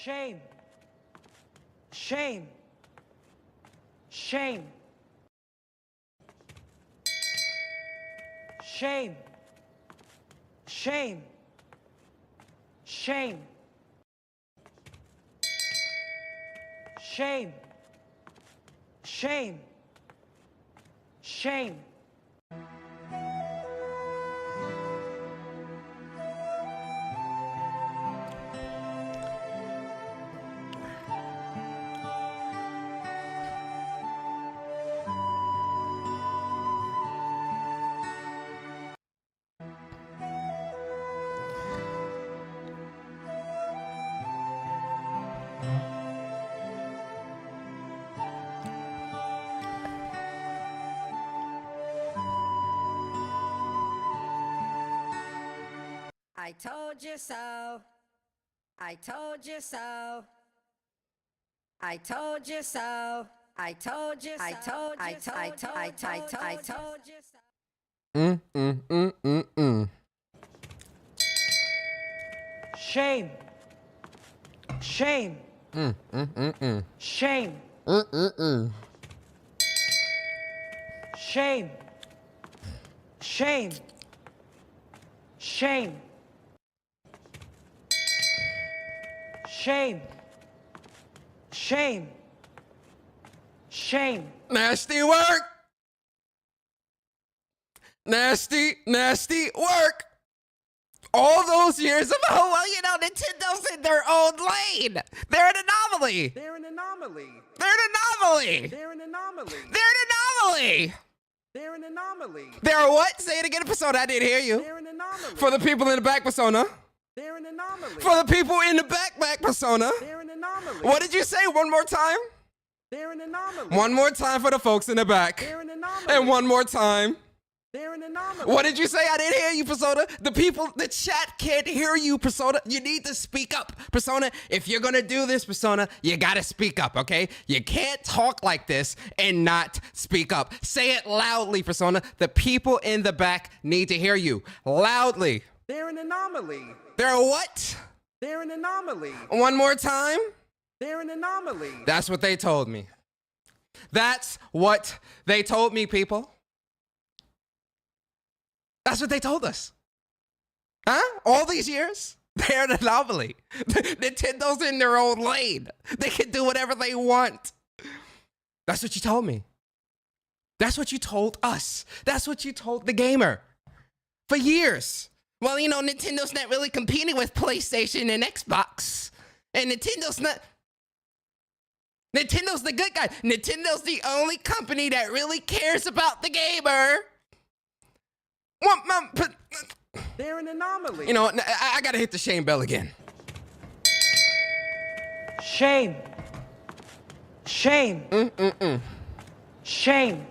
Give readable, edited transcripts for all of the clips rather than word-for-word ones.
Shame. Shame. Shame. Shame. Shame. Shame. Shame. Shame. Shame. I told you so. I told you so. I told you so. I told you so. I told you so. I told you so. Shame. Shame. Shame. Shame. Shame. Shame. Shame. Shame. Shame. Nasty work. Nasty work. All those years of, oh, well, you know, Nintendo's in their own lane. They're an anomaly. They're an anomaly. They're an anomaly. They're an anomaly. They're an anomaly. They're an anomaly. They're what? Say it again, Persona. I didn't hear you. They're an anomaly. For the people in the back, Persona. They're an anomaly. For the people in the back, Persona. They're an anomaly. What did you say? One more time? They're an anomaly. One more time for the folks in the back. They're an anomaly. And one more time. They're an anomaly. What did you say? I didn't hear you, Persona. The people, the chat can't hear you, Persona. You need to speak up, Persona. If you're gonna do this, Persona, you gotta speak up, okay? You can't talk like this and not speak up. Say it loudly, Persona. The people in the back need to hear you loudly. They're an anomaly. They're what? They're an anomaly. One more time. They're an anomaly. That's what they told me. That's what they told me, people. That's what they told us. Huh? All these years? They're an anomaly. Nintendo's in their own lane. They can do whatever they want. That's what you told me. That's what you told us. That's what you told the gamer. For years. Well, you know, Nintendo's not really competing with PlayStation and Xbox. And Nintendo's the good guy. Nintendo's the only company that really cares about the gamer. They're an anomaly. You know, I gotta hit the shame bell again. Shame. Shame. Shame.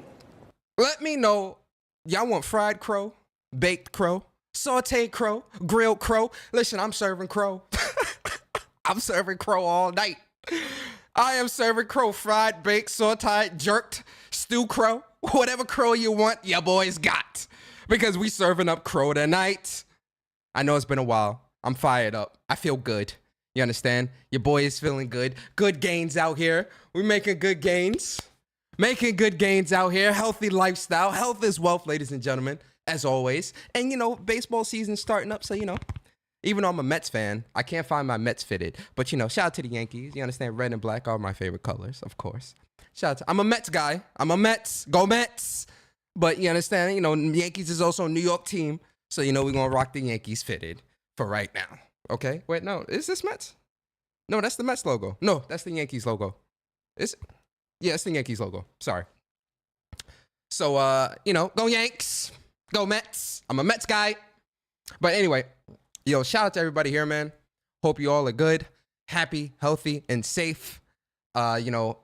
Let me know, y'all want fried crow, baked crow, sauteed crow, grilled crow? Listen, I'm serving crow. I'm serving crow all night. I am serving crow, fried, baked, sauteed, jerked, stew crow. Whatever crow you want, your boys got. Because we serving up crow tonight. I know it's been a while. I'm fired up. I feel good. You understand? Your boy is feeling good. Good gains out here. We're making good gains. Making good gains out here. Healthy lifestyle. Health is wealth, ladies and gentlemen, as always. And, you know, baseball season's starting up, so, you know, even though I'm a Mets fan, I can't find my Mets fitted. But, you know, shout out to the Yankees. You understand? Red and black are my favorite colors, of course. Shout out to, I'm a Mets guy. I'm a Mets. Go Mets. But you understand, you know, Yankees is also a New York team. So, you know, we're going to rock the Yankees fitted for right now. Okay? Wait, no. Is this Mets? No, that's the Mets logo. No, that's the Yankees logo. Yeah, it's the Yankees logo. Sorry. So, you know, go Yanks. Go Mets. I'm a Mets guy. But anyway, yo, shout out to everybody here, man. Hope you all are good, happy, healthy, and safe. You know,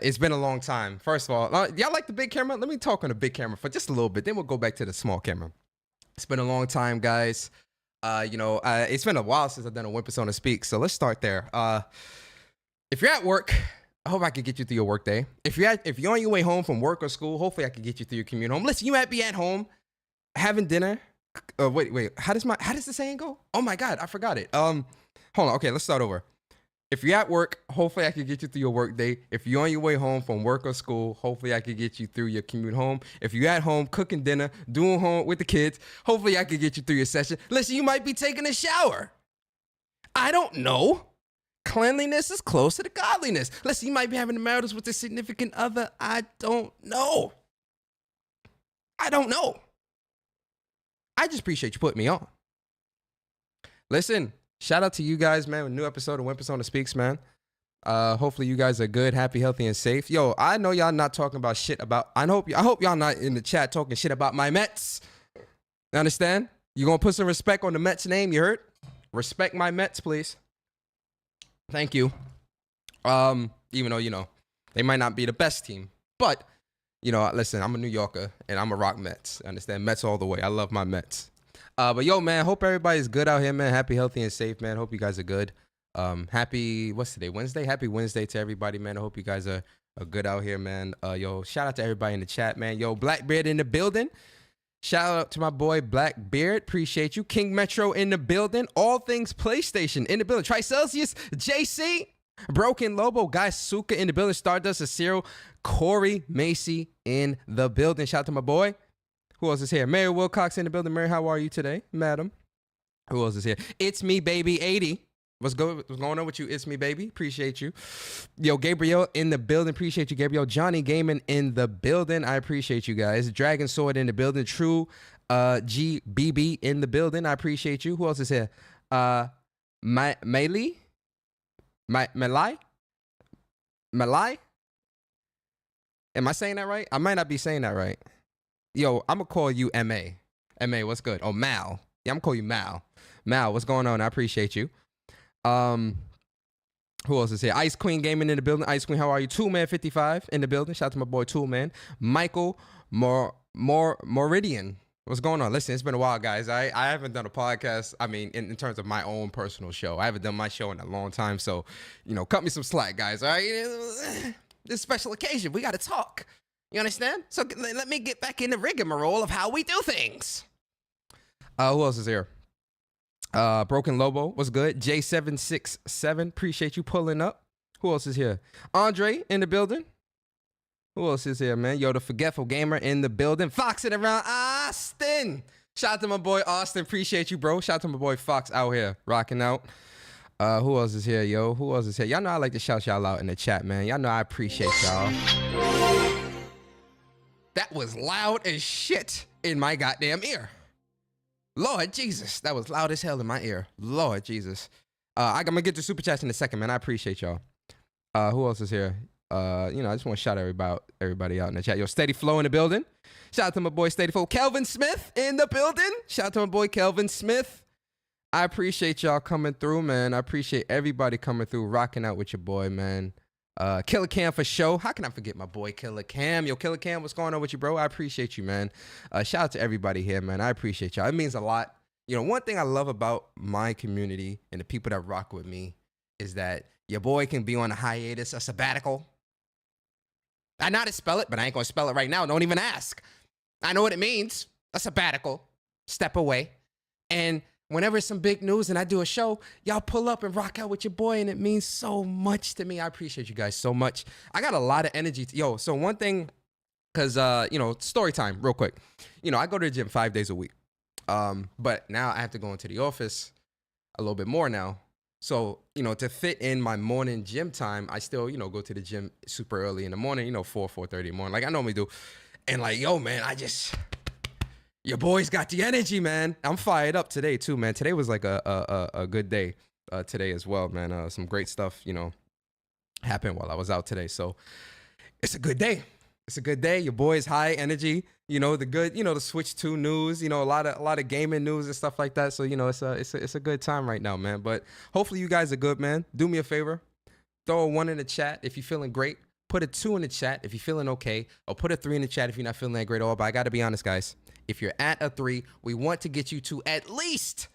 it's been a long time. First of all, y'all like the big camera? Let me talk on the big camera for just a little bit. Then we'll go back to the small camera. It's been a long time, guys. You know, it's been a while since I've done a When Persona Speak. So let's start there. If you're at work, I hope I can get you through your work day. If you're on your way home from work or school, hopefully I can get you through your commute home. Listen, you might be at home having dinner. Wait. How does the saying go? Oh my God, I forgot it. Hold on. Okay, let's start over. If you're at work, hopefully I can get you through your work day. If you're on your way home from work or school, hopefully I can get you through your commute home. If you're at home cooking dinner, doing homework with the kids, hopefully I can get you through your session. Listen, you might be taking a shower. I don't know. Cleanliness is close to the godliness. Listen, you might be having matters with a significant other. I don't know. I don't know. I just appreciate you putting me on. Listen, shout out to you guys, man. A new episode of When Persona Speaks, man. Hopefully you guys are good, happy, healthy, and safe. Yo, I know y'all not talking about shit about. I hope y'all not in the chat talking shit about my Mets. You understand? You gonna put some respect on the Mets name? You heard? Respect my Mets, please. Thank you. Even though they might not be the best team, but listen, I'm a New Yorker and I'm a rock Mets. Understand? Mets all the way. I love my Mets. But yo, man, hope everybody's good out here, man. Happy, healthy, and safe, man. Hope you guys are good. Happy, what's today? Wednesday? Happy Wednesday to everybody, man. I hope you guys are good out here, man. Yo, shout out to everybody in the chat, man. Yo, Blackbeard in the building. Shout out to my boy Blackbeard. Appreciate you. King Metro in the building. All things PlayStation in the building. Tricelsius, JC, Broken Lobo, Guy Suka in the building. Stardust, Acero, Corey Macy in the building. Shout out to my boy. Who else is here? Mary Wilcox in the building. Mary, how are you today, madam? Who else is here? It's me, baby, 80. What's going on with you? It's me, baby. Appreciate you. Yo, Gabriel in the building. Appreciate you, Gabriel. Johnny Gaming in the building. I appreciate you guys. Dragon Sword in the building. True GBB in the building. I appreciate you. Who else is here? Malai? Am I saying that right? I might not be saying that right. Yo, I'm going to call you M.A. M.A., what's good? Oh, Mal. Yeah, I'm going to call you Mal. Mal, what's going on? I appreciate you. Who else is here? Ice Queen Gaming in the building. Ice Queen, how are you? Toolman55 in the building. Shout out to my boy Toolman. Michael Moridian. What's going on? Listen, it's been a while, guys. I haven't done a podcast, in terms of my own personal show. I haven't done my show in a long time, so, cut me some slack, guys, all right? This special occasion, we got to talk. You understand? So let me get back in the rigmarole of how we do things. Who else is here? Broken Lobo, what's good? J767, appreciate you pulling up. Who else is here? Andre in the building. Who else is here, man? Yo, the Forgetful Gamer in the building. Foxing around Austin. Shout out to my boy Austin, appreciate you, bro. Shout out to my boy Fox out here, rocking out. Who else is here, yo? Who else is here? Y'all know I like to shout y'all out in the chat, man. Y'all know I appreciate y'all. That was loud as shit in my goddamn ear. Lord Jesus, that was loud as hell in my ear. Lord Jesus. I'm going to get to super chats in a second, man. I appreciate y'all. Who else is here? I just want to shout everybody out in the chat. Yo, Steady Flow in the building. Shout out to my boy Steady Flow. Kelvin Smith in the building. Shout out to my boy Kelvin Smith. I appreciate y'all coming through, man. I appreciate everybody coming through, rocking out with your boy, man. Killer Cam for show. How can I forget my boy Killer Cam? Yo, Killer Cam, what's going on with you, bro? I appreciate you, man. Shout out to everybody here, man. I appreciate y'all. It means a lot. One thing I love about my community and the people that rock with me is that your boy can be on a hiatus, a sabbatical. I know how to spell it, but I ain't gonna spell it right now. Don't even ask. I know what it means. A sabbatical. Step away. And whenever it's some big news and I do a show, y'all pull up and rock out with your boy, and it means so much to me. I appreciate you guys so much. I got a lot of energy. So one thing, because, story time real quick. I go to the gym 5 days a week. But now I have to go into the office a little bit more now. So, to fit in my morning gym time, I still, go to the gym super early in the morning, 4:30 in the morning, like I normally do. And man, your boy's got the energy, man. I'm fired up today too, man. Today was like a good day today as well, man. Some great stuff, happened while I was out today. So it's a good day. It's a good day. Your boy's high energy, the good, the Switch 2 news, a lot of gaming news and stuff like that. So, it's a good time right now, man. But hopefully you guys are good, man. Do me a favor. Throw a 1 in the chat if you're feeling great. Put a 2 in the chat if you're feeling okay. Or put a 3 in the chat if you're not feeling that great at all. But I got to be honest, guys. If you're at a 3, we want to get you to at least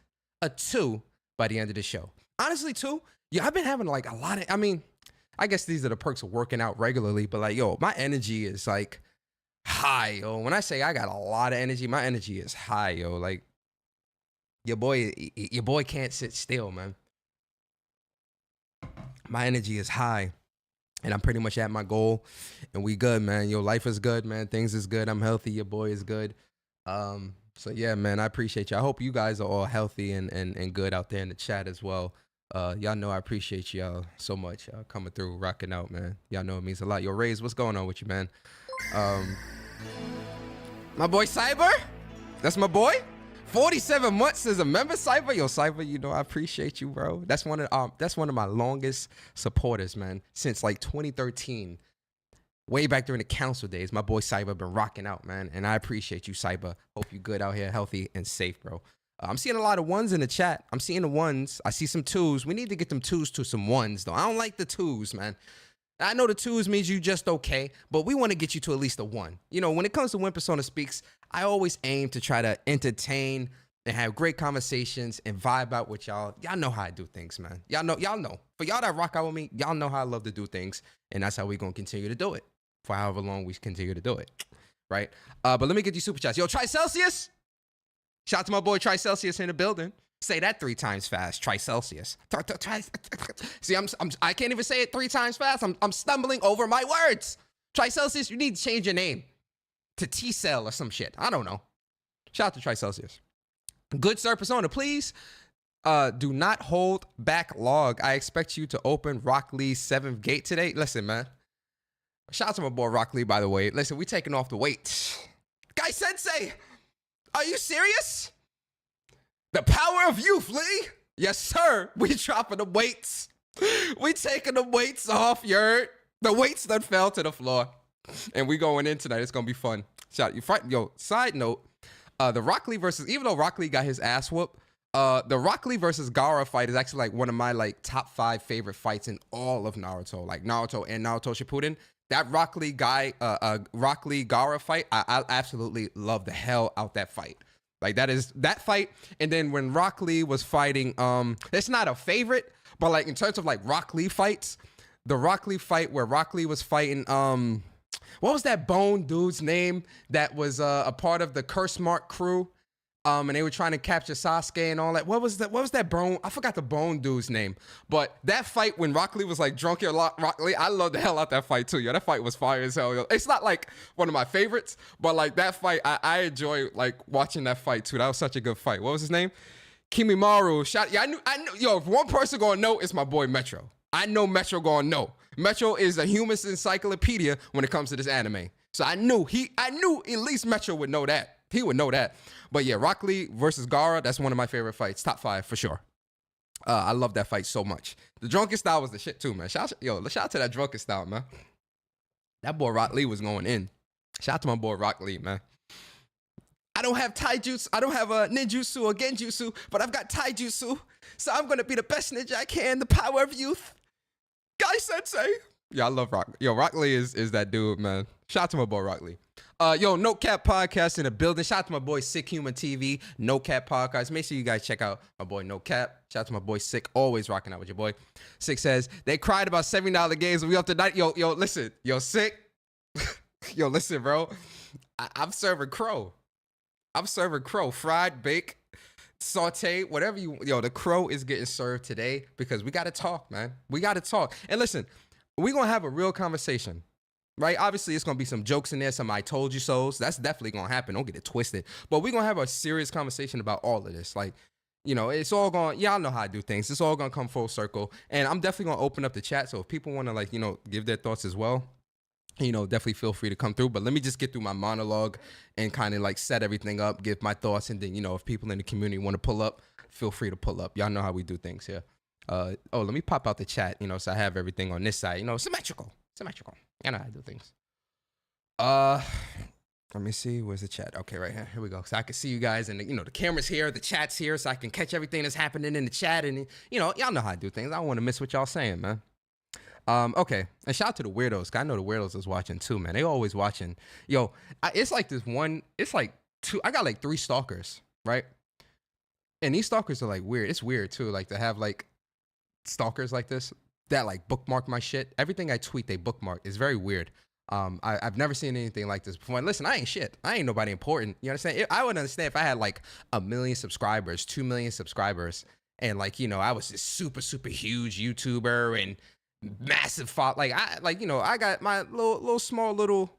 a 2 by the end of the show. Honestly, 2. Yeah, I've been having like a lot of, I guess these are the perks of working out regularly, but my energy is like high, yo. When I say I got a lot of energy, my energy is high, yo. Like your boy can't sit still, man. My energy is high. And I'm pretty much at my goal, and we good, man. Yo, life is good, man. Things is good. I'm healthy. Your boy is good. So yeah, man, I appreciate you. I hope you guys are all healthy and good out there in the chat as well. Y'all know I appreciate y'all so much. Coming through, rocking out, man. Y'all know it means a lot. Yo, Raze, what's going on with you, man? My boy Cyber, that's my boy. 47 months as a member, Cyber. Yo, Cyber, you know I appreciate you, bro. That's one of my longest supporters, man, since like 2013. Way back during the council days, my boy Cyber been rocking out, man, and I appreciate you, Cyber. Hope you good out here, healthy and safe, bro. I'm seeing a lot of ones in the chat. I'm seeing the ones. I see some twos. We need to get them twos to some ones, though. I don't like the twos, man. I know the twos means you just okay, but we want to get you to at least a one. You know, when it comes to When Persona Speaks, I always aim to try to entertain and have great conversations and vibe out with y'all. Y'all know how I do things, man. Y'all know. For y'all that rock out with me, y'all know how I love to do things, and that's how we're going to continue to do it for however long we continue to do it, right? But let me get these super chats. Yo, Tricelsius! Shout out to my boy Tricelsius in the building. Say that 3 times fast. Tricelsius. See, I can't even say it 3 times fast. I'm stumbling over my words. Tricelsius, you need to change your name to T-Cell or some shit. I don't know. Shout out to Tricelsius. Good sir, Persona, please do not hold back log. I expect you to open Rock Lee's 7th gate today. Listen, man. Shout out to my boy Rock Lee, by the way. Listen, we taking off the weights. Guy Sensei, are you serious? The power of youth, Lee. Yes, sir. We dropping the weights. We taking the weights off, yurt. The weights that fell to the floor. And we going in tonight. It's going to be fun. Yo, side note, the Rock Lee versus, even though Rock Lee got his ass whooped, the Rock Lee versus Gaara fight is actually like one of my like top 5 favorite fights in all of Naruto. Like Naruto and Naruto Shippuden. That Rock Lee Gaara fight, I absolutely love the hell out that fight. Like that fight, and then when Rock Lee was fighting, it's not a favorite, but like in terms of like Rock Lee fights, the Rock Lee fight where Rock Lee was fighting, what was that Bone dude's name that was a part of the Curse Mark crew, and they were trying to capture Sasuke and all that. What was that Bone? I forgot the Bone dude's name, but that fight when Rock Lee was like drunk here, Rock Lee, I love the hell out that fight too. Yo, that fight was fire as hell. Yo. It's not like one of my favorites, but like that fight, I enjoy like watching that fight too. That was such a good fight. What was his name? Kimimaru. I knew. Yo, if one person gonna know, it's my boy Metro. I know Metro gonna know. Metro is a human's encyclopedia when it comes to this anime. So I knew at least Metro would know that. He would know that. But yeah, Rock Lee versus Gaara, that's one of my favorite fights. Top 5 for sure. I love that fight so much. The drunken style was the shit too, man. Shout out to that drunken style, man. That boy Rock Lee was going in. Shout out to my boy Rock Lee, man. I don't have taijutsu. I don't have a ninjutsu or genjutsu, but I've got taijutsu. So I'm going to be the best ninja I can. The power of youth. Guy Sensei. Yeah, I love Rock. Yo, Rock Lee is that dude, man. Shout out to my boy Rock Lee. Yo, No Cap Podcast in the building. Shout out to my boy Sick Human TV. No Cap Podcast. Make sure you guys check out my boy No Cap. Shout out to my boy Sick. Always rocking out with your boy. Sick says, they cried about $70 games. We up tonight. Yo, listen. Yo, Sick. Yo, listen, bro. I'm serving crow. Fried, bake, saute, whatever you... Yo, the crow is getting served today because we got to talk, man. We got to talk. And listen, we're going to have a real conversation. Right? Obviously, it's going to be some jokes in there, some I told you so's. That's definitely going to happen. Don't get it twisted. But we're going to have a serious conversation about all of this. Like, you know, it's all going, y'all know how I do things. It's all going to come full circle. And I'm definitely going to open up the chat. So if people want to, like, you know, give their thoughts as well, you know, definitely feel free to come through. But let me just get through my monologue and kind of like set everything up, give my thoughts. And then, you know, if people in the community want to pull up, feel free to pull up. Y'all know how we do things here. Let me pop out the chat, you know, so I have everything on this side, you know, symmetrical. You know how I do things. Let me see. Where's the chat? Okay, right here. Here we go. So I can see you guys, and you know the camera's here, the chat's here, so I can catch everything that's happening in the chat. And you know, y'all know how I do things. I don't want to miss what y'all saying, man. Okay. And shout out to the weirdos. 'Cause I know the weirdos is watching too, man. They always watching. Yo, it's like this one. It's like 2. I got like 3 stalkers, right? And these stalkers are like weird. It's weird too, like to have like stalkers like this that like bookmark my shit. Everything I tweet, they bookmark. It's very weird. I've never seen anything like this before. And listen, I ain't shit. I ain't nobody important. You understand? I would understand if I had like 1 million subscribers, 2 million subscribers, and like, you know, I was this super, super huge YouTuber and massive like I got my little small little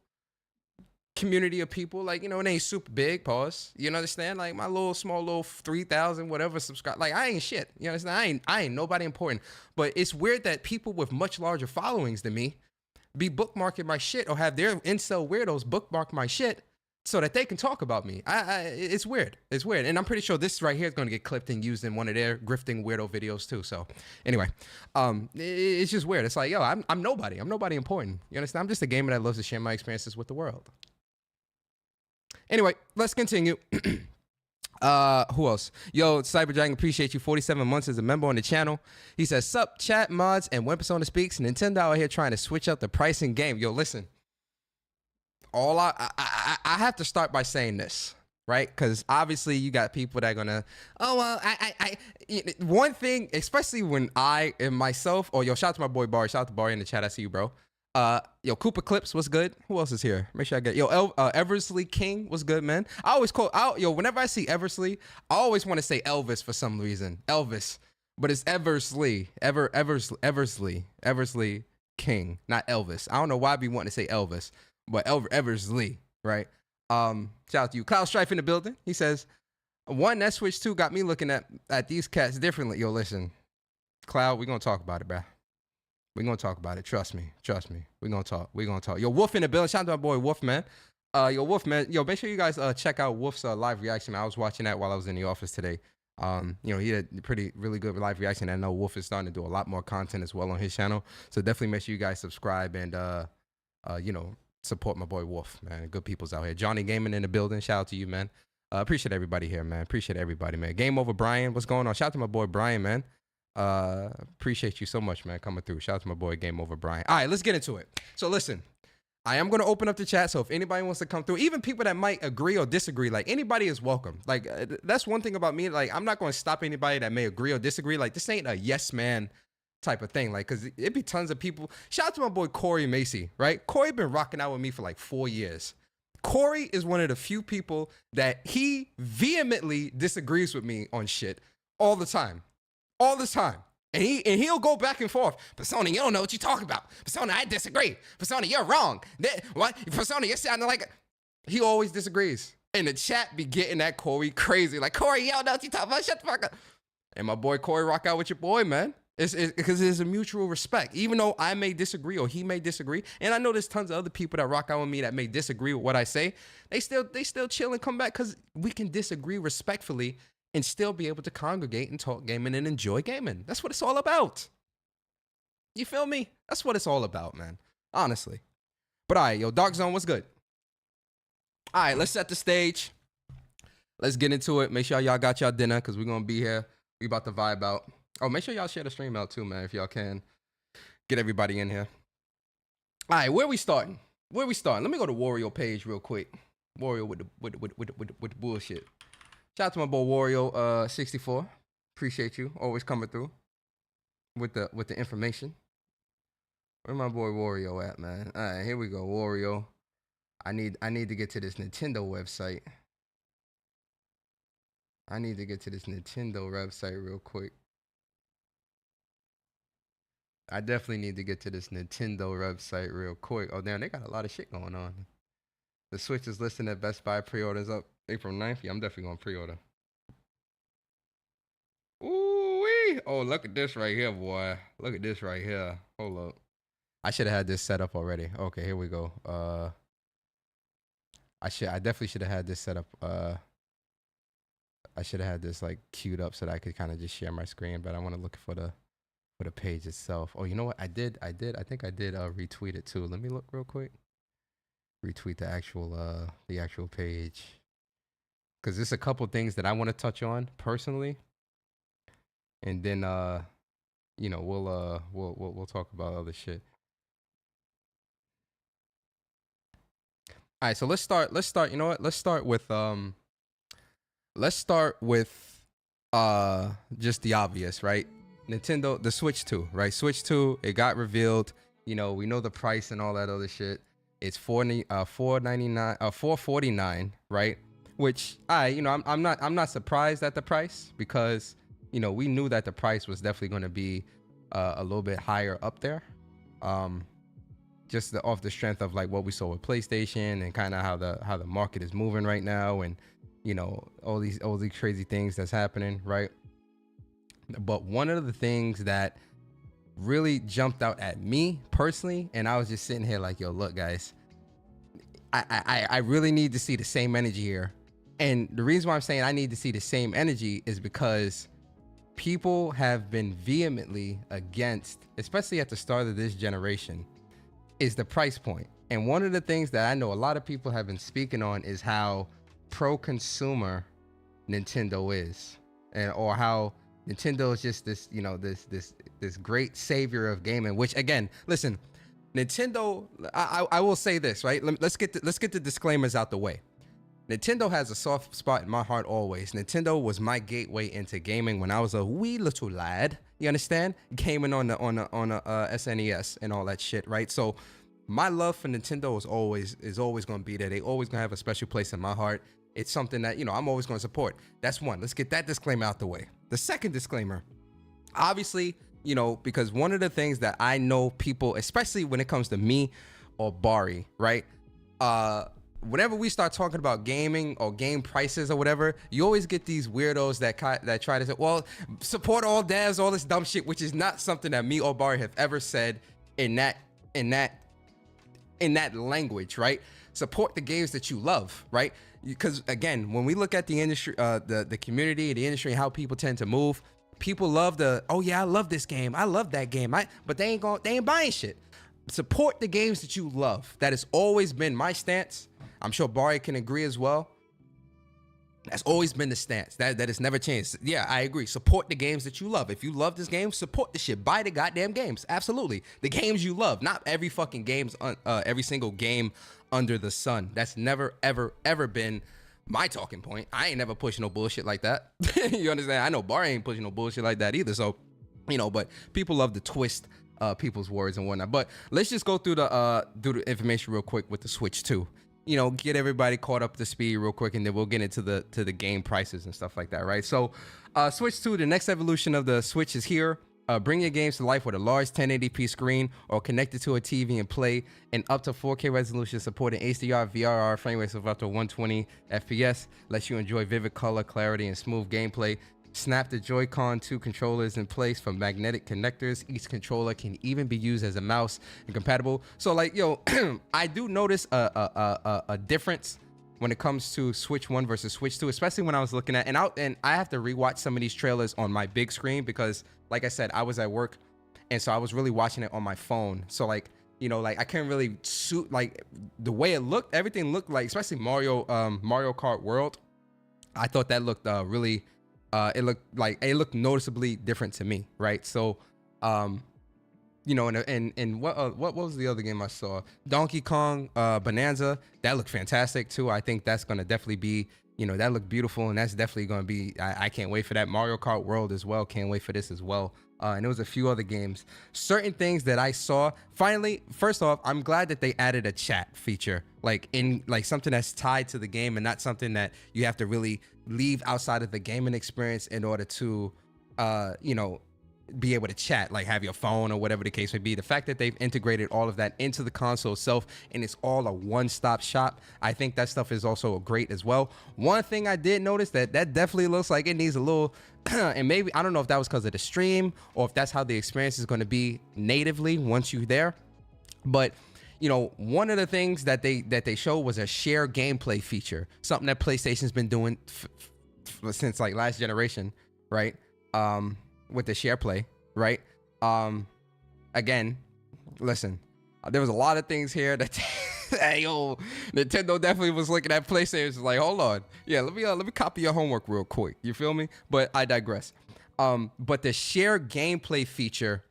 community of people, like, it ain't super big, pause, you understand, like my little small little 3,000 whatever subscribe, like I ain't shit, you understand, I ain't nobody important. But it's weird that people with much larger followings than me be bookmarking my shit, or have their incel weirdos bookmark my shit so that they can talk about me. It's weird, and I'm pretty sure this right here is going to get clipped and used in one of their grifting weirdo videos too. So anyway, it's just weird. It's like, yo, I'm nobody important, you understand, I'm just a gamer that loves to share my experiences with the world. Anyway, let's continue. Who else? Yo, Cyber Dragon, appreciate you. 47 months as a member on the channel. He says, sup, chat mods and when Persona speaks. Nintendo out here trying to switch up the pricing game. Yo, listen. All I have to start by saying this, right? Because obviously you got people that are gonna, one thing, especially when I am myself, yo, shout out to my boy Barry. Shout out to Barry in the chat. I see you, bro. Yo, Cooper Clips was good. Who else is here? Make sure I get Eversley King was good, man. I always call whenever I see Eversley, I always want to say Elvis for some reason. Elvis, but it's Eversley. Eversley King, not Elvis. I don't know why I be wanting to say Elvis, but Eversley, right? Shout out to you. Cloud Strife in the building. He says, that Switch 2 got me looking at these cats differently. Yo, listen, Cloud, we're gonna talk about it, bruh. We're going to talk about it. Trust me. We're going to talk. Yo, Wolf in the building. Shout out to my boy Wolf, man. Yo, Wolf, man. Yo, make sure you guys check out Wolf's live reaction. I was watching that while I was in the office today. He had a really good live reaction. I know Wolf is starting to do a lot more content as well on his channel. So definitely make sure you guys subscribe and, support my boy Wolf, man. Good people's out here. Johnny Gaming in the building. Shout out to you, man. Appreciate everybody here, man. Appreciate everybody, man. Game Over Brian. What's going on? Shout out to my boy Brian, man. Appreciate you so much, man, coming through. Shout out to my boy Game Over Brian. All right, let's get into it. So listen, I am going to open up the chat. So if anybody wants to come through, even people that might agree or disagree, like anybody is welcome. Like that's one thing about me. Like I'm not going to stop anybody that may agree or disagree. Like this ain't a yes man type of thing. Like, cause it be tons of people. Shout out to my boy Corey Macy, right? Corey been rocking out with me for like 4 years. Corey is one of the few people that he vehemently disagrees with me on shit all the time. And he'll go back and forth. Persona, you don't know what you're talking about. Persona, I disagree. Persona, you're wrong. What? Persona, you're sounding like he always disagrees. And the chat be getting that Corey crazy. Like, Corey, you don't know what you're talking about. Shut the fuck up. And my boy Corey rock out with your boy, man. It's because there's a mutual respect. Even though I may disagree or he may disagree, and I know there's tons of other people that rock out with me that may disagree with what I say, they still chill and come back because we can disagree respectfully and still be able to congregate and talk gaming and enjoy gaming. That's what it's all about. You feel me? That's what it's all about, man. Honestly. But all right, yo, Dark Zone, what's good? All right, let's set the stage. Let's get into it. Make sure y'all got y'all dinner because we're going to be here. We about to vibe out. Oh, make sure y'all share the stream out too, man, if y'all can. Get everybody in here. All right, where we starting? Let me go to Wario page real quick. Wario with the bullshit. Shout out to my boy Wario 64. Appreciate you always coming through with the information. Where my boy Wario at, man? All right, here we go, Wario. I need to get to this Nintendo website. Real quick. I definitely need to get to this Nintendo website real quick. Oh damn, they got a lot of shit going on. The Switch is listed at Best Buy. Pre-orders up April 9th. Yeah, I'm definitely going to pre-order. Ooh-wee. Oh, look at this right here, boy. Look at this right here. Hold up. I should have had this set up already. Okay, here we go. I definitely should have had this set up. I should have had this like queued up so that I could kind of just share my screen, but I want to look for the page itself. Oh, you know what? I think I did retweet it too. Let me look real quick. Retweet the actual page. Cause there's a couple things that I want to touch on personally. And then we'll talk about other shit. All right, so let's start, you know what? Let's start with just the obvious, right? Nintendo, the Switch 2, right? Switch 2, it got revealed. You know, we know the price and all that other shit. It's $449, right? Which I'm not surprised at the price because, you know, we knew that the price was definitely going to be a little bit higher up there. Just off the strength of like what we saw with PlayStation and kind of how the market is moving right now, and you know, all these crazy things that's happening, right? But one of the things that really jumped out at me personally, and I was just sitting here like, yo, look guys, I really need to see the same energy here. And the reason why I'm saying I need to see the same energy is because people have been vehemently against, especially at the start of this generation, is the price point. And one of the things that I know a lot of people have been speaking on is how pro-consumer Nintendo is, and or how Nintendo is just this, you know, this great savior of gaming. Which again, listen, Nintendo. I will say this, right? Let's get the disclaimers out the way. Nintendo has a soft spot in my heart always. Nintendo was my gateway into gaming when I was a wee little lad. You understand? Gaming on the SNES and all that shit, right? So my love for Nintendo is always going to be there. They always going to have a special place in my heart. It's something that, you know, I'm always going to support. That's one. Let's get that disclaimer out the way. The second disclaimer, obviously, you know, because one of the things that I know people, especially when it comes to me or Bari, right? Whenever we start talking about gaming or game prices or whatever, you always get these weirdos that try to say, well, support all devs, all this dumb shit, which is not something that me or Bari have ever said in that language, right? Support the games that you love, right? Because again, when we look at the industry, the community, the industry, how people tend to move, people love oh yeah, I love this game, I love that game, but they ain't buying shit. Support the games that you love. That has always been my stance. I'm sure Bari can agree as well. That's always been the stance. That has never changed. Yeah, I agree. Support the games that you love. If you love this game, support the shit. Buy the goddamn games. Absolutely. The games you love. Not every fucking game's every single game under the sun. That's never, ever, ever been my talking point. I ain't never pushing no bullshit like that. You understand? I know Bari ain't pushing no bullshit like that either. So, you know, but people love to twist people's words and whatnot. But let's just go through the information real quick with the Switch 2. You know, get everybody caught up to speed real quick, and then we'll get into the game prices and stuff like that, right? So, Switch 2, the next evolution of the Switch is here. Bring your games to life with a large 1080p screen or connect it to a TV and play in up to 4K resolution, supporting HDR, VRR, frame rates of up to 120 FPS. Lets you enjoy vivid color, clarity, and smooth gameplay. Snap the Joy-Con 2 controllers in place from magnetic connectors. Each controller can even be used as a mouse and compatible. So like, yo, I do notice a difference when it comes to Switch 1 versus Switch 2, especially when I was looking at, and I have to rewatch some of these trailers on my big screen because, like I said, I was at work, and so I was really watching it on my phone. So like, you know, like I can't really suit like the way it looked. Everything looked like, especially Mario Kart World. I thought that looked really. It looked noticeably different to me, right? So, you know, and what was the other game I saw? Donkey Kong Bonanza, that looked fantastic too. I think that's gonna definitely be, you know, that looked beautiful, and that's definitely gonna be. I can't wait for that. Mario Kart World as well. Can't wait for this as well. And there was a few other games. Certain things that I saw. Finally, first off, I'm glad that they added a chat feature, like something that's tied to the game and not something that you have to really leave outside of the gaming experience in order to, you know, be able to chat, like have your phone or whatever the case may be. The fact that they've integrated all of that into the console itself and it's all a one-stop shop, I think that stuff is also great as well. One thing I did notice that definitely looks like it needs a little and maybe I don't know if that was because of the stream or if that's how the experience is going to be natively once you're there, but you know, one of the things that they showed was a share gameplay feature, something that PlayStation's been doing since like last generation, right? With the share play, right? Again, listen, there was a lot of things here that hey, yo, Nintendo definitely was looking at PlayStation, was like, hold on, yeah, let me copy your homework real quick. You feel me? But I digress. But the share gameplay feature,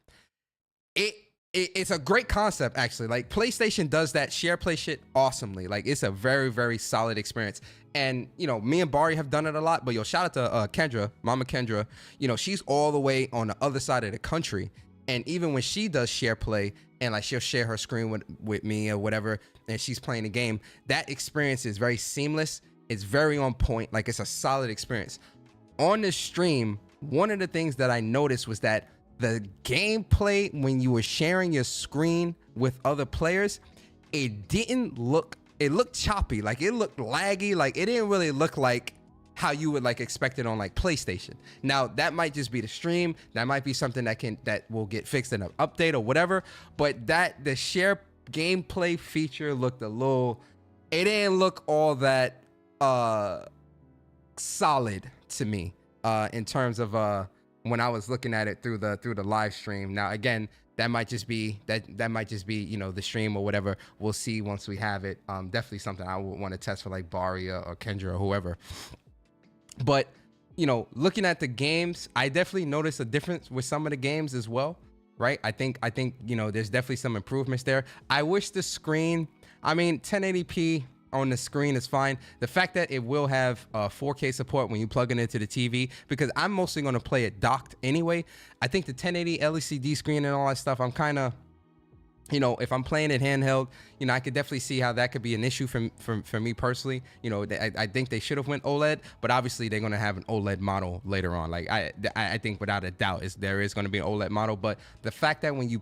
it's a great concept actually. Like PlayStation does that share play shit awesomely. Like it's a very, very solid experience. And you know, me and Bari have done it a lot, but yo, shout out to Kendra, Mama Kendra. You know, she's all the way on the other side of the country. And even when she does share play and like she'll share her screen with me or whatever, and she's playing the game, that experience is very seamless. It's very on point. Like it's a solid experience. On the stream, one of the things that I noticed was that the gameplay when you were sharing your screen with other players, it didn't look, it looked choppy, like it looked laggy, like it didn't really look like how you would like expect it on like PlayStation. Now that might just be the stream, that might be something that will get fixed in an update or whatever, but that the share gameplay feature looked a little, it didn't look all that solid to me in terms of when I was looking at it through the live stream. Now again, that might just be you know, the stream or whatever. We'll see once we have it. Definitely something I would want to test for like Baria or Kendra or whoever. But you know, looking at the games, I definitely noticed a difference with some of the games as well, right? I think you know, there's definitely some improvements there. I wish the screen, I mean 1080p on the screen is fine. The fact that it will have 4K support when you plug it into the TV, because I'm mostly going to play it docked anyway. I think the 1080 LCD screen and all that stuff, I'm kind of, you know, if I'm playing it handheld, you know, I could definitely see how that could be an issue for me personally. You know, I think they should have went OLED, but obviously they're going to have an OLED model later on. Like I think without a doubt there is going to be an OLED model, but the fact that when you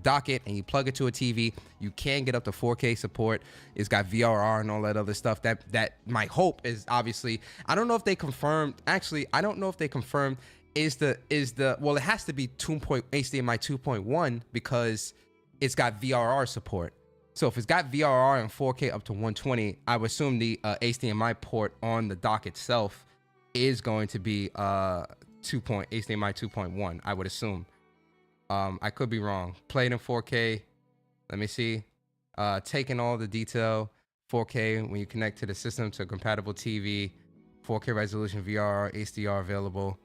dock it and you plug it to a TV, you can get up to 4K support. It's got VRR and all that other stuff. That my hope is, obviously, I don't know if they confirmed, actually, I don't know if they confirmed is the well, it has to be HDMI 2.1 because it's got VRR support. So if it's got VRR and 4K up to 120, I would assume the HDMI port on the dock itself is going to be HDMI 2.1, I would assume. I could be wrong. Played in 4K. Let me see. Taking all the detail, 4K when you connect to the system to a compatible TV, 4K resolution, VRR, HDR available.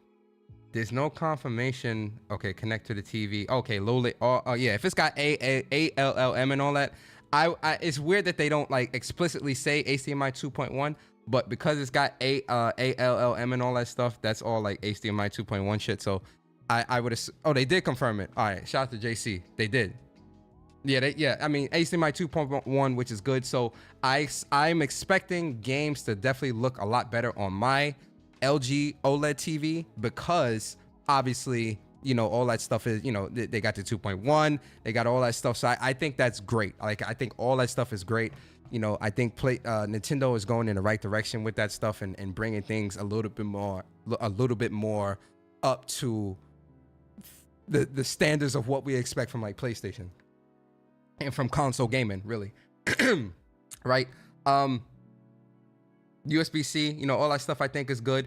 There's no confirmation. Okay, connect to the TV. Okay, low lit. Oh yeah, if it's got ALLM and all that, I it's weird that they don't like explicitly say HDMI 2.1, but because it's got ALLM and all that stuff, that's all like HDMI 2.1 shit. So I would assume, oh, they did confirm it. All right, shout out to JC. They did. Yeah, I mean HDMI 2.1, which is good. So I'm expecting games to definitely look a lot better on my LG OLED TV, because obviously, you know, all that stuff is, you know, they got the 2.1, they got all that stuff. So I think that's great. Like, I think all that stuff is great. You know, I think Nintendo is going in the right direction with that stuff and bringing things a little bit more up to the standards of what we expect from like PlayStation and from console gaming, really. Right? USB-C, you know, all that stuff I think is good.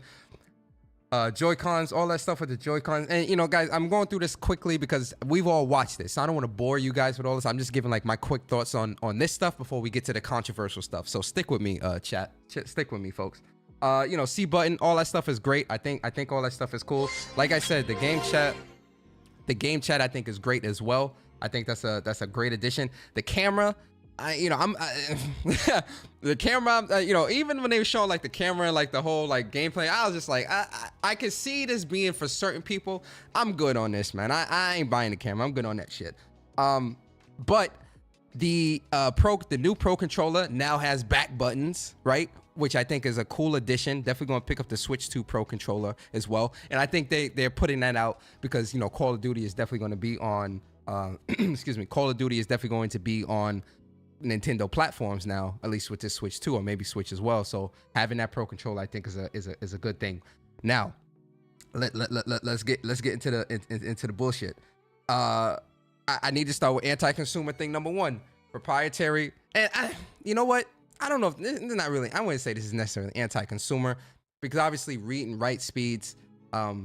Joy-Cons, all that stuff with the Joy-Cons. And, you know, guys, I'm going through this quickly because we've all watched this. So I don't want to bore you guys with all this. I'm just giving like my quick thoughts on this stuff before we get to the controversial stuff. So stick with me, chat. Stick with me, folks. You know, C button, all that stuff is great. I think all that stuff is cool. Like I said, the game chat I think is great as well. I think that's a great addition. The camera, the camera, you know, even when they were showing like the camera and like the whole like gameplay, I was just like, I could see this being for certain people. I'm good on this, man. I ain't buying the camera. I'm good on that shit. But the new Pro controller now has back buttons, right? Which I think is a cool addition. Definitely going to pick up the Switch 2 Pro controller as well. And I think they're putting that out because, you know, Call of Duty is definitely going to be on, excuse me, Call of Duty is definitely going to be on Nintendo platforms now, at least with this Switch 2 or maybe Switch as well. So having that Pro controller, I think is a good thing. Now, let's get into the bullshit. I need to start with anti-consumer thing number one, proprietary. And you know what? I don't know if this is not really. I wouldn't say this is necessarily anti-consumer because obviously read and write speeds,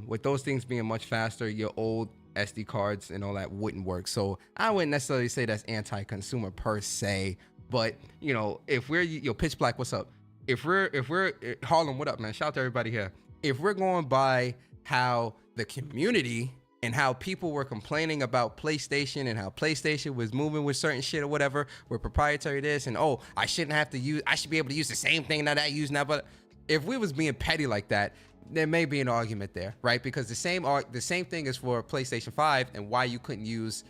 with those things being much faster, your old SD cards and all that wouldn't work. So I wouldn't necessarily say that's anti-consumer per se, but you know, if we're Pitch Black, what's up? If we're Harlem, what up, man? Shout out to everybody here. If we're going by how the community and how people were complaining about PlayStation and how PlayStation was moving with certain shit or whatever, with proprietary this and I should be able to use the same thing that I use now. But if we was being petty like that, there may be an argument there, right? Because the same thing is for PlayStation 5 and why you couldn't use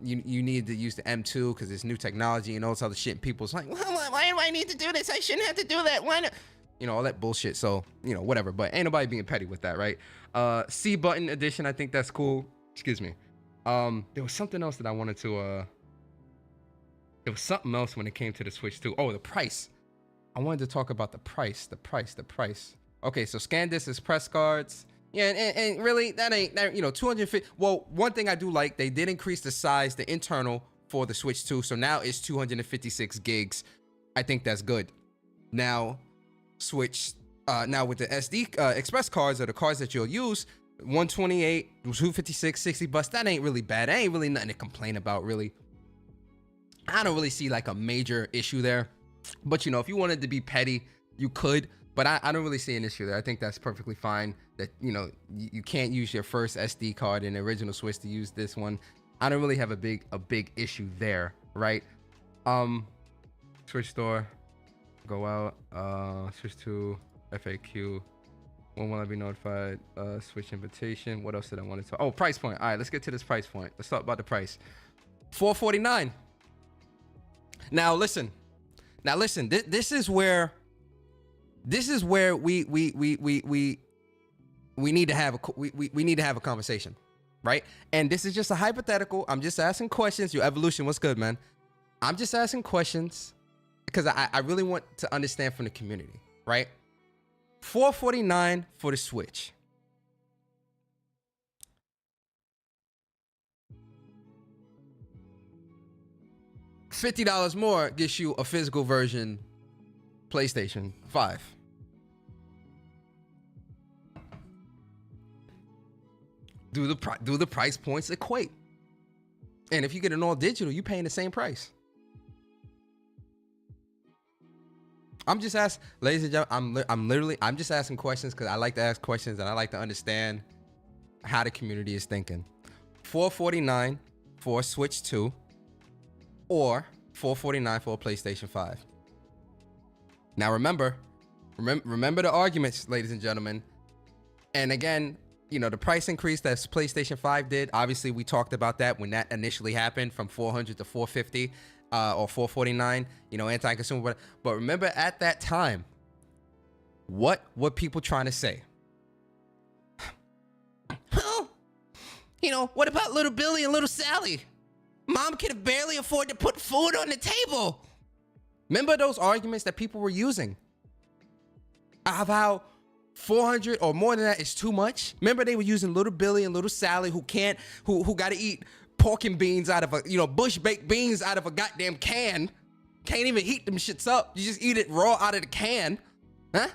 you need to use the M2 because it's new technology and all this other shit. And people's like, well, why do I need to do this? I shouldn't have to do that. Why not? You know, all that bullshit. So, you know, whatever. But ain't nobody being petty with that, right? C button edition, I think that's cool. Excuse me. There was something else that I wanted to there was something else when it came to the Switch 2. Oh, the price. I wanted to talk about the price. Okay, so SanDisk is press cards. Yeah, and really, that ain't, 250. Well, one thing I do like, they did increase the size, the internal for the Switch 2. So now it's 256 gigs. I think that's good. Now, now with the SD express cards, or the cards that you'll use, 128, 256, 60 bucks, that ain't really bad. That ain't really nothing to complain about, really. I don't really see like a major issue there. But, if you wanted to be petty, you could. But I don't really see an issue there. I think that's perfectly fine. That, you can't use your first SD card in the original Switch to use this one. I don't really have a big issue there, right? Switch store, go out, switch to FAQ. When will I be notified? Switch invitation. What else did I want to talk? Oh, price point. All right, let's get to this price point. Let's talk about the price. $449. Now listen. This is where we need to have a conversation, right? And this is just a hypothetical. I'm just asking questions. Your evolution, what's good, man? I'm just asking questions because I really want to understand from the community, right? $449 for the Switch. $50 more gets you a physical version PlayStation 5. Do the price points equate? And if you get an all digital, you're paying the same price. I'm just asking, ladies and gentlemen, I'm just asking questions because I like to ask questions and I like to understand how the community is thinking. $449 for a Switch 2 or $449 for a PlayStation 5. Now remember the arguments, ladies and gentlemen. And again, the price increase that PlayStation 5 did, obviously we talked about that when that initially happened from $400 to $450 or $449, anti-consumer. But remember at that time, what were people trying to say? What about little Billy and little Sally? Mom could barely afford to put food on the table. Remember those arguments that people were using? Of how 400 or more than that is too much. Remember they were using little Billy and little Sally who got to eat pork and beans out of a, bush baked beans out of a goddamn can. Can't even heat them shits up. You just eat it raw out of the can. Huh?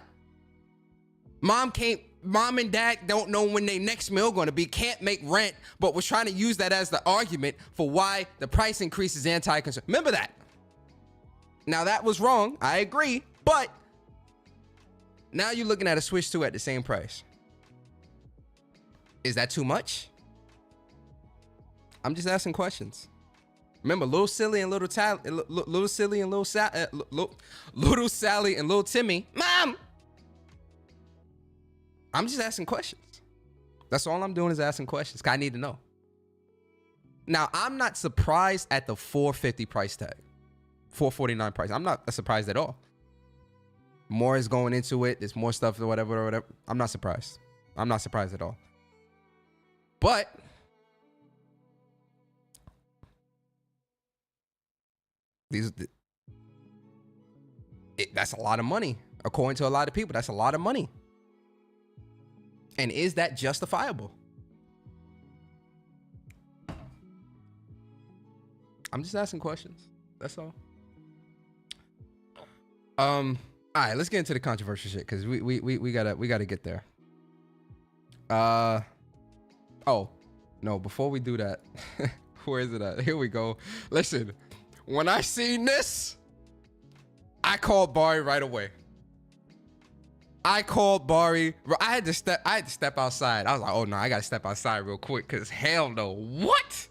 Mom and dad don't know when their next meal gonna be, can't make rent, but was trying to use that as the argument for why the price increase is anti-consumer. Remember that? Now that was wrong, I agree, but now you're looking at a Switch 2 at the same price. Is that too much? I'm just asking questions. Remember, little Sally and little Sally and little Timmy, Mom! I'm just asking questions. That's all I'm doing is asking questions. 'Cause I need to know. Now, I'm not surprised at the $450 price tag. $449 price. I'm not surprised at all. More is going into it. There's more stuff or whatever. I'm not surprised. I'm not surprised at all. But that's a lot of money. According to a lot of people, that's a lot of money. And is that justifiable? I'm just asking questions. That's all. All right, let's get into the controversial shit because we gotta get there. Oh no, before we do that, where is it at? Here we go. Listen, when I seen this, I called Barry right away. I called Barry. I had to step outside. I was like, oh no, I gotta step outside real quick because hell no. What?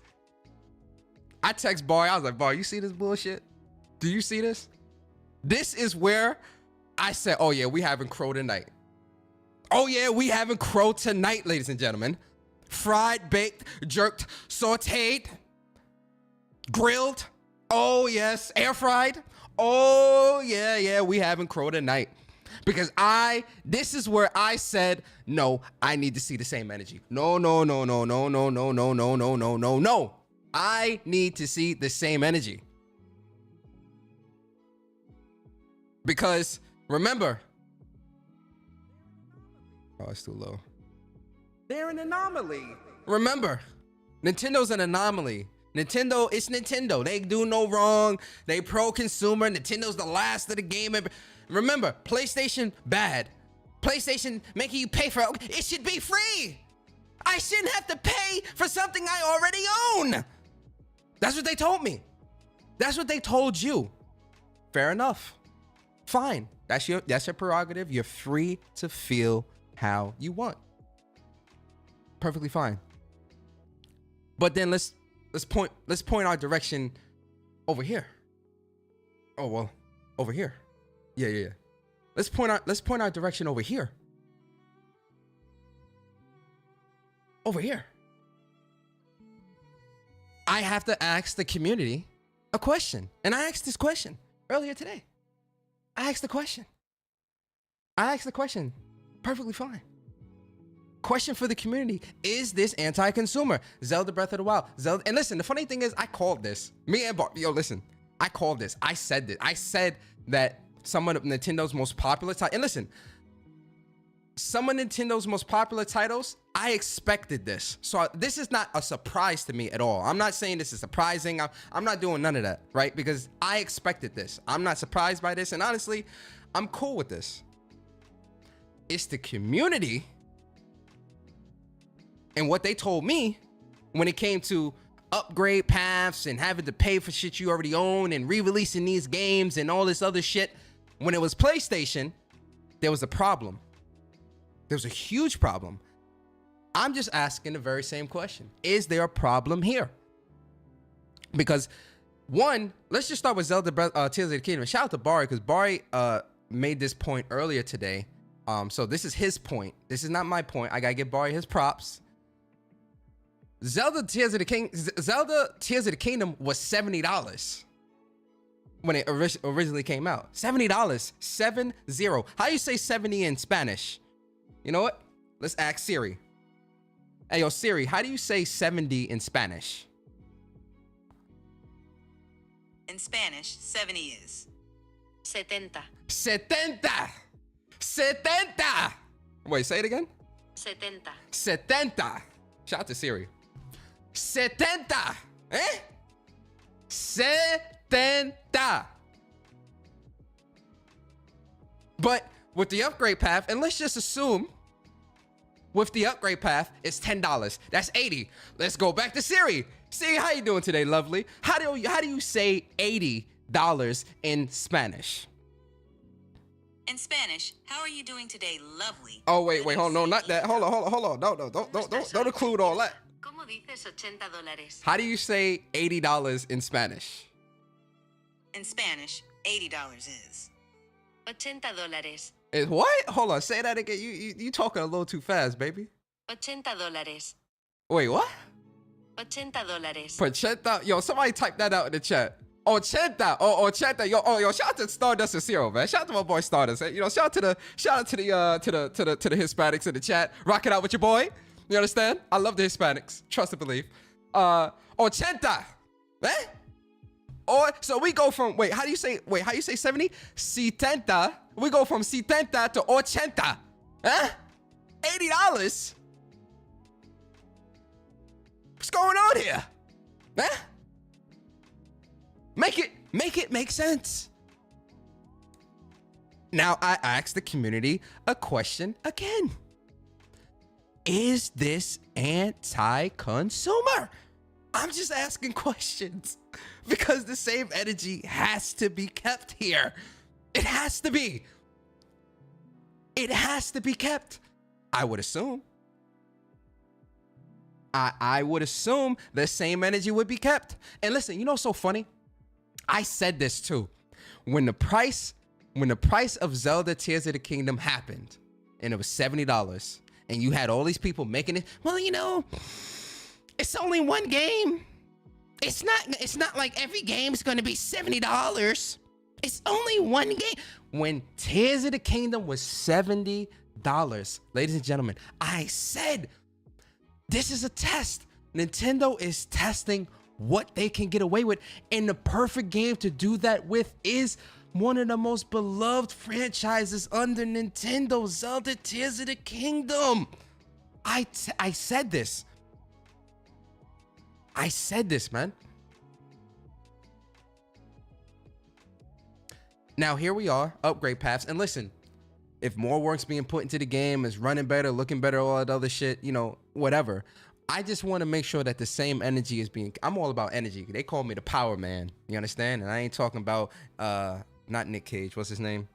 I text Barry. I was like, Barry, you see this bullshit? Do you see this? This is where I said, oh yeah, we having crow tonight. Oh yeah, we having crow tonight, ladies and gentlemen. Fried, baked, jerked, sauteed, grilled. Oh yes, air fried. Oh yeah, we having crow tonight. Because this is where I said, no, I need to see the same energy. No. I need to see the same energy. Because remember, oh, it's too low. They're an anomaly. Remember, Nintendo's an anomaly. Nintendo, it's Nintendo. They do no wrong. They pro-consumer. Nintendo's the last of the game. Remember, PlayStation, bad. PlayStation making you pay for it. It should be free. I shouldn't have to pay for something I already own. That's what they told me. That's what they told you. Fair enough. Fine. That's your prerogative. You're free to feel how you want. Perfectly fine. But then let's point our direction over here. Oh well, over here. Yeah. Let's point our direction over here. Over here. I have to ask the community a question. And I asked this question earlier today. I asked the question. Perfectly fine. Question for the community. Is this anti-consumer? Zelda Breath of the Wild. Zelda. And listen, the funny thing is I called this. Me and Bart. Yo, listen. I called this. I said this. I said that some of Nintendo's most popular titles. And listen. Some of Nintendo's most popular titles, I expected this. So this is not a surprise to me at all. I'm not saying this is surprising. I'm not doing none of that, right? Because I expected this. I'm not surprised by this. And honestly, I'm cool with this. It's the community and what they told me when it came to upgrade paths and having to pay for shit you already own and re-releasing these games and all this other shit. When it was PlayStation, there was a problem. There was a huge problem. I'm just asking the very same question. Is there a problem here? Because one, let's just start with Zelda Tears of the Kingdom. Shout out to Bari, because Bari made this point earlier today. So this is his point. This is not my point. I gotta give Bari his props. Zelda Tears of the Kingdom was $70 when it originally came out. $70. 70. How you say 70 in Spanish? You know what? Let's ask Siri. Hey, yo, Siri, how do you say 70 in Spanish? In Spanish, 70 is 70. 70. Wait, say it again. 70. 70. Shout out to Siri. 70. Eh? 70. But with the upgrade path, and let's just assume with the upgrade path, it's $10. That's 80. Let's go back to Siri. Siri, how you doing today, lovely? How do you say $80 in Spanish? in Spanish. How are you doing today, lovely? Oh wait, hold on, no, not that. Hold on. No, don't include all that. ¿Cómo dices $80? How do you say $80 in Spanish? In Spanish, $80 is $80. Is what? Hold on, say that again. You talking a little too fast, baby. $80. Wait, what? $80. Pacheta. Yo, somebody type that out in the chat. Ochenta. Oh, ochenta. Yo, shout out to Stardust and Zero, man. Shout out to my boy Stardust. You know, shout out to the Hispanics in the chat. Rock it out with your boy. You understand? I love the Hispanics. Trust and believe. Ochenta. Eh? Or so we go from how do you say 70? Setenta. We go from setenta to ochenta. Huh? $80. What's going on here? Huh? Make it make sense. Now I ask the community a question again. Is this anti-consumer? I'm just asking questions because the same energy has to be kept here. It has to be. It has to be kept. I would assume. I would assume the same energy would be kept. And listen, you know what's so funny? I said this too. When the price of Zelda Tears of the Kingdom happened, and it was $70, and you had all these people making it, well, you know, it's only one game. It's not like every game's gonna be $70. It's only one game. When Tears of the Kingdom was $70, ladies and gentlemen, I said this is a test. Nintendo is testing what they can get away with. And the perfect game to do that with is one of the most beloved franchises under Nintendo, Zelda Tears of the Kingdom. I said this. I said this, man. Now here we are, upgrade paths. And listen, if more work's being put into the game, is running better, looking better, all that other shit, you know, whatever. I just want to make sure that the same energy is being, I'm all about energy. They call me the Power Man, you understand? And I ain't talking about, not Nick Cage, what's his name?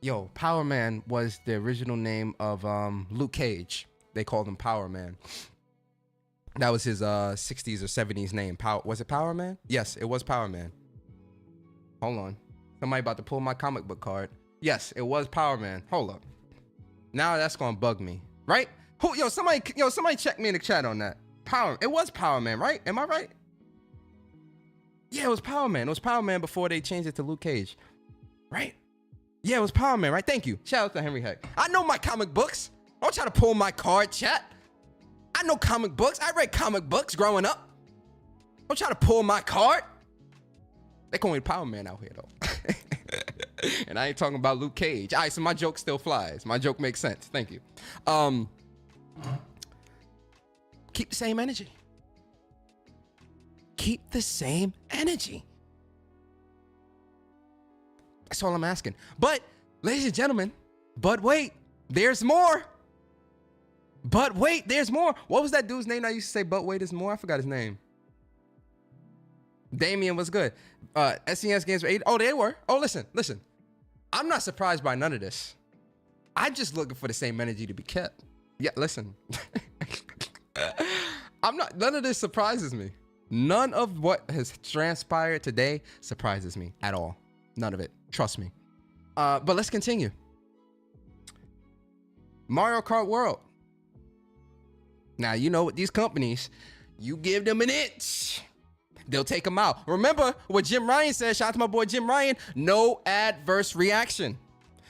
Yo, Power Man was the original name of Luke Cage. They called him Power Man. That was his 60s or 70s name. Was it Power Man? Yes, it was Power Man. Hold on. Somebody about to pull my comic book card. Yes, it was Power Man. Hold up. Now that's gonna bug me, right? Somebody check me in the chat on that. It was Power Man, right? Am I right? Yeah, it was Power Man. It was Power Man before they changed it to Luke Cage, right? Yeah, it was Power Man, right? Thank you. Shout out to Henry Heck. I know my comic books. Don't try to pull my card, chat. I know comic books. I read comic books growing up. Don't try to pull my card. They call me Power Man out here, though. And I ain't talking about Luke Cage. All right, so my joke still flies. My joke makes sense. Thank you. Keep the same energy. Keep the same energy. That's all I'm asking. But, ladies and gentlemen, but wait, there's more. But wait, there's more. What was that dude's name I used to say, but wait, there's more? I forgot his name. Damien was good. SNES games were 8. Oh, they were. Oh, listen. I'm not surprised by none of this. I'm just looking for the same energy to be kept. Yeah, listen. None of this surprises me. None of what has transpired today surprises me at all. None of it. Trust me. But let's continue. Mario Kart World. Now, you know what these companies, you give them an inch, they'll take them out. Remember what Jim Ryan said. Shout out to my boy Jim Ryan. No adverse reaction.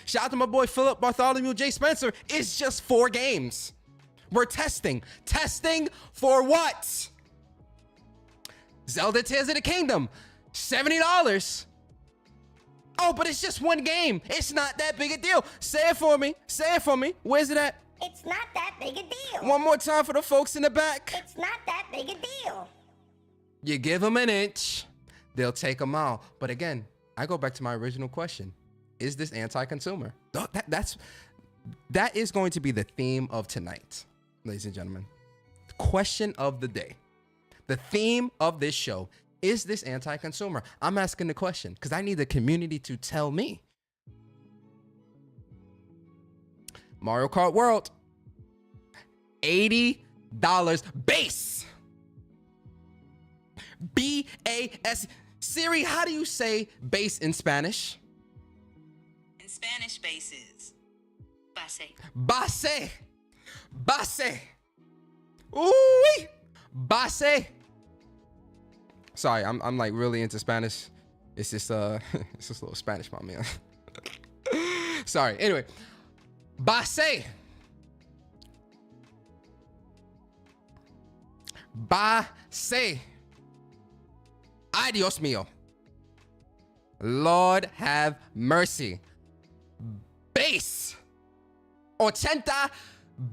Shout out to my boy Philip Bartholomew J. Spencer. It's just 4 games. We're testing. Testing for what? Zelda Tears of the Kingdom. $70. Oh, but it's just 1 game. It's not that big a deal. Say it for me. Say it for me. Where's it at? It's not that big a deal. One more time for the folks in the back. It's not that big a deal. You give them an inch, they'll take them out. But again, I go back to my original question. Is this anti-consumer? That is going to be the theme of tonight, ladies and gentlemen. The question of the day. The theme of this show. Is this anti-consumer? I'm asking the question because I need the community to tell me. Mario Kart World, $80 base. B-A-S. Siri, how do you say base in Spanish? In Spanish, bases. Base. Base. Base. Ooh, base. Sorry, I'm like really into Spanish. It's just it's just a little Spanish, my man. Sorry. Anyway, base. Base. Ay, Dios mío. Lord have mercy. Base. 80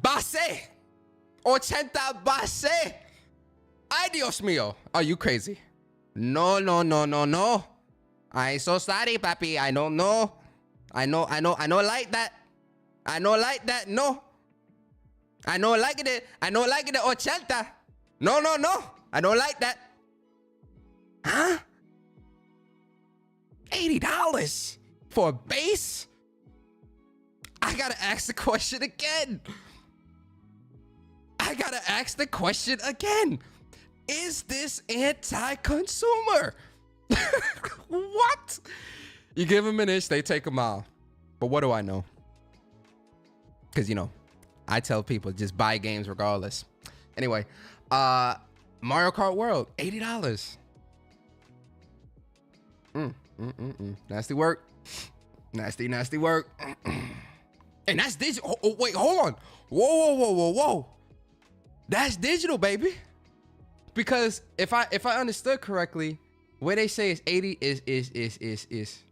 base. 80 base. Ay, Dios mío. Are you crazy? No. I so sorry, papi. I don't know. I know like that. I know like that. No. I know like it. I know like it. 80. No. I don't like that. Huh? $80 for a base? I gotta ask the question again. Is this anti-consumer? What? You give them an inch, they take a mile. But what do I know? Because, I tell people just buy games regardless. Anyway, Mario Kart World, $80. Nasty work. Nasty work. And that's digital. Oh, wait, hold on. Whoa. That's digital, baby. Because if I understood correctly, where they say it's 80 is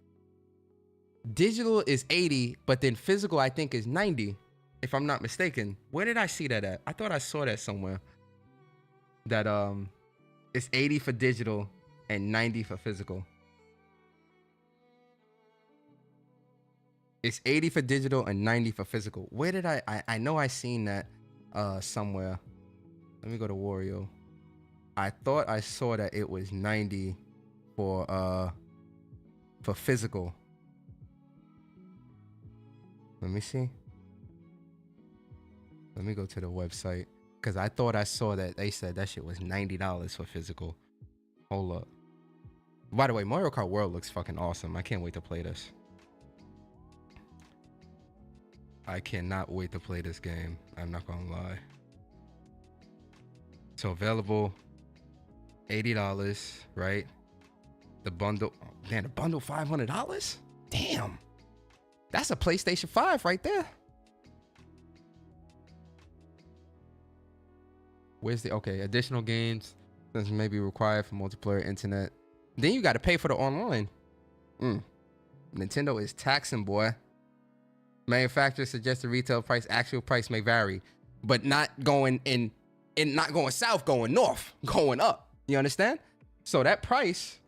digital is 80, but then physical I think is 90, if I'm not mistaken. Where did I see that at? I thought I saw that somewhere. That it's 80 for digital and 90 for physical. It's 80 for digital and 90 for physical. Where did I know I seen that somewhere. Let me go to Wario. I thought I saw that it was 90 for physical. Let me see. Let me go to the website, because I thought I saw that they said that shit was $90 for physical. Hold up. By the way, Mario Kart World looks fucking awesome. I can't wait to play this. I cannot wait to play this game. I'm not gonna lie. So available $80, right? The bundle, man, the bundle $500? Damn. That's a PlayStation 5 right there. Where's the, okay, additional games since may be required for multiplayer internet. Then you got to pay for the online. Nintendo is taxing, boy. Manufacturers suggest the retail price, actual price may vary, but not going in not going south, going north, going up. You understand? So that price,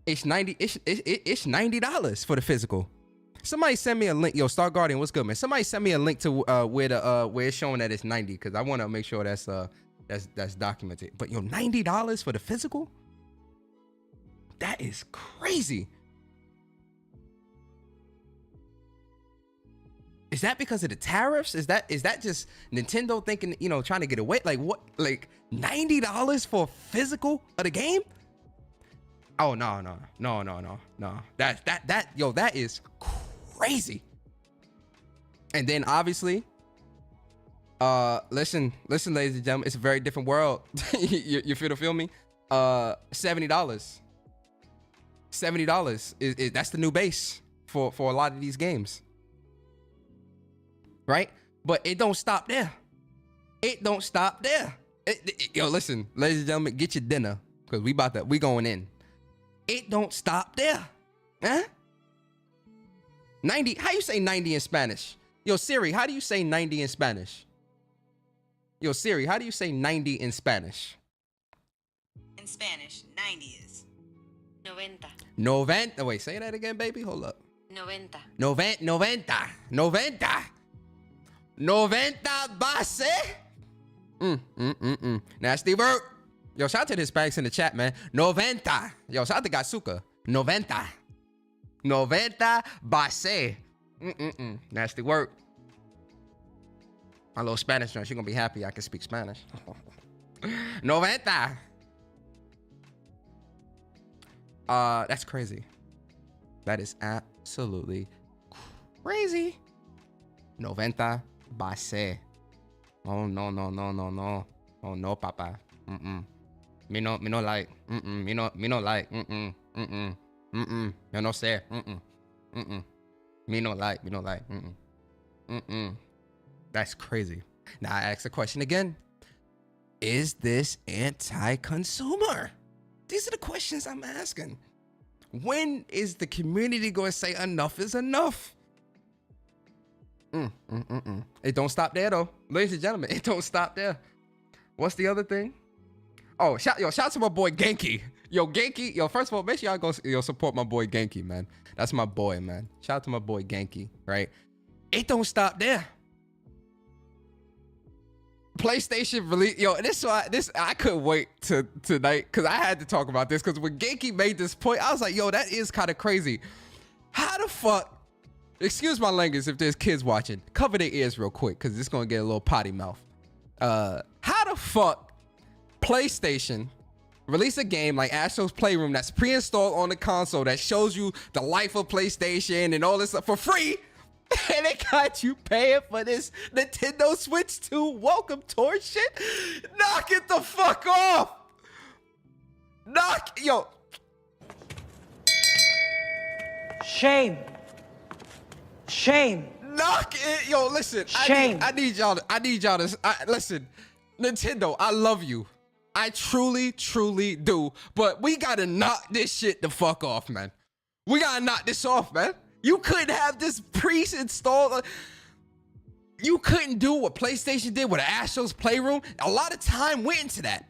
it's $90 for the physical. Somebody send me a link. Yo, Star Guardian, what's good, man? Somebody send me a link to where it's showing that it's 90, because I want to make sure that's documented. But yo, $90 for the physical? That is crazy. Is that because of the tariffs? Is that just Nintendo thinking, trying to get away? Like what? Like $90 for physical of the game? Oh no. That is crazy. And then obviously, listen, ladies and gentlemen, it's a very different world. you feel me? $70. $70 is that's the new base for a lot of these games. Right? But it don't stop there. It don't stop there. Yo, listen, ladies and gentlemen, get your dinner, because we going in. It don't stop there. Huh? 90, how you say 90 in Spanish? Yo, Siri, how do you say 90 in Spanish? Yo, Siri, how do you say 90 in Spanish? In Spanish, 90 is 90. 90. Wait, say that again, baby. Hold up. 90. 90 base. Nasty word. Yo, shout out to the Hispanics in the chat, man. 90. Yo, shout out to Gazuka. 90 base. Nasty word. My little Spanish friend, she gonna be happy I can speak Spanish. 90. That's crazy. That is absolutely crazy. 90 base. Oh no. Oh no, papa. Me no like. Me no like. Yo no sé. Me no like. That's crazy. Now I ask the question again. Is this anti-consumer? These are the questions I'm asking. When is the community going to say enough is enough? It don't stop there though. Ladies and gentlemen, it don't stop there. What's the other thing? Oh, shout out to my boy Genki. Yo, Genki. Yo, first of all, make sure y'all go support my boy Genki, man. That's my boy, man. Shout out to my boy Genki, right? It don't stop there. PlayStation release, yo, I couldn't wait to tonight, because I had to talk about this, because when Genki made this point, I was like, yo, that is kind of crazy. How the fuck, excuse my language if there's kids watching, cover their ears real quick, because it's gonna get a little potty mouth. How the fuck PlayStation release a game like Astro's Playroom that's pre-installed on the console that shows you the life of PlayStation and all this stuff for free, and they got you paying for this Nintendo Switch 2 welcome tour shit? Knock it the fuck off. Yo. Shame. Shame. Knock it, yo. Listen, Shame. I need y'all to listen. Nintendo, I love you. I truly, truly do. But we gotta knock this shit the fuck off, man. We gotta knock this off, man. You couldn't have this pre-installed. You couldn't do what PlayStation did with Astro's Playroom. A lot of time went into that.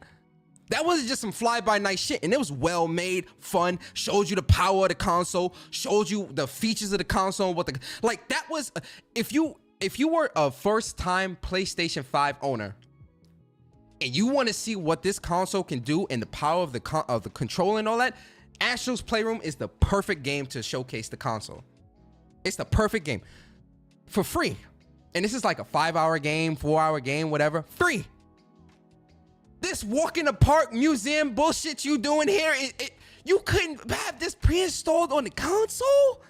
That wasn't just some fly-by-night shit, and it was well-made, fun, showed you the power of the console, showed you the features of the console, that was, if you were a first-time PlayStation 5 owner, and you want to see what this console can do and the power of the control and all that, Astro's Playroom is the perfect game to showcase the console. It's the perfect game. For free. And this is like a 5-hour game, 4-hour game, whatever. Free. This walk in the park museum bullshit you doing here, you couldn't have this pre-installed on the console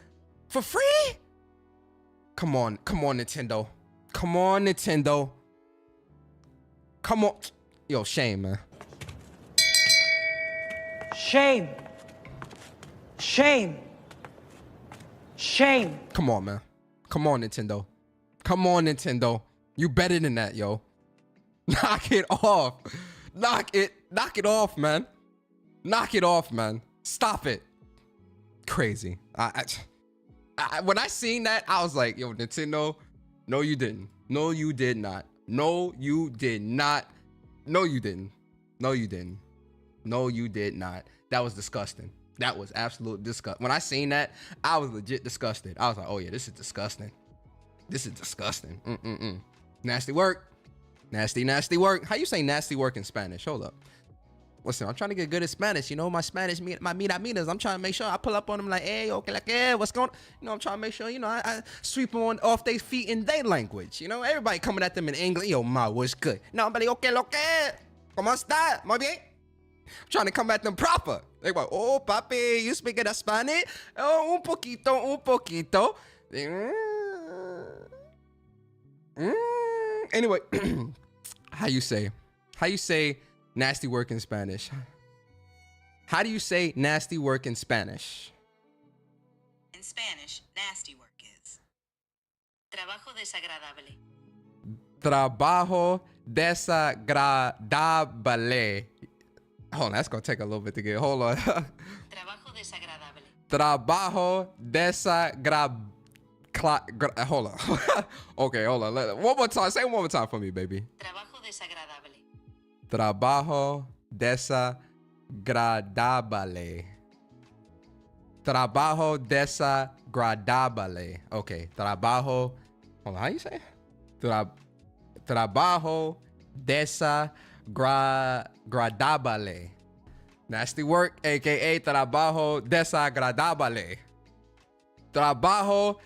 for free? Come on, Nintendo. Come on, Nintendo. Come on. Yo, shame, man. Shame. Shame. Shame. Come on, man. Come on, Nintendo. Come on, Nintendo. You better than that, yo. Knock it off. Knock it off, man. Knock it off, man. Stop it. Crazy. When I seen that, I was like, yo, Nintendo, no, you didn't. No, you did not. No, you did not. No, you didn't. No, you didn't. No, you did not. That was disgusting. That was absolute disgust. When I seen that, I was legit disgusted. I was like, oh yeah, this is disgusting. This is disgusting. Nasty work. Nasty, nasty work. How you say nasty work in Spanish? Hold up. Listen, I'm trying to get good at Spanish. You know, my Spanish, my miras. I'm trying to make sure I pull up on them like, hey, okay, like, hey, what's going on? You know, I'm trying to make sure, you know, I sweep them off their feet in their language. You know, everybody coming at them in English. Yo, ma, what's good? No, but okay, lo que? ¿Cómo está? Muy bien? I'm trying to come at them proper. They go, oh, papi, you speaking Spanish? Oh, un poquito. Anyway, how you say nasty work in Spanish? How do you say nasty work in Spanish? In Spanish, nasty work is trabajo desagradable. Trabajo desagradable. Hold on, that's gonna take a little bit to get. Hold on. Trabajo desagradable. Trabajo desagradable. Hold on. Okay, hold on. One more time. Say it one more time for me, baby. Trabajo desagradable. Trabajo desagradable. Trabajo desagradable. Okay. Trabajo. Hold on. How you say it? Trabajo desagradable. Nasty work, aka trabajo desagradable. Trabajo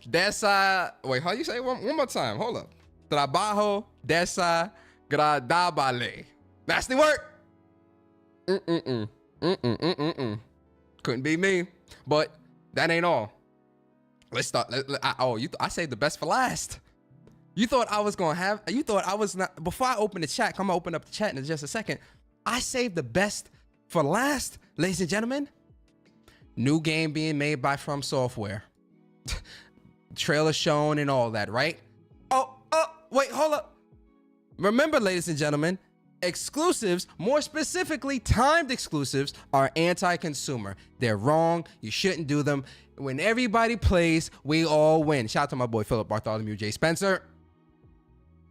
wait, how you say it? One more time. Hold up. Trabajo desagradable. Nasty work. Couldn't be me, but that ain't all. Let's start. I saved the best for last. You thought I was not, before I open the chat, I'm gonna open up the chat in just a second. I saved the best for last, ladies and gentlemen. New game being made by From Software. Trailer shown and all that, right? Oh, wait, hold up. Remember, ladies and gentlemen, exclusives, more specifically timed exclusives, are anti-consumer. They're wrong. You shouldn't do them. When everybody plays, we all win. Shout out to my boy Philip Bartholomew J. Spencer.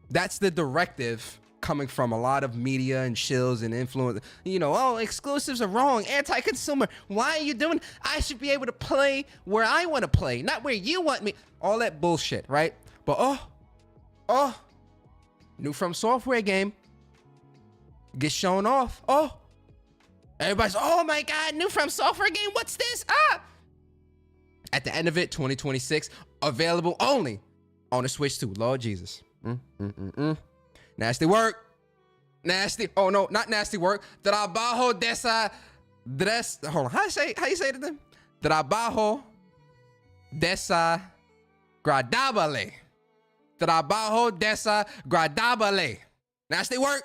That's the directive coming from a lot of media and shills and influence. You know, oh, exclusives are wrong. Anti-consumer. Why are you doing? I should be able to play where I want to play, not where you want me. All that bullshit, right? But new From Software game gets shown off. Oh, everybody's, oh my God, new From Software game. What's this? At the end of it, 2026, available only on the Switch 2. Lord Jesus. Nasty work. Nasty. Oh no, not nasty work. Trabajo hold on. How you say it then? Trabajo desagradable. Trabajo desagradable. Nasty work.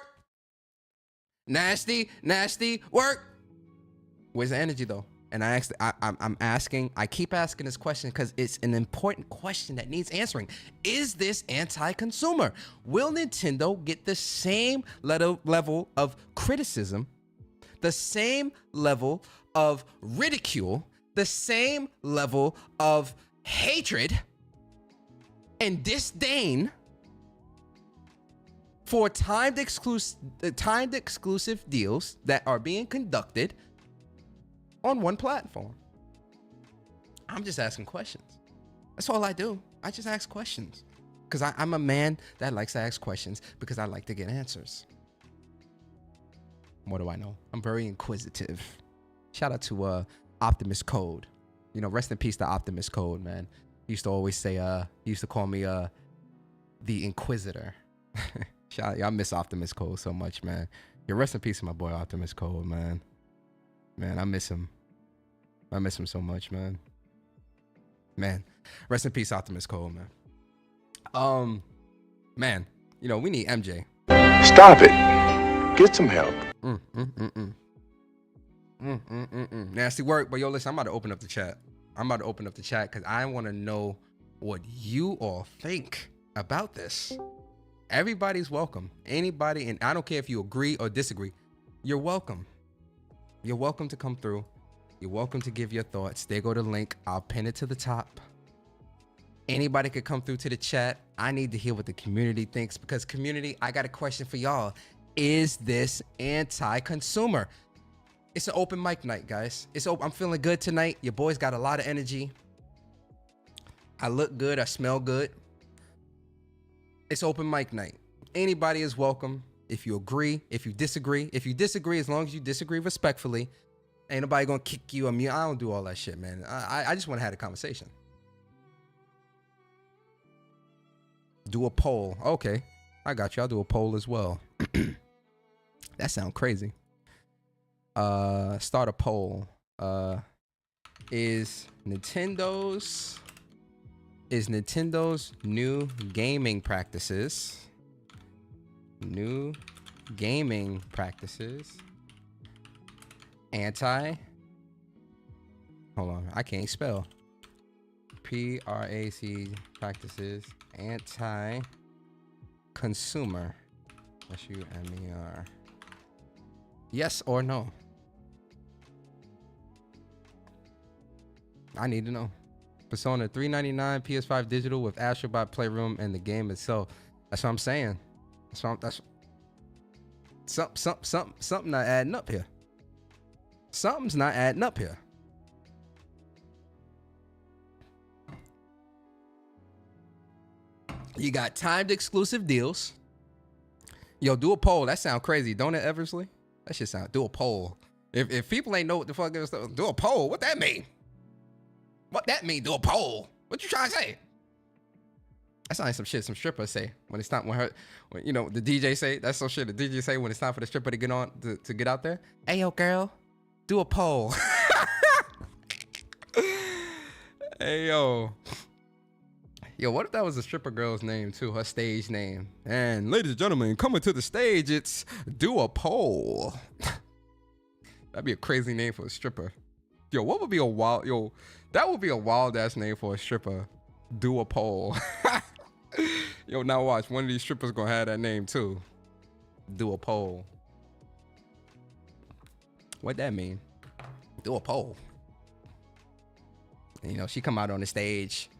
Nasty work. Where's the energy though? And I keep asking this question because it's an important question that needs answering. Is this anti-consumer? Will Nintendo get the same level of criticism, the same level of ridicule, the same level of hatred and disdain for timed exclusive deals that are being conducted on one platform? I'm just asking questions. That's all I do. I just ask questions because I'm a man that likes to ask questions because I like to get answers. What do I know? I'm very inquisitive. Shout out to Optimus Code. You know, rest in peace to Optimus Code, man. He used to always say, he used to call me the Inquisitor. Shout out, I miss Optimus Code so much, man. Yeah, rest in peace to my boy Optimus Code, man. Man, I miss him. I miss him so much, man. Man, rest in peace, Optimus Code, man. Man, you know, we need MJ. Stop it. Get some help. Nasty work, but yo, listen, I'm about to open up the chat. Because I want to know what you all think about this. Everybody's welcome. Anybody, and I don't care if you agree or disagree, you're welcome. You're welcome to come through. You're welcome to give your thoughts. There go the link. I'll pin it to the top. Anybody could come through to the chat. I need to hear what the community thinks because community, I got a question for y'all. Is this anti-consumer? It's an open mic night, guys. I'm feeling good tonight. Your boy's got a lot of energy. I look good. I smell good. It's open mic night. Anybody is welcome. If you agree, if you disagree, as long as you disagree respectfully, ain't nobody gonna kick you. I mean, I don't do all that shit, man. I just want to have a conversation. Do a poll. Okay, I got you. I'll do a poll as well. That sounds crazy. Start a poll. Is Nintendo's new gaming practices hold on, I can't spell. PRAC practices anti-consumer. SUMER. Yes or no? I need to know. Persona $399 PS5 digital with Astrobot Playroom and the game itself. That's what I'm saying. That's something not adding up here. Something's not adding up here. You got timed exclusive deals. Yo, do a poll. That sound crazy, don't it, Eversley? That shit sound. Do a poll. If people ain't know what the fuck is, do a poll. What that mean? What that mean? Do a poll. What you trying to say? That's like some shit some strippers say when it's time when you know the DJ say. That's some shit the DJ say when it's time for the stripper to get on to get out there. Hey yo girl, do a poll. Hey yo. Yo, what if that was a stripper girl's name too? Her stage name. And ladies and gentlemen, coming to the stage, it's Do a Poll. That'd be a crazy name for a stripper. Yo, what would be a wild that would be a wild ass name for a stripper. Do a Poll. Yo, now watch. One of these strippers gonna have that name too. Do a Poll. What that mean? Do a poll. And, you know, she come out on the stage.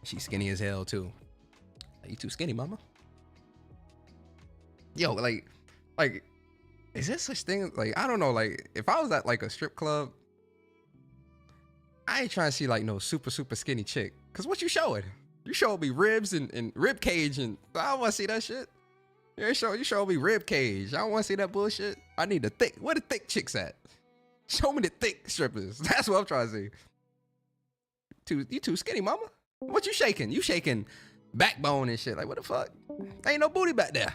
She's skinny as hell too. Are you too skinny, mama? Yo, like, is there such thing? Like, I don't know. Like, if I was at like a strip club, I ain't trying to see like no super skinny chick. Cause what you showing? You showing me ribs and rib cage, and I don't want to see that shit. You showing me rib cage. I don't want to see that bullshit. I need the thick. Where the thick chicks at? Show me the thick strippers. That's what I'm trying to see. You too skinny, mama. What you shaking? You shaking backbone and shit. Like, what the fuck? Ain't no booty back there.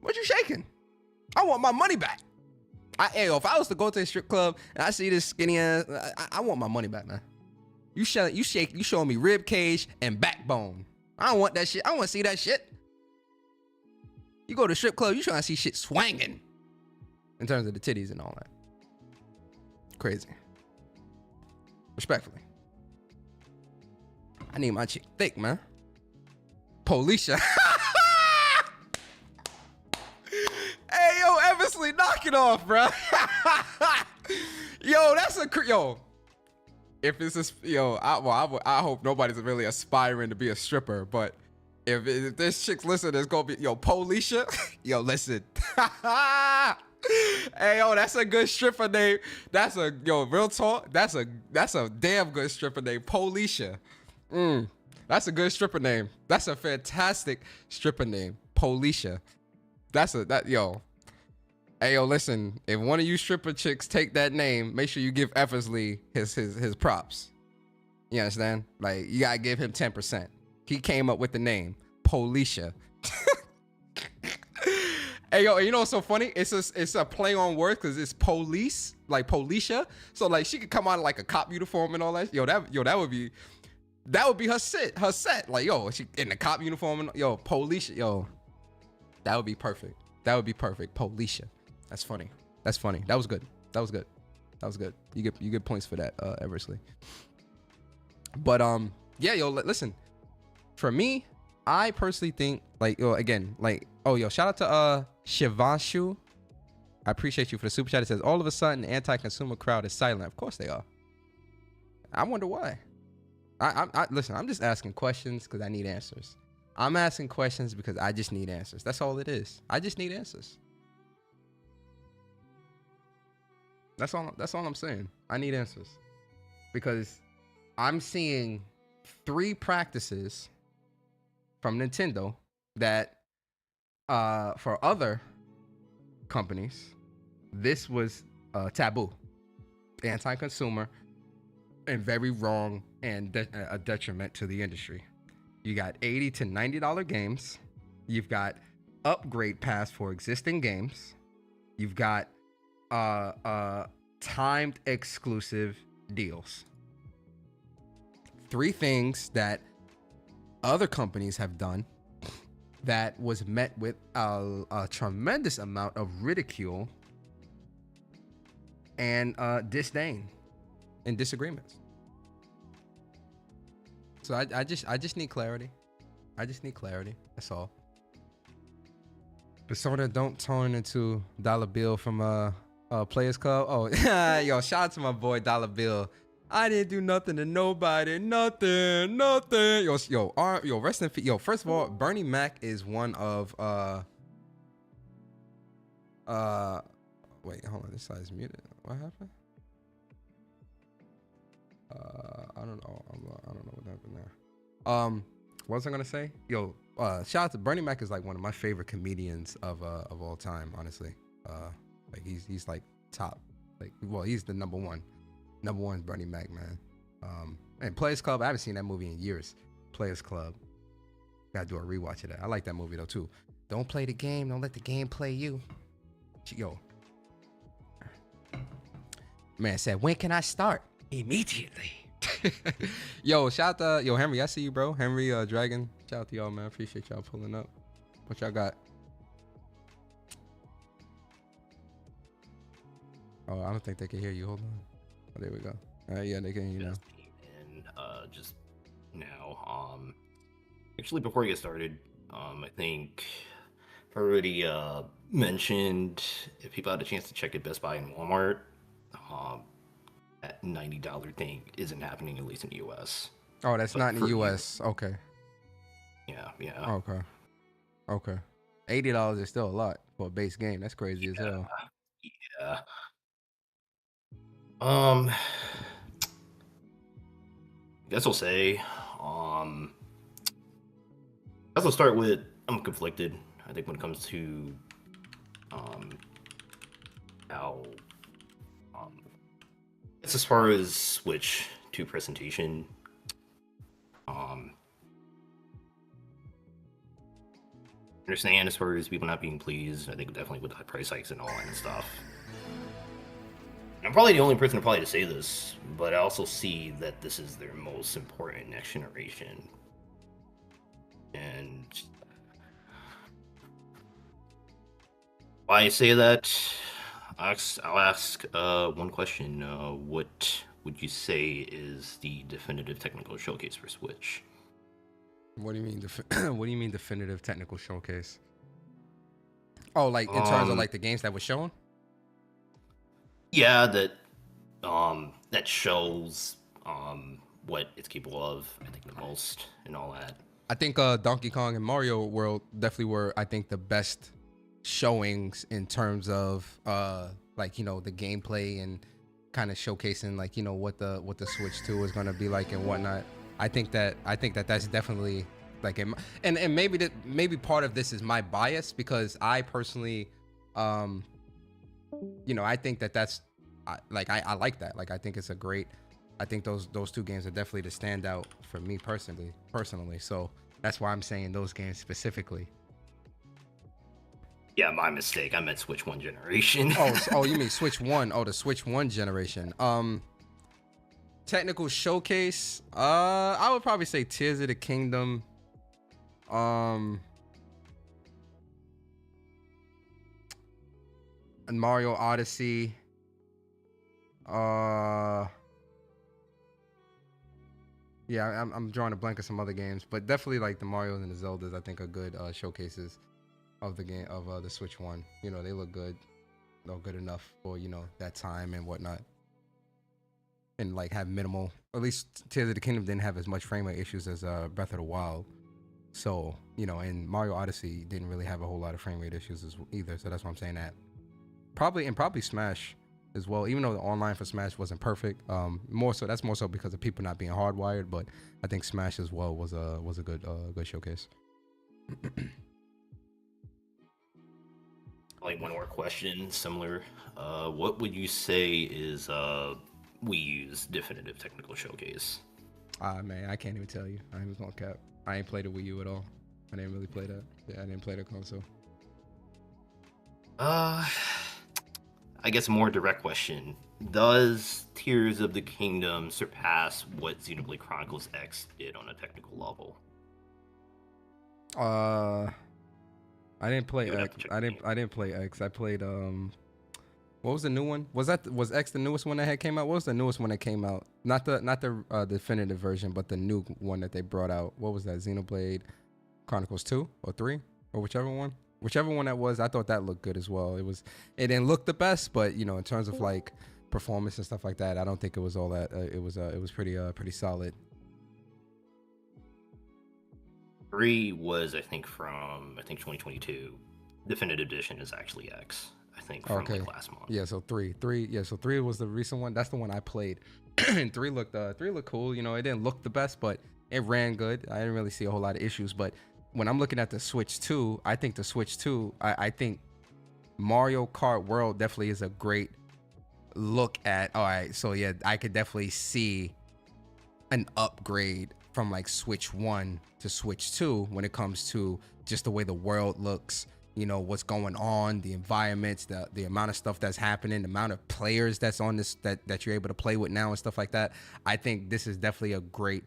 What you shaking? I want my money back. If I was to go to a strip club and I see this skinny ass, I want my money back, man. You showing me rib cage and backbone. I don't want that shit. I don't want to see that shit. You go to a strip club, you trying to see shit swanging in terms of the titties and all that. Crazy. Respectfully. I need my chick thick, man. Policia. Hey, yo, Eversley, knock it off, bro. Yo, that's a yo. If it's a I hope nobody's really aspiring to be a stripper, but if this chick's listen, it's gonna be Policia. Yo, listen. Hey, yo, that's a good stripper name. That's a real talk. That's a damn good stripper name, Policia. That's a good stripper name. That's a fantastic stripper name, Policia. Hey, yo, listen. If one of you stripper chicks take that name, make sure you give Eversley his props. You understand? Like, you gotta give him 10%. He came up with the name, Policia. Hey, yo, you know what's so funny? It's a play on words because it's police, like Policia. So like she could come out in like a cop uniform and all that. That would be her set. Like, yo, she in the cop uniform and Policia. Yo, that would be perfect. Policia. That's funny. That was good. You get points for that, Eversley. But yeah, yo, listen. For me, I personally think shout out to Shivanshu. I appreciate you for the super chat. It says all of a sudden the anti-consumer crowd is silent. Of course they are. I wonder why. I listen, I'm just asking questions because I need answers. I'm asking questions because I just need answers. That's all it is. I just need answers. That's all I'm saying. I need answers. Because I'm seeing 3 practices from Nintendo that for other companies, this was taboo, anti-consumer, and very wrong and a detriment to the industry. You got $80 to $90 games. You've got upgrade pass for existing games. You've got timed exclusive deals. 3 things that other companies have done that was met with a tremendous amount of ridicule and disdain and disagreements. So I just need clarity. That's all. Persona don't turn into Dollar Bill from Players Club. Oh, yo, shout out to my boy Dollar Bill. I didn't do nothing to nobody, nothing. Yo, rest in peace. Yo, first of all, Bernie Mac is one of wait, hold on, this side's muted. What happened? I don't know. I don't know what happened there. What was I gonna say? Yo, shout out to Bernie Mac is like one of my favorite comedians of all time, honestly. Like he's like top. Like, well, he's the number one. Number one is Bernie Mac, man. And Players Club, I haven't seen that movie in years. Players Club. Gotta do a rewatch of that. I like that movie though too. Don't play the game, don't let the game play you. Yo. Man said, when can I start? Immediately. Yo, shout out to Henry. I see you, bro. Henry Dragon. Shout out to y'all, man. Appreciate y'all pulling up. What y'all got? Oh, I don't think they can hear you. Hold on. Oh, there we go. Yeah, they can hear you now. And just now, actually, before we get started, I think I already mentioned if people had a chance to check at Best Buy and Walmart, that $90 thing isn't happening, at least in the US. Oh, that's not in the US. Okay. Yeah. Okay. $80 is still a lot for a base game. That's crazy as hell. Yeah. Guess I'll say, I'll start with, I'm conflicted. I think when it comes to, how, it's as far as Switch 2 presentation, understand as far as people not being pleased. I think definitely with the price hikes and all that stuff. I'm probably the only person to say this, but I also see that this is their most important next generation. And why I say that, I'll ask one question. What would you say is the definitive technical showcase for Switch? What do you mean? What do you mean definitive technical showcase? Oh, like in terms of like the games that were shown? Yeah, that shows what it's capable of. I think the most and all that. I think Donkey Kong and Mario World definitely were, I think, the best showings in terms of like, you know, the gameplay and kind of showcasing like, you know, what the Switch 2 is going to be like and whatnot. I think that that's definitely like and maybe part of this is my bias because I personally you know, I think that's I like that. Like I think it's a great, I think those two games are definitely the standout for me personally. So that's why I'm saying those games specifically. Yeah, my mistake. I meant Switch 1 generation. Oh, you mean Switch 1? Oh, the Switch 1 generation. Technical showcase. I would probably say Tears of the Kingdom. And Mario Odyssey. Yeah, I'm drawing a blank of some other games, but definitely like the Marios and the Zeldas, I think are good showcases of the game of the Switch 1. You know, they look good. They're good enough for, you know, that time and whatnot. And like have minimal, at least Tears of the Kingdom didn't have as much frame rate issues as Breath of the Wild. So, you know, and Mario Odyssey didn't really have a whole lot of frame rate issues either. So that's why I'm saying that. Probably Smash as well, even though the online for Smash wasn't perfect. That's more so because of people not being hardwired, but I think Smash as well was a good showcase. Like one more question, similar. What would you say is Wii U's definitive technical showcase? Man, I can't even tell you. I ain't gonna cap. I ain't played a Wii U at all. I didn't really play that. Yeah, I didn't play the console. I guess a more direct question. Does Tears of the Kingdom surpass what Xenoblade Chronicles X did on a technical level? I didn't play X. I didn't play X. I played what was the new one? Was X the newest one that had came out? What was the newest one that came out? Not the definitive version, but the new one that they brought out. What was that? Xenoblade Chronicles 2 or 3 or whichever one. Whichever one that was, I thought that looked good as well. It didn't look the best, but you know, in terms of like performance and stuff like that, I don't think it was all that. It was pretty solid. 3 was, I think, from 2022. Definitive edition is actually X. I think from like last month. Yeah, so 3 was the recent one. That's the one I played. And 3 looked cool. You know, it didn't look the best, but it ran good. I didn't really see a whole lot of issues, but when I'm looking at the Switch 2, I think the Switch 2, I think Mario Kart World definitely is a great look at. All right, so yeah, I could definitely see an upgrade from like Switch 1 to Switch 2 when it comes to just the way the world looks, you know, what's going on, the environments, the amount of stuff that's happening, the amount of players that's on this that you're able to play with now and stuff like that. I think this is definitely a great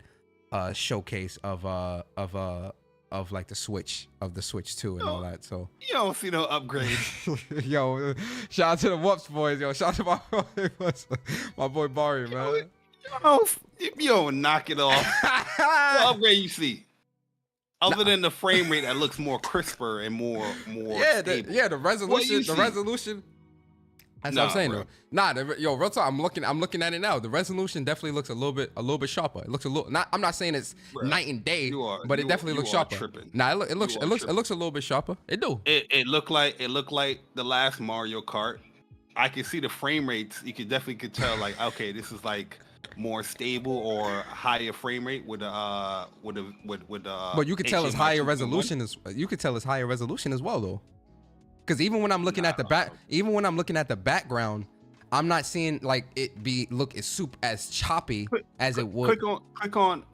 showcase of like the Switch 2 and all that. So you don't see no upgrade. Yo, shout out to the Whoops boys. Yo, shout out to my boy Barry, man. Yo, knock it off. What upgrade you see? Other than the frame rate that looks more crisper and more stable. The resolution. That's what I'm saying, bro. Yo, real talk. I'm looking at it now. The resolution definitely looks a little bit sharper. It looks a little. I'm not saying it's night and day, but it definitely looks sharper. Tripping. It looks a little bit sharper. It do. It looked like the last Mario Kart. I can see the frame rates. You could tell like, okay, this is like more stable or higher frame rate with But you could tell it's higher resolution as well though. Because even when I'm looking at the background, I'm not seeing like it look as choppy as it would. Click on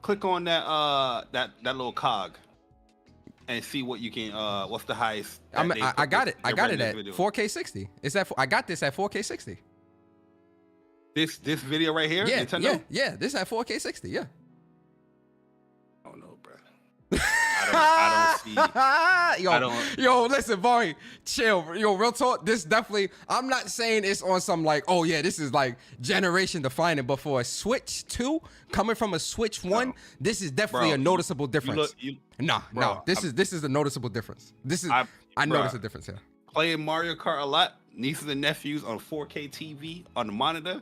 that little cog and see what you can. What's the highest? I got it at 4K 60. I got this at 4K 60. This video right here. Nintendo? Yeah. This at 4K 60. Yeah. Oh no, bro. I yo, I don't. yo, listen, boy, chill. Yo, real talk. This definitely. I'm not saying it's on some like, oh yeah, this is like generation defining. But for a Switch 2 coming from a Switch 1, this is definitely Bro, a noticeable difference. Bro, No, this is a noticeable difference. This is I notice a difference here. Playing Mario Kart a lot, nieces and nephews on 4K TV on the monitor.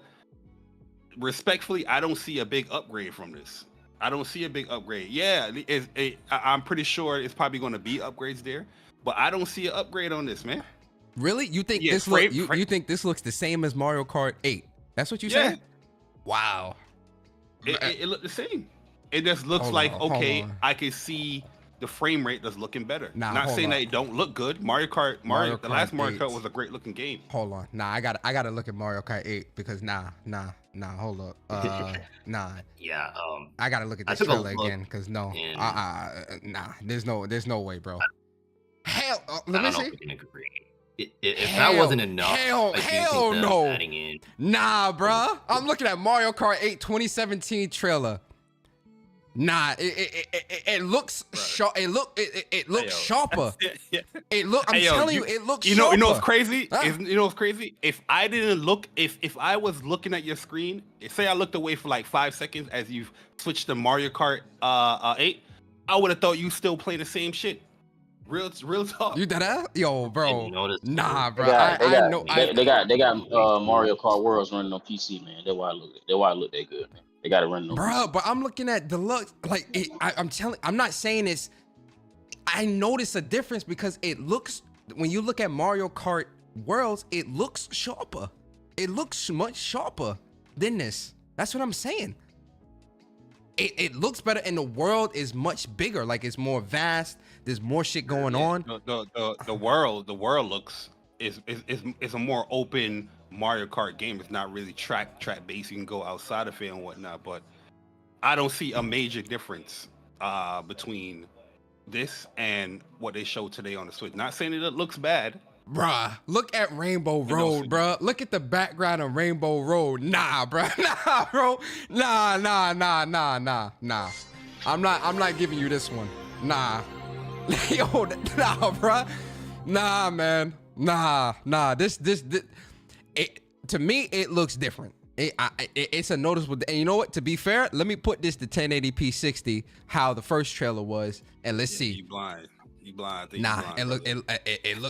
Respectfully, I don't see a big upgrade from this. I don't see a big upgrade. Yeah, I'm pretty sure it's probably going to be upgrades there, but I don't see an upgrade on this, man. Really? You think Yeah, you think this looks the same as Mario Kart 8? That's what you said? Wow. It looked the same. It just looks Hold like on, okay, hold on. I can see the frame rate that's looking better. Not hold saying on. that it don't look good. The last Mario Kart Kart 8. was a great looking game. Hold on. Nah, I gotta look at Mario Kart 8 because hold up. Nah. Yeah. I gotta look at I this took a trailer look again because no. and- Nah. There's no way, bro. Hell, I let me don't know see. if we can agree. If that wasn't enough, hell I do think them no. adding in. Nah, bruh. I'm looking at Mario Kart 8 2017 trailer. Nah, it looks sharp. It looks sharper. It look. I'm telling you, it looks. You know what's sharper. crazy? Huh? You know what's crazy? If I didn't look, if I was looking at your screen, say I looked away for like 5 seconds as you've switched to Mario Kart 8, I would have thought you still playing the same shit. Real talk. You did that? Yo, bro. Nah, bro. They got Mario Kart Worlds running on PC, man. That's why I look that good, man. They got it running on Bro, PC. but I'm looking at deluxe. Like, I'm not saying it's. I notice a difference because it looks. When you look at Mario Kart Worlds, it looks sharper. It looks much sharper than this. That's what I'm saying. It looks better, and the world is much bigger. Like, it's more vast. There's more shit going on. The world looks is a more open Mario Kart game. It's not really track based. You can go outside of it and whatnot, but I don't see a major difference between this and what they showed today on the Switch. Not saying that it looks bad. Bruh, look at Rainbow Road, bruh. Look at the background of Rainbow Road. Nah, bruh. Nah, bro. Nah. I'm not giving you this one. Nah. Yo, nah, bruh. Nah, man. Nah. This to me, it looks different. It's a noticeable. And you know what? To be fair, let me put this to 1080p 60, how the first trailer was, and let's see. You blind. Nah, it looked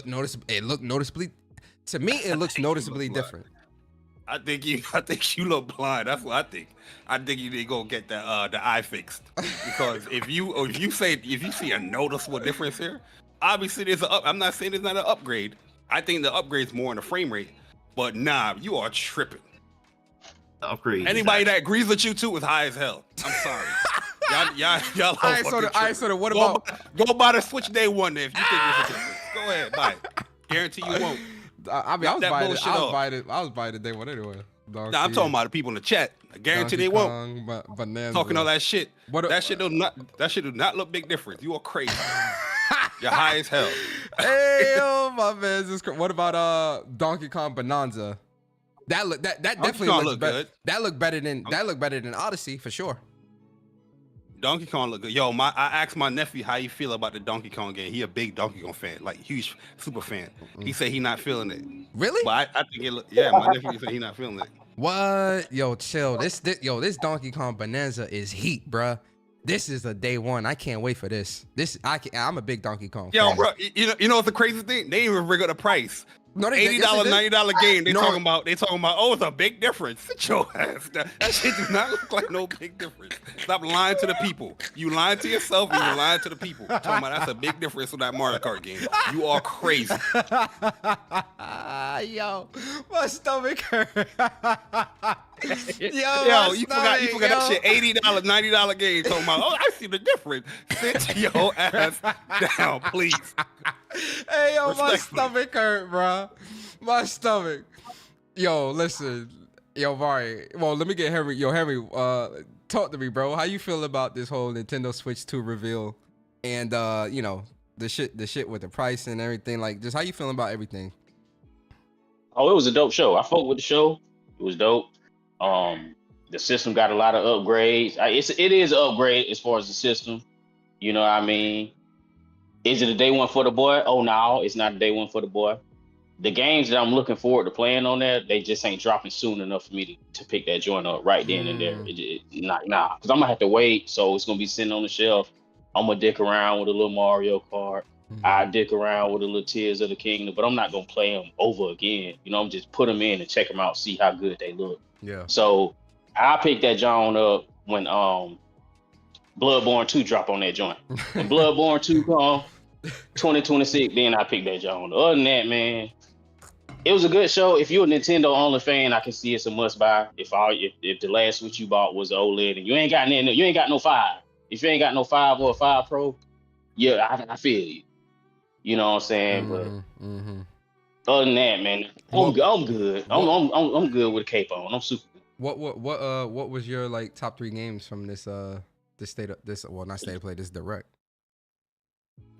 noticeable. It looked noticeably. To me, it looks noticeably different. I think you look blind. That's what I think. I think you need to go get the eye fixed, because if you see a noticeable difference here, obviously there's I'm not saying there's not an upgrade. I think the upgrade's more in the frame rate, but nah, you are tripping. The upgrade. Anybody that agrees with you too is high as hell. I'm sorry. Y'all. All right, so what about? Go buy the Switch day one then if you think there's a difference. Go ahead, buy it. Guarantee you won't. I mean, I was buying it day one anyway. Nah, I'm talking about the people in the chat. I guarantee they won't. Talking all that shit. That shit do not look big difference. You are crazy. You're high as hell. Hey, oh my man. What about Donkey Kong Bonanza? That definitely looks better. That looked better than Odyssey for sure. Donkey Kong look good. Yo, I asked my nephew how he feel about the Donkey Kong game. He a big Donkey Kong fan, like huge super fan. He said he not feeling it. Really? But I think it look. Yeah, my nephew said he not feeling it. What? Yo, chill. This Donkey Kong Bonanza is heat, bruh. This is a day one. I can't wait for this. I'm a big Donkey Kong fan. Yo, bro, you know what's the crazy thing? They didn't even bring up the price. No, they $80, $90 game. They talking about. Oh, it's a big difference. Sit your ass down. That shit does not look like no big difference. Stop lying to the people. You lying to yourself and you lying to the people. Talking about that's a big difference with that Mario Kart game. You are crazy. Yo, my stomach hurt. Yo, you forgot that shit. $80, $90 game. Talking about. Oh, I see the difference. Sit your ass down, please. Hey, yo, my stomach hurt, bro. My stomach. Yo, listen. Yo, Vari. Well, let me get Henry. Yo, Henry, talk to me, bro. How you feel about this whole Nintendo Switch 2 reveal? And, you know, the shit with the price and everything. Like, just how you feeling about everything? Oh, it was a dope show. I fucked with the show. It was dope. The system got a lot of upgrades. It is an upgrade as far as the system. You know what I mean? Is it a day one for the boy? Oh no, it's not a day one for the boy. The games that I'm looking forward to playing on there, they just ain't dropping soon enough for me to pick that joint up right then and there. Nah, because I'm gonna have to wait. So it's gonna be sitting on the shelf. I'm gonna dick around with a little Mario Kart. I dick around with a little Tears of the Kingdom, but I'm not gonna play them over again. You know, I'm just put them in and check them out, see how good they look. Yeah. So I picked that joint up when Bloodborne 2 drop on that joint. When Bloodborne 2 come 2026, then I picked that joint. Other than that, man, it was a good show. If you're a Nintendo only fan, I can see it's a must buy. If the last Switch you bought was OLED and you ain't got no 5. If you ain't got no 5 or a 5 Pro, yeah, I feel you. You know what I'm saying? But other than that, man, I'm good. I'm good with a cape on. I'm super good. What was your like top 3 games from this not state of play, this direct?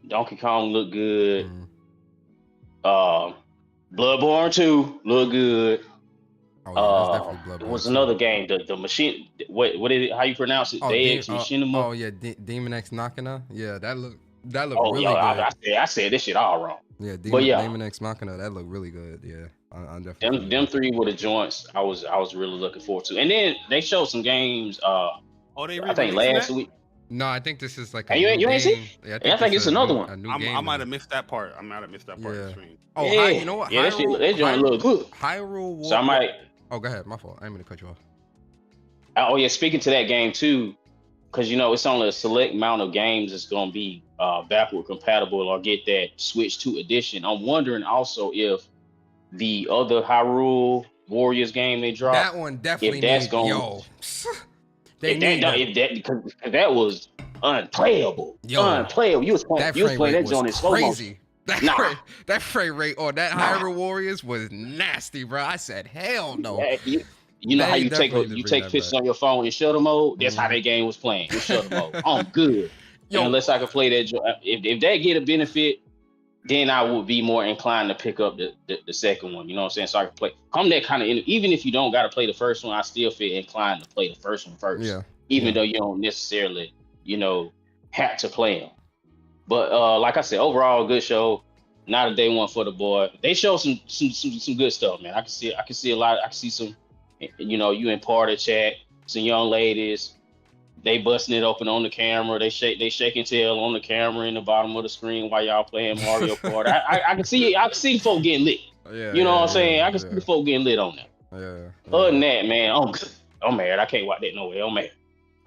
Donkey Kong looked good. Bloodborne 2 looked good. Oh, yeah, that's definitely Bloodborne. There was another game, the machine. What is it? How you pronounce it? Dex Machinima. Oh yeah, Demon X Machina. Yeah, that looked oh, really yo, good. I said this shit all wrong. Yeah, Demon X Machina, that looked really good. Yeah, I'm definitely. Them 3 were the joints I was really looking forward to. And then they showed some games. I think last week. No, I think this is like a new game. See? Yeah, I think it's another one. A new I game. might have missed that part. I might have missed that part of the stream. Oh, yeah. you know what? Yeah, that joint look good. Hyrule War. So I might. Oh, go ahead. My fault. I didn't mean to cut you off. Oh yeah, speaking to that game too, because it's only a select amount of games that's gonna be backward compatible or get that Switch 2 edition. I'm wondering also if the other Hyrule Warriors game they dropped, that one definitely because that was unplayable. Unplayable. You was playing that joint in slow motion. That frame rate on that Hyrule Warriors was nasty, bro. I said, hell no. You know how you take pictures on your phone in shutter mode? That's how that game was playing in shutter mode. I'm good. Unless I can play that. If that get a benefit, then I would be more inclined to pick up the second one. You know what I'm saying? So I can play. I'm that kind of. Even if you don't got to play the first one, I still feel inclined to play the first one first. Yeah. Even though you don't necessarily, have to play them. But like I said, overall, good show. Not a day one for the boy. They show some good stuff, man. I can see a lot. I can see some, you in party chat, some young ladies. They busting it open on the camera. They shaking tail on the camera in the bottom of the screen while y'all playing Mario Kart. I can see folk getting lit. Yeah, you know what I'm saying? I can see the folk getting lit on that. Yeah. Other than that, man, I'm good. I'm mad. I can't watch that no way. I'm mad.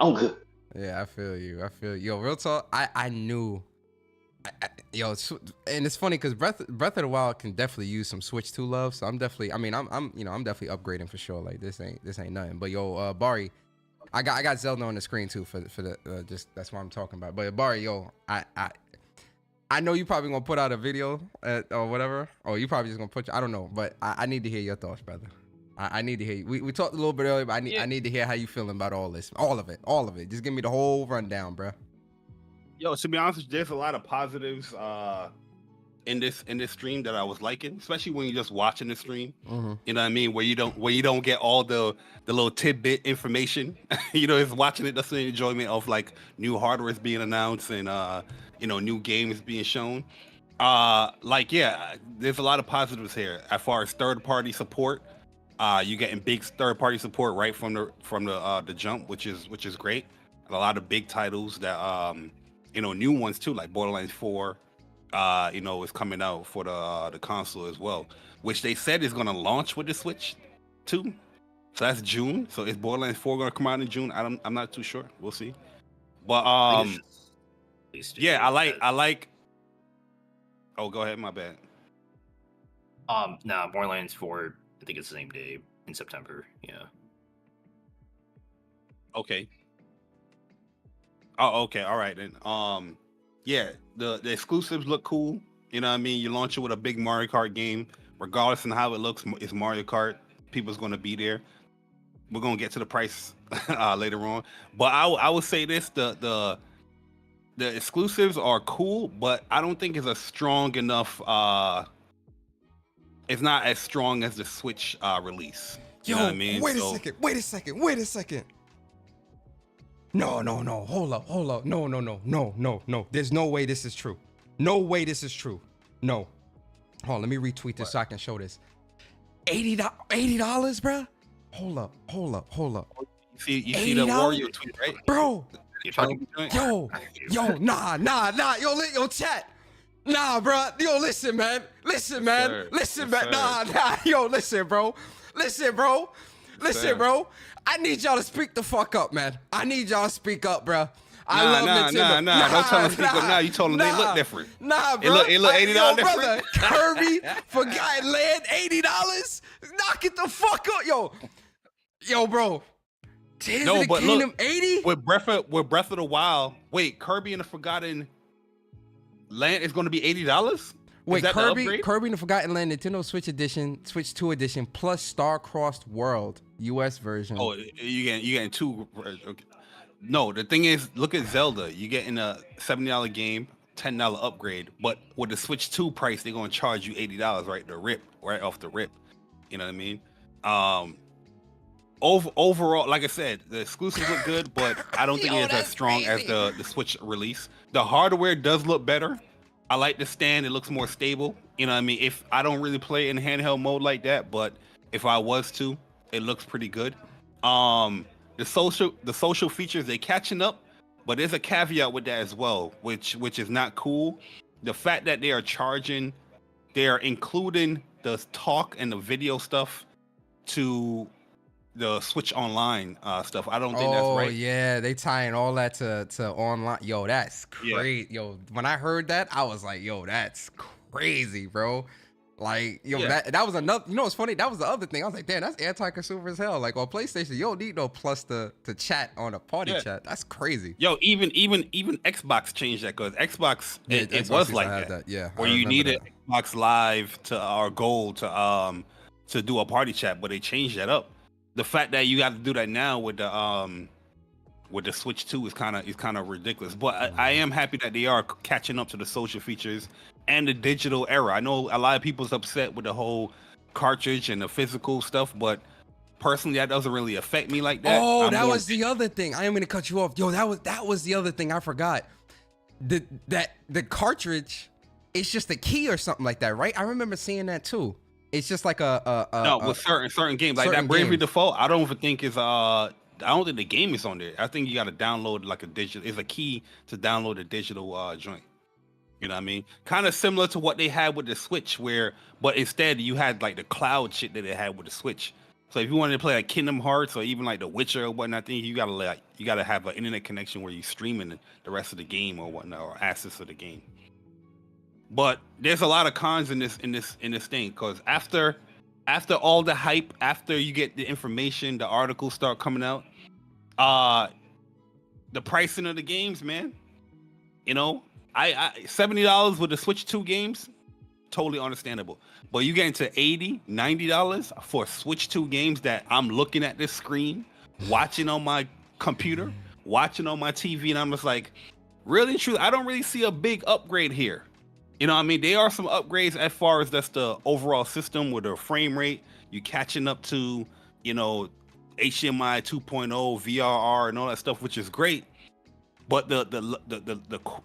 I'm good. Yeah, I feel you. Yo, real talk. I knew. And it's funny because Breath of the Wild can definitely use some Switch 2 love. So I'm definitely definitely upgrading for sure. Like this ain't nothing. But yo, Bari, I got Zelda on the screen too for the just that's what I'm talking about. But Bari, yo, I know you probably gonna put out a video or whatever, or you probably just gonna I don't know, but I need to hear your thoughts, brother. I need to hear you. We talked a little bit earlier, but I need to hear how you feeling about all this, all of it. Just give me the whole rundown, bro. Yo, to be honest, there's a lot of positives in this stream that I was liking, especially when you're just watching the stream. You know what I mean? Where you don't get all the little tidbit information. It's watching it. That's the enjoyment of like new hardware is being announced and new games being shown. There's a lot of positives here as far as third-party support. You getting big third-party support right from the jump, which is great. And a lot of big titles that new ones too, like Borderlands 4, is coming out for the console as well, which they said is gonna launch with the Switch too. So that's June. So is Borderlands 4 gonna come out in June? I'm not too sure. We'll see. But I like. Oh, go ahead. My bad. Borderlands 4. I think it's the same day in September. Yeah. Okay. Oh, okay. All right then. The exclusives look cool. You know what I mean? You launch it with a big Mario Kart game, regardless of how it looks. It's Mario Kart. People's gonna be there. We're gonna get to the price later on, but I would say this: the exclusives are cool, but I don't think it's a strong enough. It's not as strong as the Switch release. You know what I mean? Wait a second. No. Hold up. No. There's no way this is true. No way this is true. No. Hold on, let me retweet this so I can show this. $80, bro? Hold up. You see the Wario tweet, right? Bro. You trying to Yo, nah. Yo, chat. Nah, bro. Yo, listen, man. Listen, man. Nah. Yo, listen, bro. Listen, bro. I need y'all to speak the fuck up, man. I need y'all to speak up, bro. I love Nintendo. Nah. Don't tell them to speak up now. You told them they look different. Nah, bro. It look $80 different. Brother, Kirby, Forgotten Land, $80. Knock it the fuck up, yo, bro. Tears of the Kingdom, 80. With Breath of the Wild. Wait, Kirby and the Forgotten Land is going to be $80. Wait, Kirby and the Forgotten Land, Nintendo Switch Edition, Switch 2 Edition, plus Star-Crossed World, US version. Oh, you getting two. Okay. No, the thing is, look at Zelda. You getting a $70 game, $10 upgrade, but with the Switch 2 price, they're gonna charge you $80 right off the rip. You know what I mean? Overall, like I said, the exclusives look good, but I don't think it's as strong as the Switch release. The hardware does look better. I like the stand; it looks more stable. You know what I mean? If I don't really play in handheld mode like that, but if I was to, it looks pretty good. The social features, they're catching up, but there's a caveat with that as well, which is not cool. The fact that they are including the talk and the video stuff to the Switch Online stuff. I don't think that's right. Oh yeah, they tying all that to online. Yo, that's crazy. Yeah. Yo, when I heard that, I was like, yo, that's crazy, bro. Like, yo, that was another, you know what's funny? That was the other thing. I was like, damn, that's anti-consumer as hell. Like on PlayStation, you don't need no plus to chat on a party chat. That's crazy. Yo, even Xbox changed that, because Xbox it was like that. Yeah. Where you needed Xbox Live to our goal to do a party chat, but they changed that up. The fact that you got to do that now with the Switch 2 is kind of ridiculous. But I am happy that they are catching up to the social features and the digital era. I know a lot of people's upset with the whole cartridge and the physical stuff, but personally, that doesn't really affect me like that. Oh, that was the other thing. I am gonna cut you off. Yo, that was the other thing I forgot. The cartridge, it's just a key or something like that, right? I remember seeing that too. It's just like with certain games like that Bravely Default. I don't even think is I don't think the game is on there. I think you got to download like a digital. It's a key to download a digital joint. You know what I mean? Kind of similar to what they had with the Switch, but instead you had like the cloud shit that they had with the Switch. So if you wanted to play like Kingdom Hearts or even like The Witcher or whatnot, I think you gotta have an internet connection where you streaming the rest of the game or whatnot, or access to the game. But there's a lot of cons in this thing, because after all the hype, after you get the information, the articles start coming out, the pricing of the games, man, you know, I $70 with the Switch 2 games, totally understandable. But you get into $80, $90 for Switch 2 games that I'm looking at this screen, watching on my computer, watching on my TV, and I'm just like, really, true, I don't really see a big upgrade here. You know what I mean? There are some upgrades as far as that's the overall system with the frame rate. You catching up to, you know, HDMI 2.0, VRR, and all that stuff, which is great. But the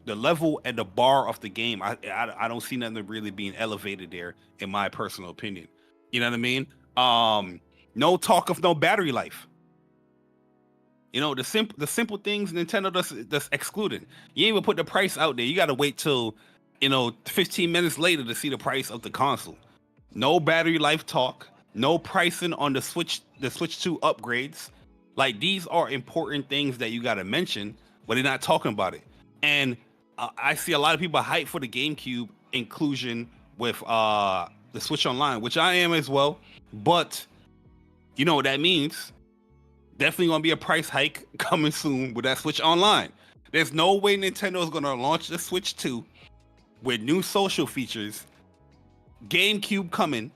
level and the bar of the game, I don't see nothing really being elevated there, in my personal opinion. You know what I mean? No talk of no battery life. You know, the simple things Nintendo does excluded. You ain't even put the price out there. You got to wait till, you know, 15 minutes later to see the price of the console. No battery life talk. No pricing on the Switch 2 upgrades. Like, these are important things that you got to mention, but they're not talking about it. And I see a lot of people hype for the GameCube inclusion with the Switch Online, which I am as well. But you know what that means? Definitely gonna be a price hike coming soon with that Switch Online. There's no way Nintendo is gonna launch the Switch 2 with new social features, GameCube coming,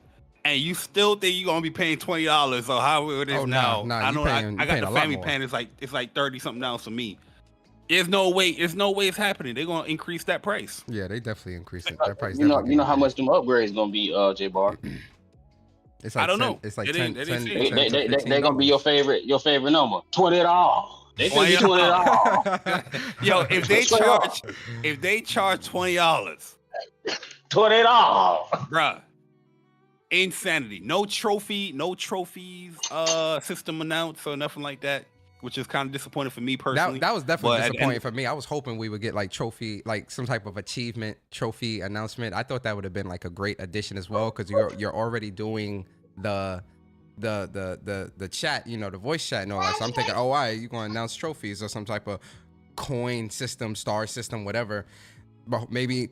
and you still think you're gonna be paying $20 or however it is now. I know I got the family plan. It's like 30 something dollars for me. There's no way it's happening. They're gonna increase that price. Yeah, they definitely increase it. That price. You know how much them upgrades gonna be, J Bar? It's like I don't 10, know. It's like they 10. They're gonna be your favorite number. $20. They think you doing it all. Yo, if they Straight up. charge $20, $20. bruh, insanity. No trophies, system announced or nothing like that, which is kind of disappointing for me personally. That was definitely But at the disappointing end- for me. I was hoping we would get like trophy, like some type of achievement trophy announcement. I thought that would have been like a great addition as well, because you're already doing the chat, you know, the voice chat and all that. So I'm thinking, oh, why you going to announce trophies or some type of coin system, star system, whatever. But maybe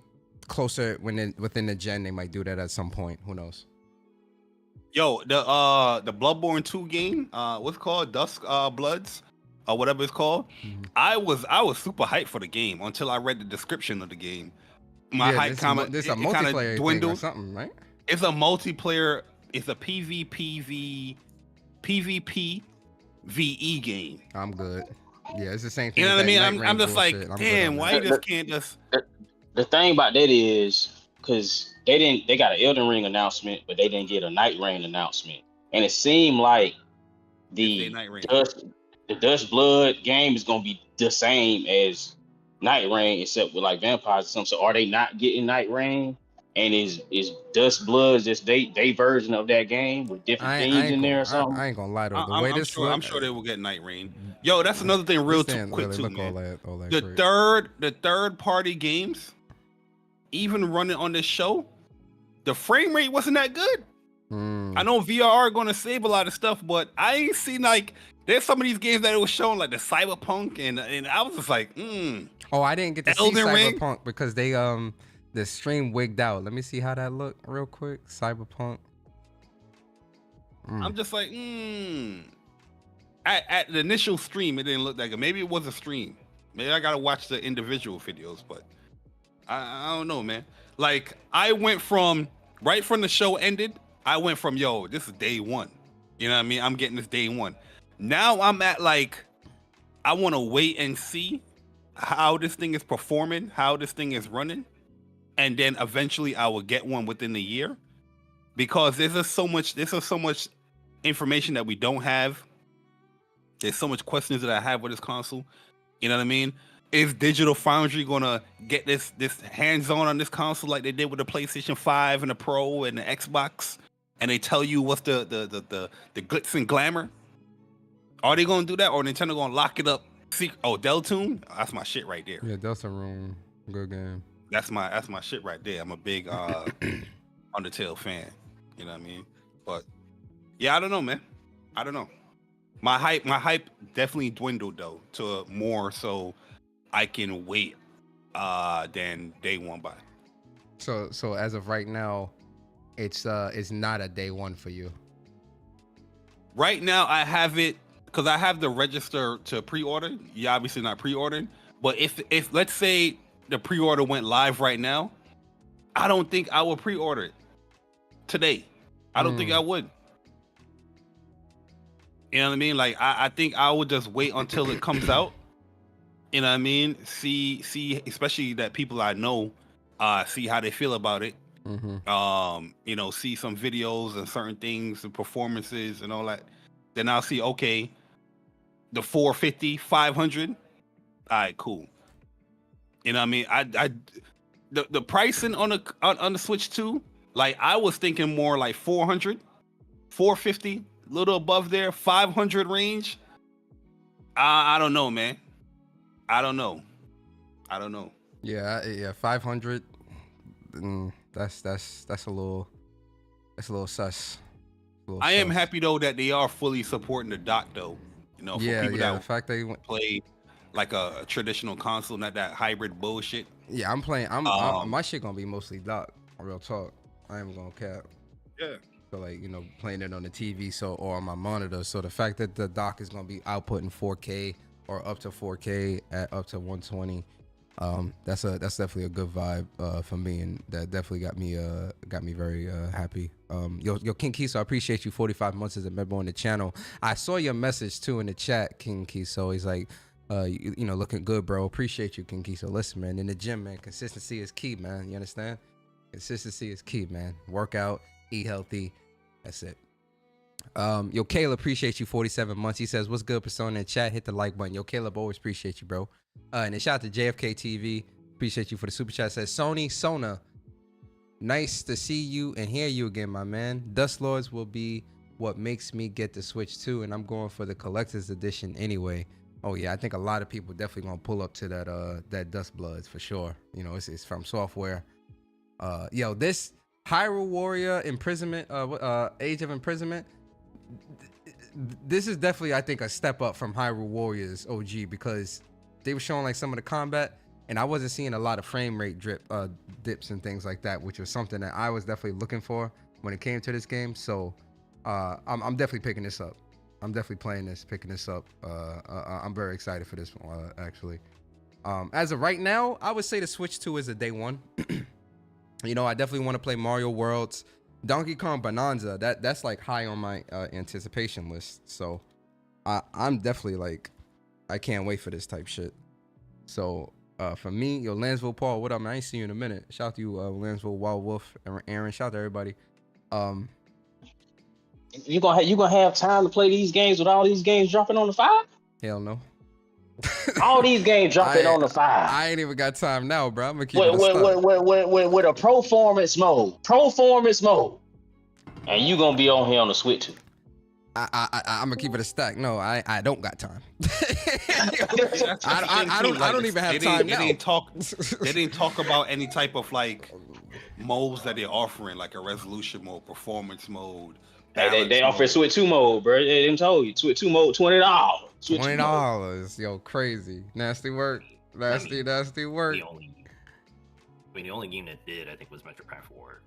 closer within the gen, they might do that at some point. Who knows? Yo, the Bloodborne 2 game, what's it called? Dusk Bloods, or whatever it's called. I was super hyped for the game until I read the description of the game. My hype comment, This is a it kinda multiplayer thing or dwindled. something, right? It's a multiplayer. It's a PvPVE game. I'm good. Yeah, it's the same thing. You know as what I mean? that Night I'm Rain just like, bullshit. I'm good damn, on why that. you just can't just? The thing about that is because they got an Elden Ring announcement, but they didn't get a Night Rain announcement, and it seemed like the Night Rain. Dust Blood game is gonna be the same as Night Rain, except with like vampires or something. So are they not getting Night Rain? And is Dust Blood just they version of that game with different things in there or something? I ain't gonna lie though. The way this I'm sure they will get Night Rain. Yo, that's another thing real quick too, man. All that The great. third party games, even running on this show, the frame rate wasn't that good. I know VR going to save a lot of stuff, but I ain't seen like there's some of these games that it was showing like the Cyberpunk, and I was just like, Oh, I didn't get to see Elden Ring? Cyberpunk because they the stream wigged out. Let me see how that looked real quick. Cyberpunk. I'm just like, At the initial stream, it didn't look that good. Maybe it was a stream. Maybe I gotta watch the individual videos, but I don't know, man. Like I went from right from the show ended, I went from yo, this is day one. You know what I mean? I'm getting this day one. Now I'm at like, I want to wait and see how this thing is performing, how this thing is running, and then eventually I will get one within the year, because there's just so much information that we don't have. There's so much questions that I have with this console. You know what I mean? Is Digital Foundry gonna get this hands-on on this console like they did with the PlayStation 5 and the Pro and the Xbox, and they tell you what's the glitz and glamour? Are they gonna do that, or Nintendo gonna lock it up? Deltoon, that's my shit right there. Yeah, Deltarune, good game. That's my shit right there. I'm a big Undertale fan. You know what I mean? But yeah, I don't know, man. I don't know. My hype definitely dwindled though to more so I can wait than day one buy. So as of right now, it's not a day one for you. Right now I have it because I have the register to pre-order. You obviously not pre-ordering, but if let's say the pre-order went live right now, I don't think I will pre-order it today. I don't think I would. You know what I mean? Like I think I would just wait until it comes out. You know what I mean? See, especially that people I know, see how they feel about it. You know, see some videos and certain things and performances and all that. Then I'll see, okay, the 450, 500. All right, cool. You know what I mean? The pricing on the Switch 2, like I was thinking more like 400, 450, a little above there, 500 range. I don't know, man. I don't know. Yeah, 500. That's a little sus. I am happy though that they are fully supporting the dock though. You know, for people that the fact they play like a traditional console, not that hybrid bullshit. Yeah, I'm playing. My shit gonna be mostly dock. Real talk. I am gonna cap. Yeah. So like, you know, playing it on the TV or on my monitor. So the fact that the dock is gonna be outputting 4K or up to 4K at up to 120, that's definitely a good vibe for me, and that definitely got me very happy. Yo, King Kiso, I appreciate you. 45 months as a member on the channel. I saw your message too in the chat, King Kiso. He's like, you know, looking good, bro. Appreciate you, King Kiso. Listen, man, in the gym, man, consistency is key, man. You understand? Consistency is key, man. Work out, eat healthy. That's it. Yo, Caleb, appreciate you 47 months. He says, what's good, Persona in chat? Hit the like button. Yo, Caleb, always appreciate you, bro. And then shout out to JFK TV. Appreciate you for the super chat. Says, Sona, nice to see you and hear you again, my man. Dust Lords will be what makes me get the Switch too, and I'm going for the collector's edition anyway. Oh yeah, I think a lot of people definitely gonna pull up to that Dust Bloods for sure. You know, it's from software. Yo, this Hyrule Warrior Imprisonment, Age of Imprisonment. This is definitely, I think, a step up from Hyrule Warriors OG, because they were showing like some of the combat, and I wasn't seeing a lot of frame rate dips and things like that, which was something that I was definitely looking for when it came to this game. So I'm definitely picking this up. I'm definitely playing this, picking this up. I'm very excited for this one, actually. As of right now, I would say the Switch 2 is a day one. You know, I definitely want to play Mario Worlds. Donkey Kong Bonanza, that's like high on my anticipation list. So I'm definitely like, I can't wait for this type shit. So for me, yo, Lansville Paul, what up, man? I ain't see you in a minute. Shout out to you, Lansville Wild Wolf, Aaron. Shout out to everybody. You gonna have time to play these games with all these games dropping on the 5? Hell no. All these games dropping on the 5. I ain't even got time now, bro. I'm gonna keep with a performance mode, and you gonna be on here on the Switch too. I'm gonna keep it a stack. No, I don't got time. I don't even have time now. They didn't talk about any type of like modes that they're offering, like a resolution mode, performance mode. They offer Switch 2 mode, bro. They didn't told you Switch 2 mode $20. $20, yo, crazy, nasty work, nasty work. The only game that did, I think, was Metro Prime 4.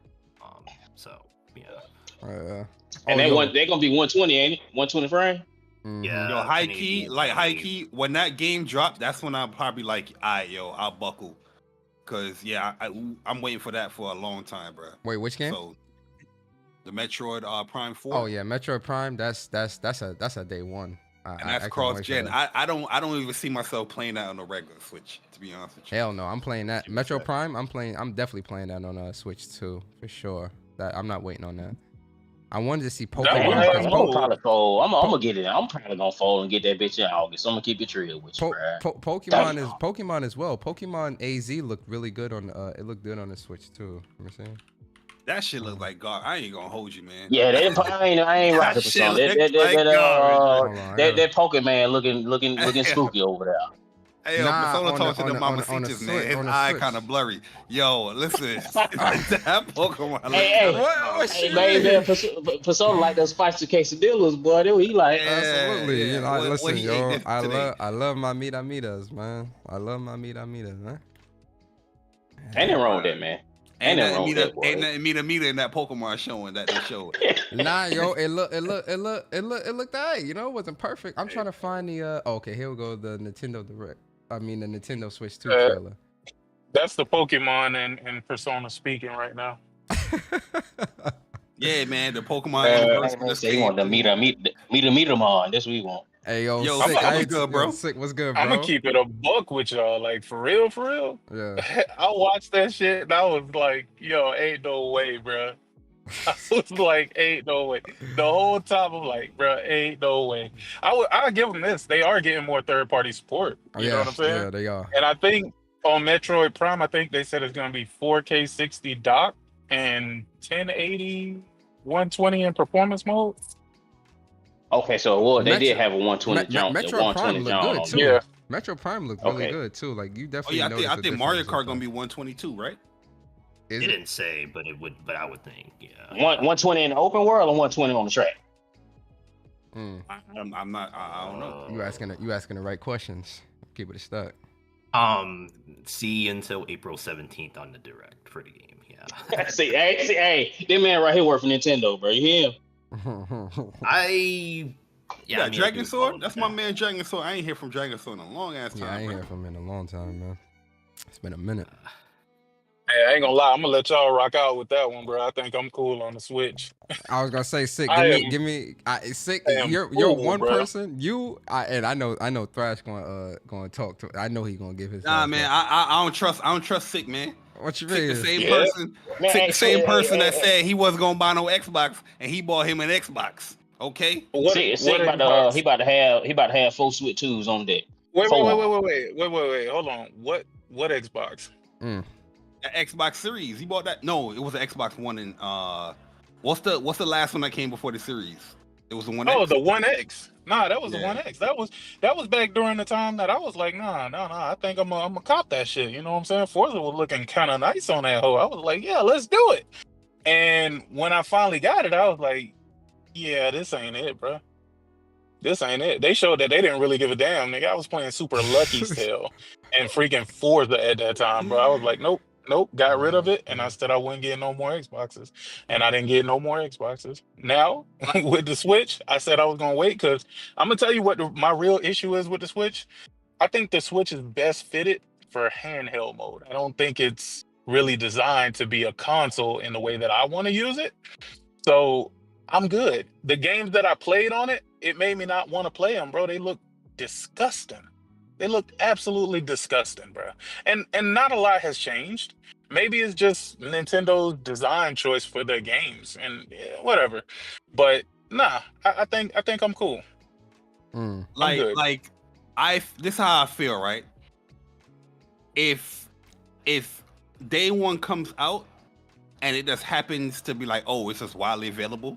So yeah. And they're gonna be 120, ain't it? 120 frame. Mm-hmm. Yeah. Yo, high key. When that game dropped, that's when I'll probably like, I'll buckle, cause yeah, I'm waiting for that for a long time, bro. Wait, which game? So, the Metroid Prime 4. Oh yeah, Metroid Prime. That's a day one. And that's cross gen. I don't even see myself playing that on a regular Switch, to be honest with you. Hell no, I'm playing that. Metroid Prime, I'm definitely playing that on a Switch too, for sure. That I'm not waiting on that. I wanted to see Pokemon. I'm probably fold. I'm gonna get it. I'm probably gonna fold and get that bitch in August. I'm gonna keep it real with you, Pokemon as well. Pokemon AZ looked really good on. It looked good on the Switch too. You know what I'm saying? That shit look like God. I ain't gonna hold you, man. Yeah, I ain't rocking for something. That Pokemon looking spooky over there. Hey, Persona talk to the mama features, man. His eye kind of blurry. Yo, listen, that Pokemon. Hey, man, Persona like those spicy quesadillas, boy. He like absolutely. You know, listen, yo, I love my mitas, man. I love my mitas, man. Ain't nothing wrong with that, man. Ain't nothing meter in that Pokemon showing that they showed. Nah, yo, it looked alright. You know, it wasn't perfect. I'm trying to find the. Okay, here we go. The Nintendo Direct. I mean, the Nintendo Switch 2 trailer. That's the Pokemon and Persona speaking right now. Yeah, man, the Pokemon. They want to meet them on. That's what we want. Hey, yo, Sick, what's good, bro? Sick, what's good, bro? I'm gonna keep it a buck with y'all, like for real. Yeah. I watched that shit and I was like, yo, ain't no way, bro. I was like, ain't no way. The whole time I'm like, bro, ain't no way. I'll give them this. They are getting more third-party support. You know what I'm saying? Yeah, they are. And I think on Metroid Prime, I think they said it's gonna be 4K 60 dock and 1080, 120 in performance mode. Okay, so they did have a 120 jump. Metro Prime looked good too. Yeah. Metro Prime looked really good too. Like you definitely. I think Mario Kart gonna be 122, right? It didn't say, but I would think, yeah. 120 in the open world or 120 on the track. I'm not. I don't know. You asking the right questions. Keep it a stuck. See until April 17th on the Direct for the game. Yeah. Hey, that man right here work for Nintendo, bro. You hear him? Dragon Sword. That's my man, Dragon Sword. I ain't hear from Dragon Sword in a long ass time. Yeah, I ain't hear from him in a long time, man. It's been a minute. Hey, I ain't gonna lie. I'm gonna let y'all rock out with that one, bro. I think I'm cool on the Switch. I was gonna say, Sick. Give me. Sick. You're one person. I know Thrash gonna talk to. I know he gonna give his. Nah, man. I don't trust Sick, man. What you mean? The same person that said he wasn't gonna buy no Xbox and he bought him an Xbox. Okay. Sig about to he about to have 4 Switch 2s on deck. Wait, 4 hold on. What Xbox? The Xbox Series. He bought that. No, it was an Xbox One. And what's the last one that came before the series? It was the One X. Oh, the One X. Nah, that was the One X. That was back during the time that I was like, nah. I think I'm gonna cop that shit. You know what I'm saying? Forza was looking kind of nice on that hoe. I was like, yeah, let's do it. And when I finally got it, I was like, yeah, this ain't it, bro. This ain't it. They showed that they didn't really give a damn, nigga. I was playing Super Lucky's Tale and freaking Forza at that time, bro. I was like, nope, got rid of it. And I said I wouldn't get no more Xboxes. And I didn't get no more Xboxes. Now, with the Switch, I said I was going to wait because I'm going to tell you what my real issue is with the Switch. I think the Switch is best fitted for handheld mode. I don't think it's really designed to be a console in the way that I want to use it. So I'm good. The games that I played on it, it made me not want to play them, bro. They look disgusting. They look absolutely disgusting, bro. And not a lot has changed. Maybe it's just Nintendo's design choice for their games and whatever. But nah, I think I'm cool. I'm good. This is how I feel, right? If day one comes out and it just happens to be like, oh, it's just widely available,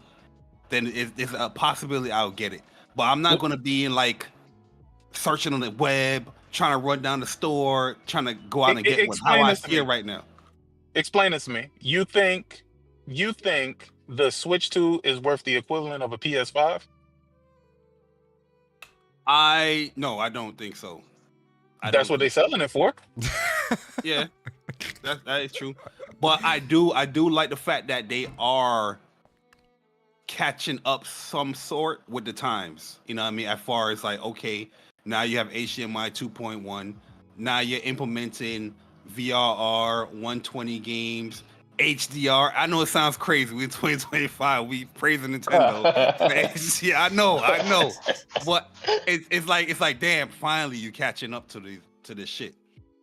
then it's a possibility I'll get it. But I'm not going to be in like searching on the web, trying to run down the store, trying to go out and get one. How I see it right now. Explain this to me. You think the Switch 2 is worth the equivalent of a PS5? No, I don't think so. That's what they're selling it for. Yeah, that is true. But I do like the fact that they are catching up some sort with the times. You know what I mean? As far as like, okay, now you have HDMI 2.1. Now you're implementing VRR, 120 games, HDR. I know it sounds crazy. We're in 2025. We praising Nintendo. Yeah, I know. But it's like, damn, finally you catching up to this shit.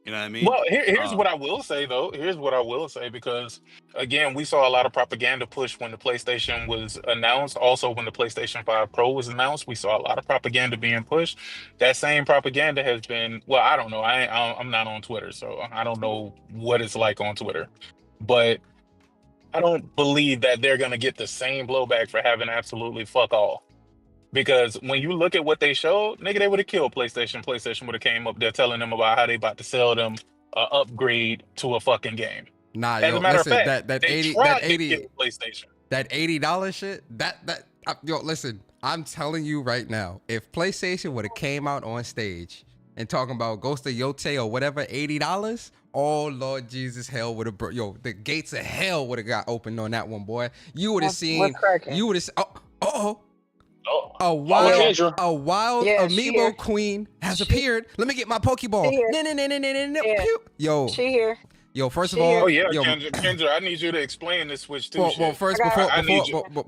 You know what I mean? Well, here's what I will say, though. Here's what I will say, because, again, we saw a lot of propaganda push when the PlayStation was announced. Also, when the PlayStation 5 Pro was announced, we saw a lot of propaganda being pushed. That same propaganda has been, well, I don't know. I'm not on Twitter, so I don't know what it's like on Twitter. But I don't believe that they're going to get the same blowback for having absolutely fuck all. Because when you look at what they showed, nigga, they would have killed PlayStation. PlayStation would have came up there telling them about how they about to sell them an upgrade to a fucking game. Nah, As yo, a matter listen, of fact, that they 80 tried that to 80 kill PlayStation. that $80 shit, yo, listen, I'm telling you right now, if PlayStation would have came out on stage and talking about Ghost of Yote or whatever, $80, oh Lord Jesus, hell would have, the gates of hell would have got opened on that one, boy. You would have seen, a wild amiibo queen has appeared. Let me get my Pokeball. Yo, she here. Yo, first of all, Kendra, I need you to explain this Switch 2 shit. Well, first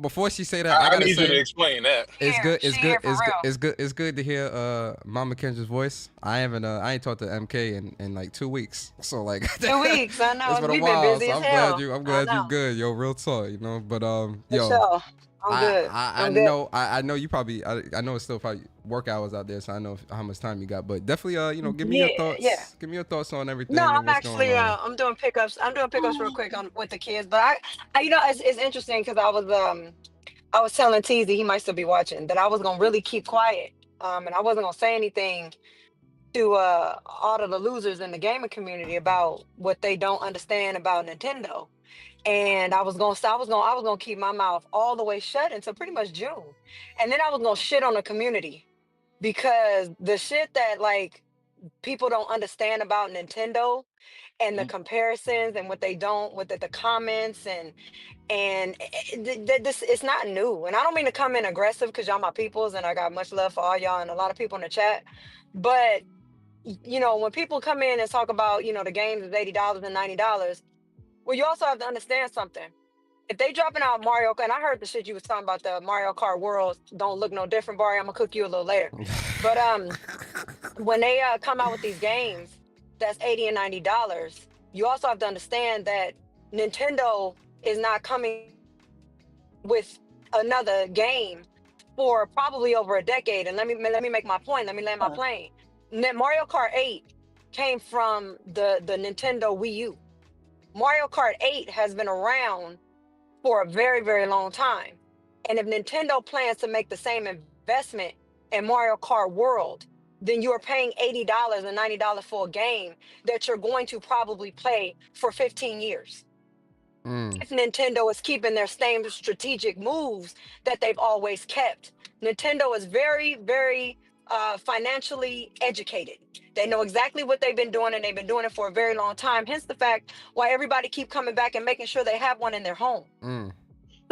before she say that, I gotta need say, you to explain that. It's good to hear Mama Kendra's voice. I ain't talked to MK in like 2 weeks, so like 2 weeks. I know it's been a we've while. been busy So as hell. I'm glad you good. Yo, real talk, you know. But Sure. I'm good. I know you probably. I know it's still probably work hours out there, so I know how much time you got. But definitely, give me your thoughts. Yeah. Give me your thoughts on everything. No, I'm actually I'm doing pickups. I'm doing pickups real quick with the kids. But I it's interesting because I was telling Teasy, he might still be watching, that I was gonna really keep quiet. And I wasn't gonna say anything to all of the losers in the gaming community about what they don't understand about Nintendo. And I was gonna keep my mouth all the way shut until pretty much June. And then I was gonna shit on the community because the shit that like people don't understand about Nintendo and the comparisons and what they don't with the comments and this, it's not new. And I don't mean to come in aggressive because y'all my peoples and I got much love for all y'all and a lot of people in the chat. But when people come in and talk about, the games is $80 and $90, well, you also have to understand something. If they dropping out Mario, and I heard the shit you was talking about, the Mario Kart Worlds don't look no different, Barry. I'm gonna cook you a little later. But when they come out with these games, that's $80 and $90. You also have to understand that Nintendo is not coming with another game for probably over a decade. And let me make my point. Let me land my plane. Mario Kart 8 came from the Nintendo Wii U. Mario Kart 8 has been around for a very, very long time. And if Nintendo plans to make the same investment in Mario Kart World, then you are paying $80 and $90 for a game that you're going to probably play for 15 years. If Nintendo is keeping their same strategic moves that they've always kept. Nintendo is very, very financially educated. They know exactly what they've been doing, and they've been doing it for a very long time. Hence the fact why everybody keep coming back and making sure they have one in their home.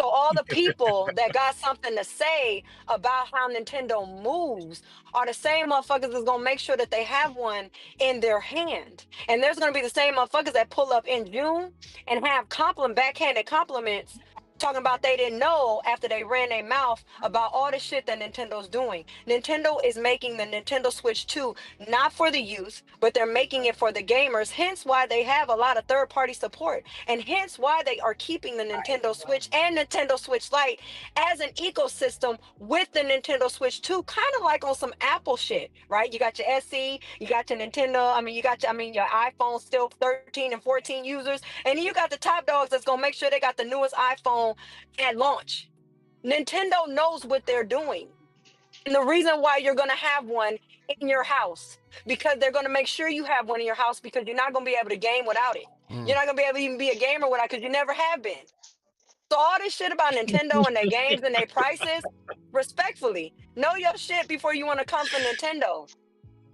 So all the people that got something to say about how Nintendo moves are the same motherfuckers that's gonna make sure that they have one in their hand. And there's gonna be the same motherfuckers that pull up in June and have backhanded compliments talking about they didn't know after they ran their mouth about all the shit that Nintendo's doing. Nintendo is making the Nintendo Switch 2 not for the youth, but they're making it for the gamers, hence why they have a lot of third-party support, and hence why they are keeping the Nintendo Switch and Nintendo Switch Lite as an ecosystem with the Nintendo Switch 2, kind of like on some Apple shit, right? You got your SE, you got your Nintendo, your iPhone still 13 and 14 users, and then you got the top dogs that's gonna make sure they got the newest iPhone at launch. Nintendo knows what they're doing. And the reason why you're going to have one in your house, because they're going to make sure you have one in your house, because you're not going to be able to game without it. You're not going to be able to even be a gamer without it, because you never have been. So all this shit about Nintendo and their games and their prices, respectfully, know your shit before you want to come for Nintendo.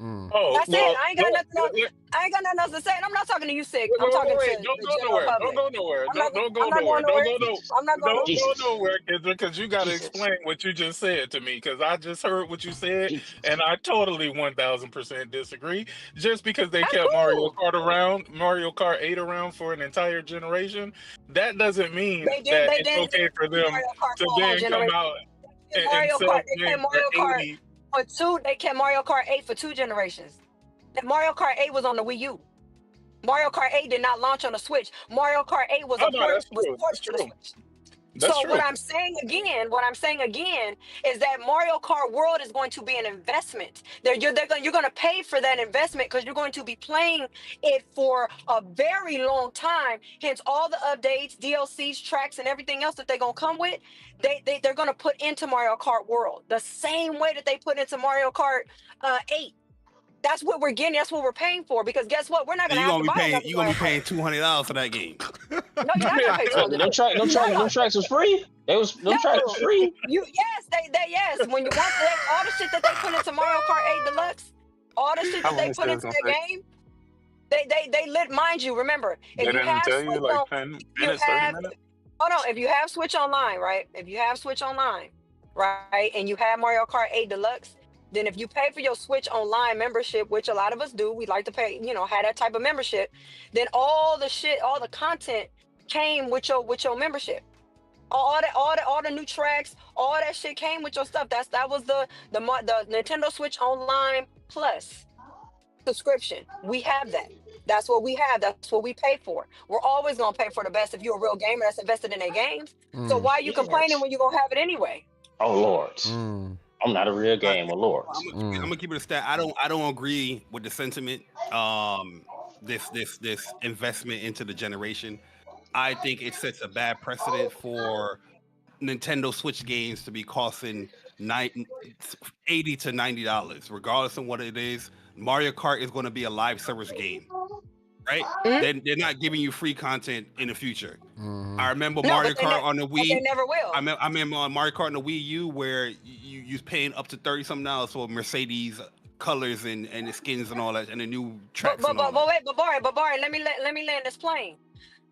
Oh, That's well, it. I ain't got nothing else to say. And I'm not talking to you, Sick. I'm wait, talking to wait, the don't go general nowhere. public. Don't go nowhere. I'm not Don't go I'm not nowhere. going nowhere. I'm not going Don't nowhere. go nowhere, Kendra, because you got to Jesus. explain what you just said to me. Because I just heard what you said, Jesus. and I totally 1000% disagree. Just because they That's kept cool. Mario Kart 8 around for an entire generation, that doesn't mean They did. that They it's did. okay for them Mario Kart to for a whole then come generation. out They kept and Mario sell Kart. They kept games for Mario Kart 80. for two. They kept Mario Kart 8 for 2 generations. And Mario Kart 8 was on the Wii U. Mario Kart 8 did not launch on the Switch. Mario Kart 8 was Oh, no, that's true. That's ported to the true. Switch. That's So true. what I'm saying again is that Mario Kart World is going to be an investment. You're going to pay for that investment because you're going to be playing it for a very long time. Hence, all the updates, DLCs, tracks, and everything else that they're going to come with, they're going to put into Mario Kart World the same way that they put into Mario Kart 8. That's what we're getting. That's what we're paying for. Because guess what? We're not So going to have to buy another you gonna Mario be paying Kart. $200 for that game. No, you're not going to pay Them $200. them tracks was free. Them tracks was No, free. yes. When you want all the shit that they put into Mario Kart 8 Deluxe, all the shit How that long they it put says into on that stage? game, they lit. Mind you, remember, They if you didn't have tell you Switch like on, 10 you minutes, 30 have minutes? hold on. If you have Switch Online, right? If you have Switch Online, right, and you have Mario Kart 8 Deluxe, then if you pay for your Switch Online membership, which a lot of us do, we like to pay, have that type of membership, then all the content came with your membership. All the new tracks, all that shit came with your stuff. That was the Nintendo Switch Online Plus subscription. We have that. That's what we have. That's what we pay for. We're always gonna pay for the best if you're a real gamer that's invested in their games. So why are you complaining when you're gonna have it anyway? Oh Lord. I'm not a real I, gamer, Lord. I'm gonna keep it a stat. I don't agree with the sentiment. This investment into the generation. I think it sets a bad precedent for Nintendo Switch games to be costing $80 to $90, regardless of what it is. Mario Kart is going to be a live service game, right? They're not giving you free content in the future. I remember Mario Kart on the Wii. They never will. I remember on Mario Kart on the Wii U where you was paying up to $30-something for Mercedes colors and the skins and all that and the new tracks. But Barry, let me land this plane.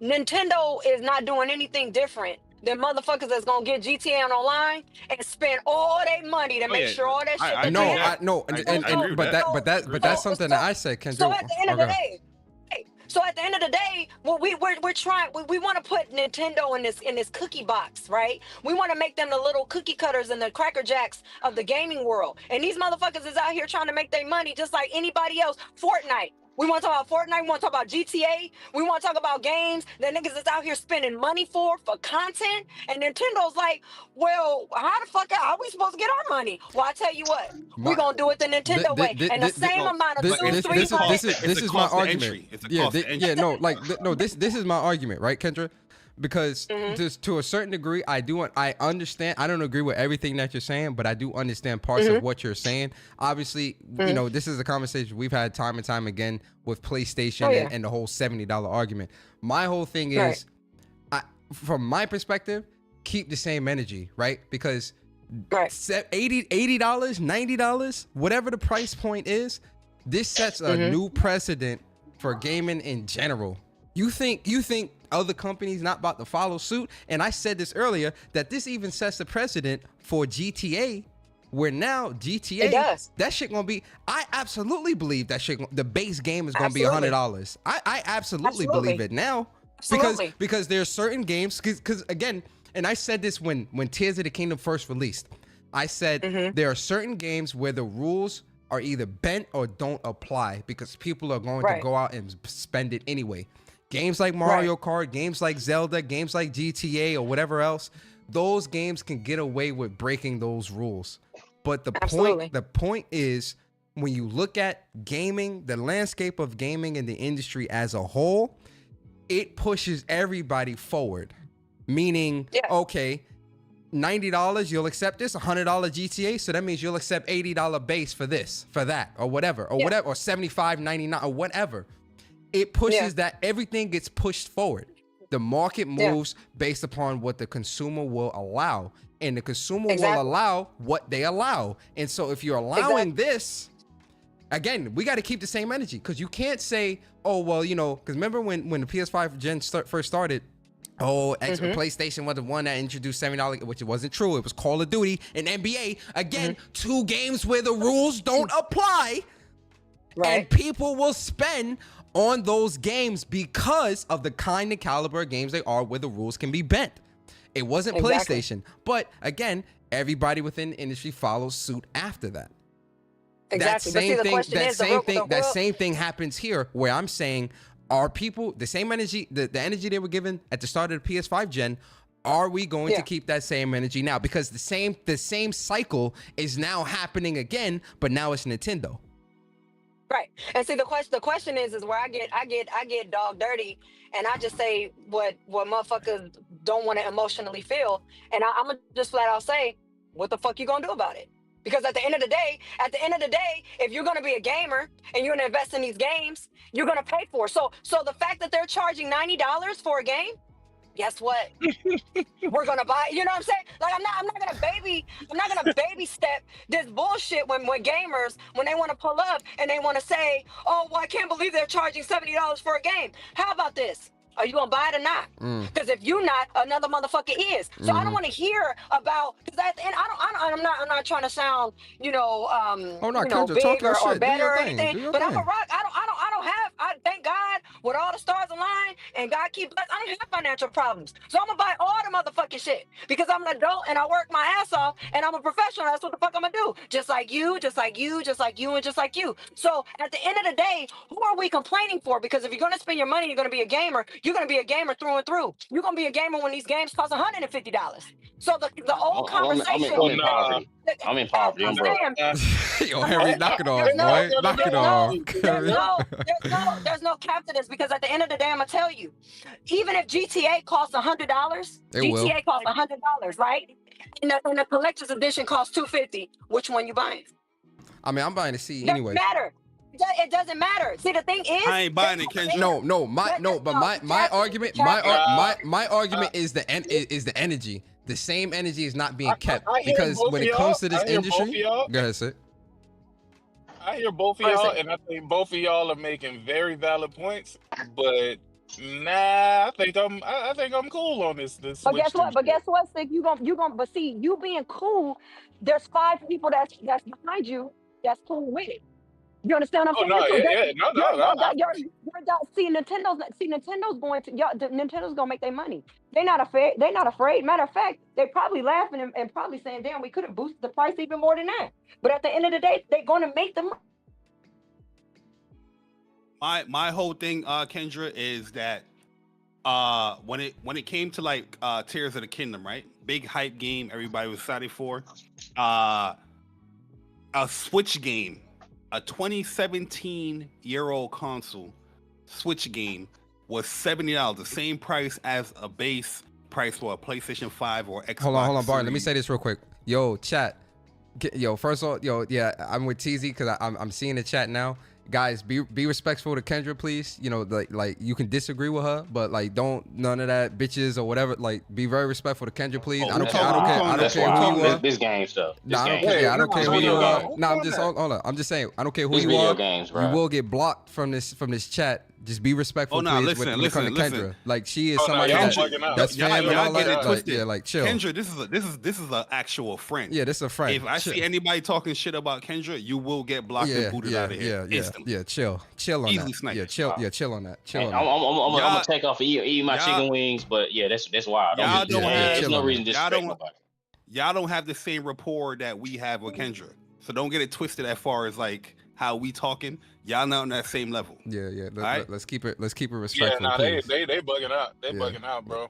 Nintendo is not doing anything different than motherfuckers that's gonna get GTA online and spend all their money to make sure all that shit. I agree with that. But that's something that I said can do. So at the end of the day, well, we're trying. We want to put Nintendo in this cookie box, right? We want to make them the little cookie cutters and the cracker jacks of the gaming world. And these motherfuckers is out here trying to make their money just like anybody else. Fortnite. We want to talk about Fortnite. We want to talk about GTA. We want to talk about games that niggas is out here spending money for content. And Nintendo's like, well, how the fuck are we supposed to get our money? Well, I tell you what, we're going to do it the Nintendo way. And the same amount of this is my argument. Entry. It's a cost to entry. Yeah, no, this is my argument, right, Kendra? Because just to a certain degree, I understand. I don't agree with everything that you're saying, but I do understand parts of what you're saying. Obviously, you know, this is a conversation we've had time and time again with PlayStation and the whole $70 argument. My whole thing is, from my perspective, keep the same energy, right? Because $80, $90, whatever the price point is, this sets a new precedent for gaming in general. You think other companies not about to follow suit? And I said this earlier, that this even sets the precedent for GTA, where now GTA, that shit gonna be, I absolutely believe that shit, the base game is gonna be $100. I absolutely believe it now. Because there's certain games, because again, and I said this when Tears of the Kingdom first released, I said there are certain games where the rules are either bent or don't apply because people are going to go out and spend it anyway. Games like Mario Kart, games like Zelda, games like GTA or whatever else, those games can get away with breaking those rules. But the point is, when you look at gaming, the landscape of gaming in the industry as a whole, it pushes everybody forward. Meaning, okay, $90, you'll accept this, $100 GTA, so that means you'll accept $80 base for this, for that, or whatever, or whatever, or $75.99 or whatever. It pushes that everything gets pushed forward. The market moves based upon what the consumer will allow, and the consumer will allow what they allow. And so if you're allowing this, again, we got to keep the same energy, because you can't say, oh, well, you know, because remember when the PS5 gen first started, PlayStation was the one that introduced $70, which it wasn't true. It was Call of Duty and NBA. Again, two games where the rules don't apply, and people will spend on those games because of the kind of caliber of games they are, where the rules can be bent. It wasn't PlayStation, but again, everybody within the industry follows suit after that. That same thing happens here, where I'm saying, are people the same energy, the energy they were given at the start of the PS5 gen? Are we going to keep that same energy now? Because the same cycle is now happening again, but now it's Nintendo. Right. And see, the question is where I get dog dirty, and I just say what motherfuckers don't want to emotionally feel, and I'm gonna just flat out say, what the fuck you gonna do about it? Because at the end of the day, if you're gonna be a gamer and you're gonna invest in these games, you're gonna pay for it. So the fact that they're charging $90 for a game, guess what? We're gonna buy. You know what I'm saying? Like I'm not gonna baby step this bullshit when gamers, when they want to pull up and they want to say, oh, well, I can't believe they're charging $70 for a game. How about this? Are you gonna buy it or not? Because if you're not, another motherfucker is. So I don't want to hear about, because at the end, I'm not trying to sound, big or better or anything. But I'm a rock. I don't have. Thank God, with all the stars aligned and God keep blessed, I don't have financial problems. So I'm gonna buy all the motherfucking shit because I'm an adult and I work my ass off and I'm a professional. That's what the fuck I'm gonna do. Just like you, just like you, just like you, and just like you. So at the end of the day, who are we complaining for? Because if you're gonna spend your money, you're gonna be a gamer. You're gonna be a gamer through and through. You're gonna be a gamer when these games cost $150. So the old conversation. I'm in poverty. I'm broke. Yo, Harry, knock it off, boy. Knock it off. There's no cap to this, because at the end of the day, I'm gonna tell you, even if GTA costs $100, GTA costs $100, right? And the collector's edition costs $250. Which one you buying? I mean, I'm buying the C anyway. Doesn't matter. It doesn't matter. See, the thing is, I ain't buying it, Kendrick. My argument is the energy. The same energy is not being kept, because when it comes to this industry, go ahead, Sid. I hear both of y'all, and I think both of y'all are making very valid points. But nah, I think I'm cool on this. But guess what, Sick? But see, you being cool, there's 5 people that's behind you that's cool with it. You understand what I'm saying? Nintendo's going to Nintendo's gonna make their money. They're not afraid. Matter of fact, they're probably laughing and probably saying, "Damn, we could have boosted the price even more than that." But at the end of the day, they're gonna make the money. my whole thing, Kendra, is that when it came to like Tears of the Kingdom, right? Big hype game, everybody was excited for. A Switch game, a 2017-year-old console Switch game was $70, the same price as a base price for a PlayStation 5 or Xbox. Hold on, Barry. Let me Series. say this real quick. Yo, chat. First of all, yeah, I'm with TZ because I'm seeing the chat now. Guys, be respectful to Kendra, please. Like you can disagree with her, but like don't none of that bitches or whatever. Like be very respectful to Kendra, please. I don't care who you are. This game stuff. I don't care who you are. No, I'm just hold on. I'm just saying I don't care who you are. You will get blocked from this chat. Just be respectful, please. When it comes to Kendra, like she is somebody that's family and all that. Like, yeah, like chill. Kendra, this is an actual friend. Yeah, this is a friend. If I see anybody talking shit about Kendra, you will get blocked and booted out of here. Yeah, chill on Easily that. sniped. Yeah, chill on that. I'm gonna take off eat my chicken wings, but yeah, that's wild. There's no reason to disrespect nobody. Y'all don't have the same rapport that we have with Kendra, so don't get it twisted as far as like how we talking. Y'all not on that same level. Yeah. Right? Let's keep it respectful. Yeah, they bugging out. They bugging out, bro.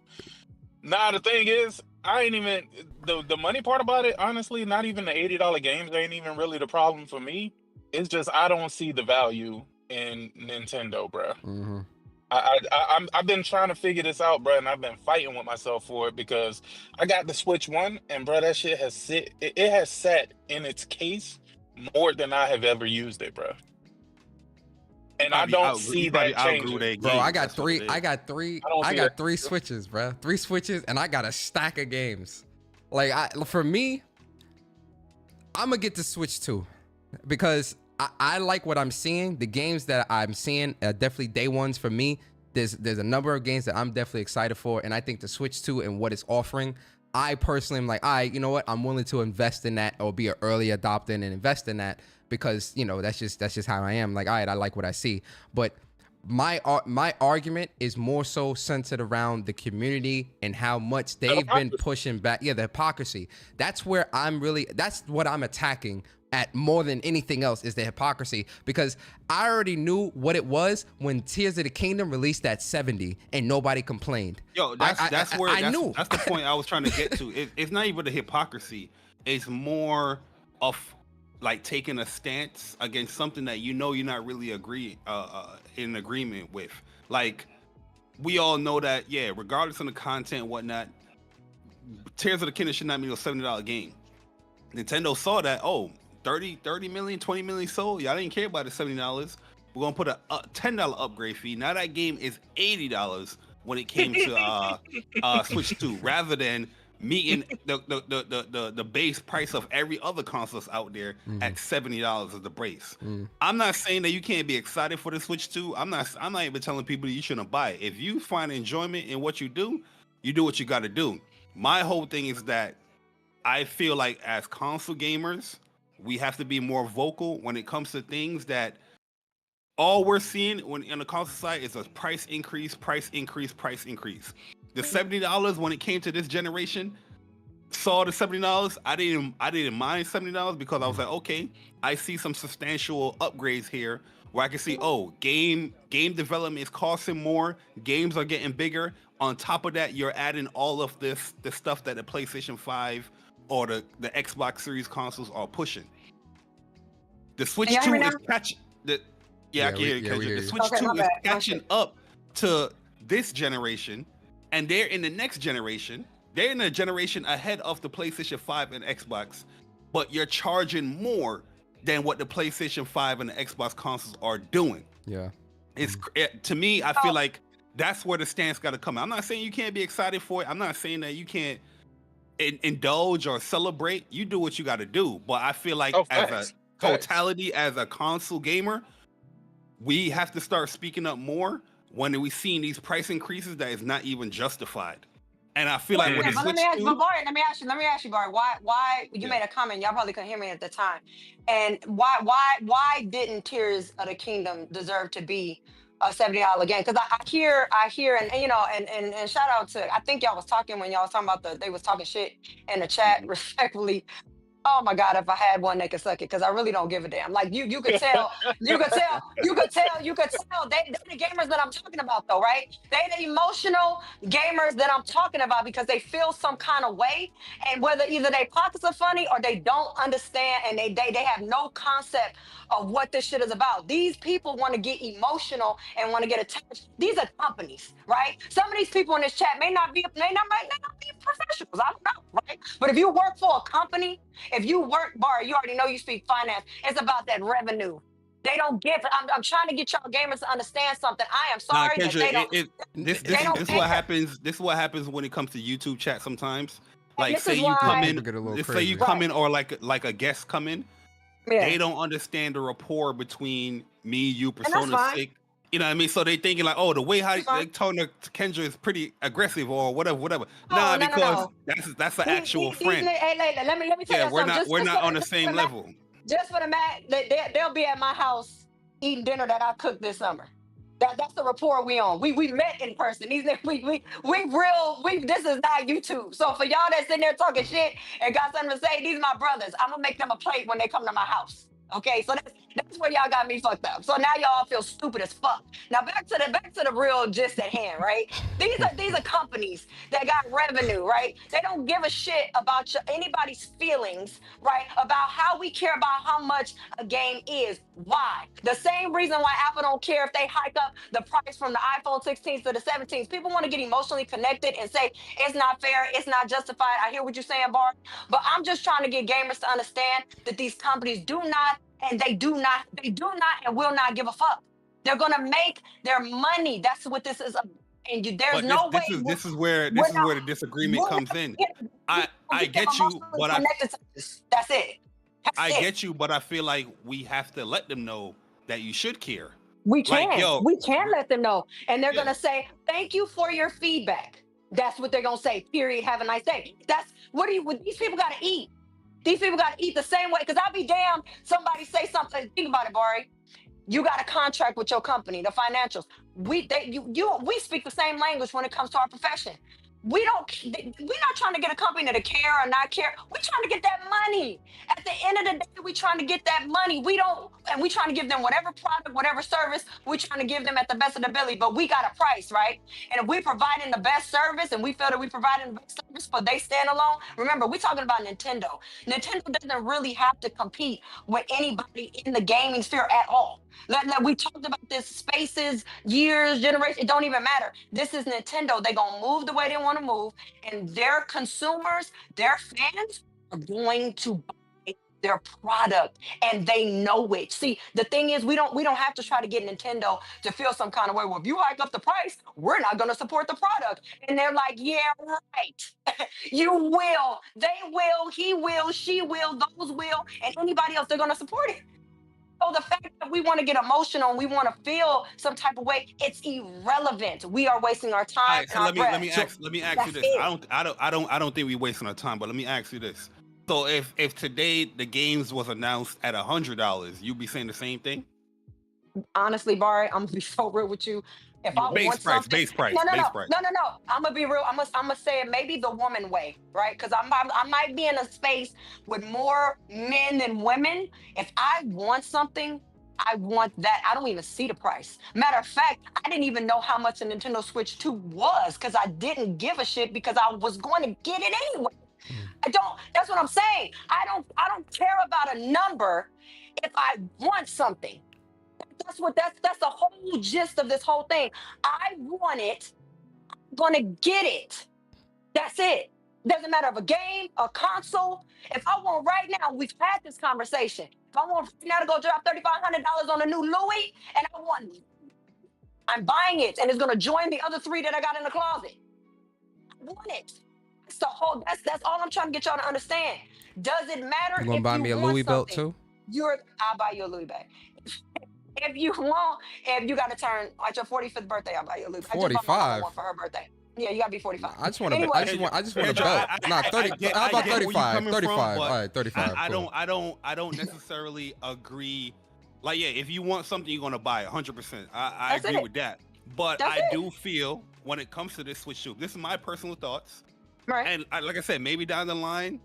Nah, the thing is, I ain't even the money part about it. Honestly, not even the $80 games ain't even really the problem for me. It's just I don't see the value in Nintendo, bro. Mm-hmm. I've been trying to figure this out, bro, and I've been fighting with myself for it because I got the Switch 1, and bro, that shit has has sat in its case more than I have ever used it, bro. And I don't see that changing. Bro, I got three Switches, bro. 3 Switches, and I got a stack of games. Like for me, I'm gonna get the Switch too, because I like what I'm seeing. The games that I'm seeing are definitely day ones for me. There's a number of games that I'm definitely excited for, and I think the Switch 2 and what it's offering, I personally am like, all right, you know what? I'm willing to invest in that or be an early adopter and invest in that because, that's just how I am. Like, all right, I like what I see. But my argument is more so centered around the community and how much they've been pushing back. Yeah, the hypocrisy. That's where that's what I'm attacking at more than anything else is the hypocrisy, because I already knew what it was when Tears of the Kingdom released at 70 and nobody complained. Yo, that's the point I was trying to get to. It's not even the hypocrisy. It's more of like taking a stance against something that you're not really in agreement with. Like, we all know that, regardless of the content and whatnot, Tears of the Kingdom should not be a $70 game. Nintendo saw that, 30 million, 20 million sold. Y'all didn't care about the $70. We're gonna put a $10 upgrade fee. Now that game is $80 when it came to Switch 2, rather than meeting the base price of every other consoles out there at $70 as the brace. I'm not saying that you can't be excited for the Switch 2. I'm not even telling people that you shouldn't buy it. If you find enjoyment in what you do what you gotta do. My whole thing is that I feel like as console gamers, we have to be more vocal when it comes to things that all we're seeing when in the console side is a price increase. The $70 when it came to this generation, saw the $70. I didn't mind $70 because I was like, okay, I see some substantial upgrades here where I can see, game development is costing more, games are getting bigger. On top of that, you're adding all of the stuff that the PlayStation 5 or the Xbox Series consoles are pushing. The Switch 2 is catching I can hear you. The Switch 2 is catching up to this generation, and they're in the next generation. They're in a generation ahead of the PlayStation 5 and Xbox, but you're charging more than what the PlayStation 5 and the Xbox consoles are doing. Yeah. To me, I feel like that's where the stance got to come. I'm not saying you can't be excited for it. I'm not saying that you can't indulge or celebrate. You do what you got to do. But I feel like as a totality, as a console gamer, we have to start speaking up more when we seeing these price increases that is not even justified. And I feel like let me ask you, Bart, why you made a comment, y'all probably couldn't hear me at the time. And why didn't Tears of the Kingdom deserve to be a $70 game? Because I hear and shout out to, I think y'all was talking when y'all was talking about they was talking shit in the chat, respectfully. Oh my God, if I had one, they could suck it because I really don't give a damn. Like you could tell, they the gamers that I'm talking about though, right? They the emotional gamers that I'm talking about because they feel some kind of way. And whether either their pockets are funny or they don't understand and they have no concept of what this shit is about. These people want to get emotional and want to get attached. These are companies, right? Some of these people in this chat might not be professionals. I don't know, right? But if you work for a company, if you work, Bar, you already know you speak finance. It's about that revenue. They don't give. I'm trying to get y'all gamers to understand something. I am Nah, sorry that Kendra, they don't. this They don't this care. what happens. This is what happens when it comes to YouTube chat sometimes. And Like this say is you come why. in, People get a little say you crazy. come in or like a guest come in, Yeah, they don't understand the rapport between me, you, and that's Persona fine. 6. You know what I mean? So they thinking like, oh, the way how That's they fine. talking to Kendra is pretty aggressive or whatever. Oh Nah, no, no, because no. that's an actual friend. Hey, let me tell Yeah, you something. we're Just not for on the the same level. just for the mat, they'll be at my house eating dinner that I cooked this summer. That's the rapport we on. We met in person. These this is not YouTube. So for y'all that's sitting there talking shit and got something to say, these are my brothers. I'm gonna make them a plate when they come to my house. Okay, so that's where y'all got me fucked up. So now y'all feel stupid as fuck. Now back to the real gist at hand, right? These are companies that got revenue, right? They don't give a shit about anybody's feelings, right? About how we care about how much a game is. Why? The same reason why Apple don't care if they hike up the price from the iPhone 16 to the 17. People want to get emotionally connected and say it's not fair, it's not justified. I hear what you're saying, Bart, but I'm just trying to get gamers to understand that these companies do not and will not give a fuck. They're gonna make their money. That's what this is. And there's But this no way this is where we're not the disagreement we're not comes in. we don't I get them get you, emotionally but connected to this. That's it. That's I it. get you, but I feel like we have to let them know that you should care. We Like, can. yo, We can let them know. And they're yeah, gonna say, thank you for your feedback. That's what they're gonna say. Period. Have a nice day. That's what do you these people gotta eat. These people gotta eat the same way. Cause I'll be damned somebody say something. Think about it, Bari. You got a contract with your company, the financials. We speak the same language when it comes to our profession. We're not trying to get a company to care or not care. We're trying to get that money. At the end of the day, we're trying to get that money. We're trying to give them whatever product, whatever service, we're trying to give them at the best of the ability. But we got a price, right? And if we're providing the best service and we feel that we're providing the best service, but they stand alone, remember, we're talking about Nintendo. Nintendo doesn't really have to compete with anybody in the gaming sphere at all. We talked about this spaces, years, generation. It don't even matter. This is Nintendo. They're gonna move the way they want to move, and their consumers, their fans, are going to buy their product, and they know it. See, the thing is, we don't have to try to get Nintendo to feel some kind of way. Well, if you hike up the price, we're not gonna support the product. And they're like, yeah, right. You will. They will. He will. She will. Those will. And anybody else, they're gonna support it. So the fact that we want to get emotional and we want to feel some type of way, it's irrelevant. We are wasting our all time right. and So our let me breath. ask you That's this. it. I don't think we're wasting our time. But let me ask you this. So if today the games was announced at $100, you'd be saying the same thing? Honestly, Barry, I'm gonna be so real with you. If I Base want price, something, base price, no, no, no, base price. no, no, no. I'm gonna be real. I'm gonna say it maybe the woman way, right? Because I might be in a space with more men than women. If I want something, I want that. I don't even see the price. Matter of fact, I didn't even know how much a Nintendo Switch 2 was because I didn't give a shit because I was going to get it anyway. I don't. That's what I'm saying. I don't care about a number if I want something. That's the whole gist of this whole thing. I want it, I'm gonna get it. That's it. Doesn't matter if a game, a console. If I want right now, we've had this conversation. If I want right now to go drop $3,500 on a new Louis, and I'm buying it, and it's gonna join the other three that I got in the closet. I want it. That's the whole. That's all I'm trying to get y'all to understand. Does it matter You gonna if buy you me a want Louis belt something? too? I'll buy you a Louis bag. If you got to turn at your 45th birthday, I'll buy you a Louis. I just bought my mama 45. one for her birthday. Yeah, you gotta be 45. I just want Anyway, I just want a belt. Nah, 30. How about 35? 35. All right, 35. Cool. I don't necessarily agree. Like, yeah, if you want something, you're gonna buy it 100%. I That's agree it. with that. But That's I it. do feel when it comes to this Switch 2, this is my personal thoughts. Right. And like I said, maybe down the line,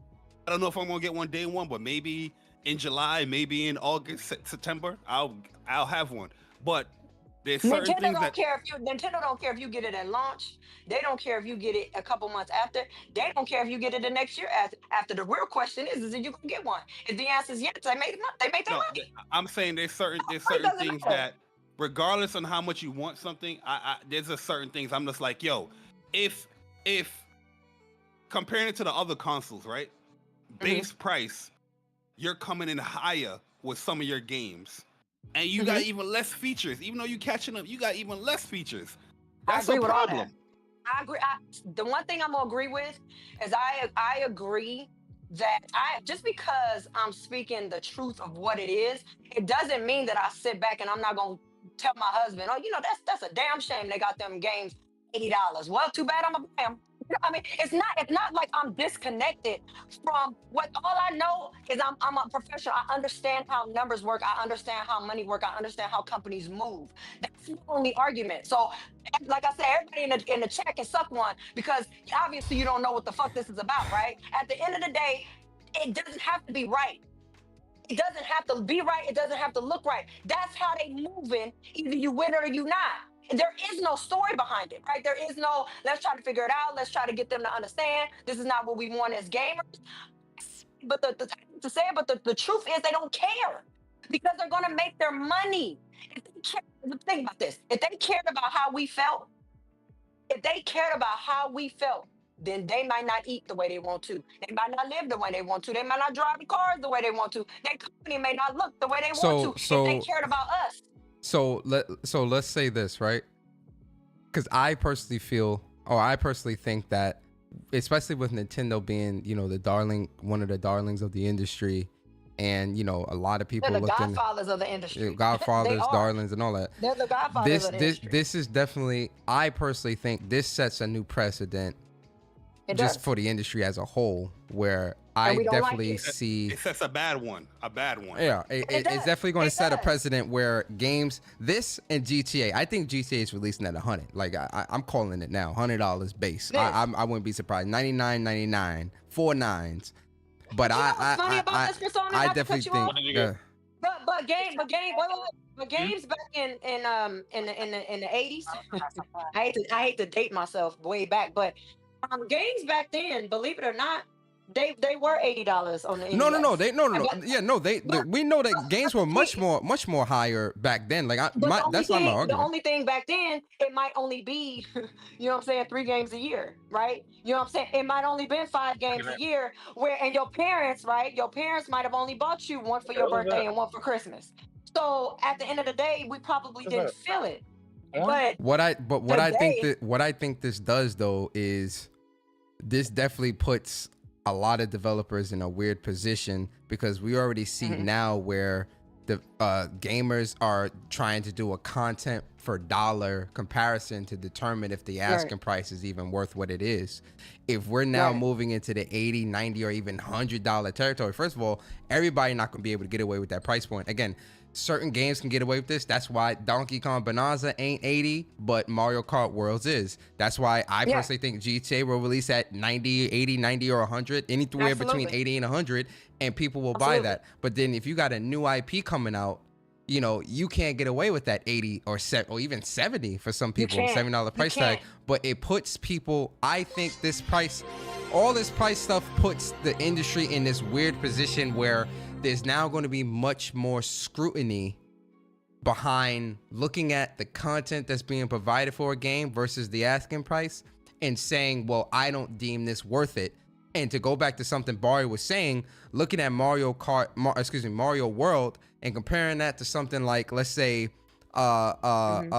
I don't know if I'm gonna get one day one, but maybe in July, maybe in August, September, I'll have one. But there's certain Nintendo things don't that care if you Nintendo don't care if you get it at launch. They don't care if you get it a couple months after. They don't care if you get it the next year after. The real question is if you gonna get one. If the answer is yes, they made their no, money. I'm saying there's certain It doesn't things matter. that regardless on how much you want something, there's a certain things I'm just like, yo, if comparing it to the other consoles, right? Base price, you're coming in higher with some of your games. And you got even less features. Even though you catching up, you got even less features. That's I agree a with all that. problem. I agree. The one thing I'm gonna agree with is I agree that just because I'm speaking the truth of what it is, it doesn't mean that I sit back and I'm not gonna tell my husband, oh, that's a damn shame they got them games $80. Well, too bad I'm gonna buy them. I mean, it's not like I'm disconnected from what. All I know is I'm a professional. I understand how numbers work. I understand how money work. I understand how companies move. That's the only argument. So, like I said, everybody in the chat can suck one because obviously you don't know what the fuck this is about, right? At the end of the day, it doesn't have to be right. It doesn't have to be right. It doesn't have to look right. That's how they moving. Either you win or you not. And there is no story behind it, right? There is no, let's try to figure it out. Let's try to get them to understand this is not what we want as gamers. But the truth is they don't care because they're going to make their money. If they care, think about this. If they cared about how we felt, then they might not eat the way they want to. They might not live the way they want to. They might not drive the cars the way they want to. Their company may not look the way they want to. If they cared about us. So let's say this, right? Because I personally think that, especially with Nintendo being, one of the darlings of the industry, and a lot of people They're the looking godfathers of the industry. godfathers, They are. darlings, and all that. They're the godfathers of the industry. This is definitely, I personally think this sets a new precedent does. for the industry as a whole, where I we don't like definitely it. see It sets a bad one. Yeah, it's definitely going to set a precedent where games, this and GTA, I think GTA is releasing at 100. Like I'm calling it now, $100 base. I wouldn't be surprised. $99.99, 4 nines. But I definitely think. But games back in the 80s. I hate to date myself way back, but games back then, believe it or not, they were $80 on the NES. No. We know that games were much more higher back then. Like that's not my argument. The only thing back then, it might only be, 3 games a year, right? You know what I'm saying? It might only been 5 games a year. And your parents, right? Your parents might have only bought you one for your birthday and one for Christmas. So at the end of the day, we probably didn't feel it. But what I think this does though is this definitely puts a lot of developers in a weird position, because we already see now where the gamers are trying to do a content for dollar comparison to determine if the asking price is even worth what it is. If we're now moving into the 80, 90, or even $100 territory, first of all, everybody not going to be able to get away with that price point. Again, certain games can get away with this. That's why Donkey Kong Bonanza ain't 80, but Mario Kart Worlds is. That's why I personally think GTA will release at 90, 80, 90, or 100, anywhere between 80 and 100, and people will buy that. But then if you got a new IP coming out, you can't get away with that 80 or even 70 for some people, $7 price tag. But it puts people, I think all this price stuff puts the industry in this weird position where there's now going to be much more scrutiny behind looking at the content that's being provided for a game versus the asking price, and saying, well, I don't deem this worth it. And to go back to something Barry was saying, looking at Mario World and comparing that to something like, let's say, Gran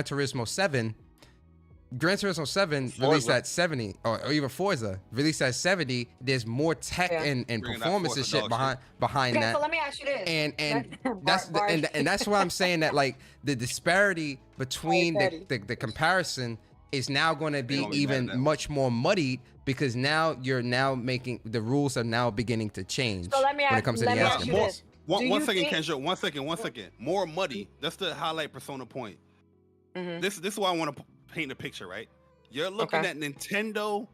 Turismo 7. Gran Turismo 7 released at 70, or even Forza released at 70. There's more tech and performance and shit behind that. So let me ask you this. And that's why I'm saying that, like, the disparity between the comparison is now going to be even much more muddied, because now making the rules are now beginning to change when it comes to the asking price. One second, Kendra. One second. More muddy. That's the highlight persona point. This is why I want to paint a picture, right? You're looking at Nintendo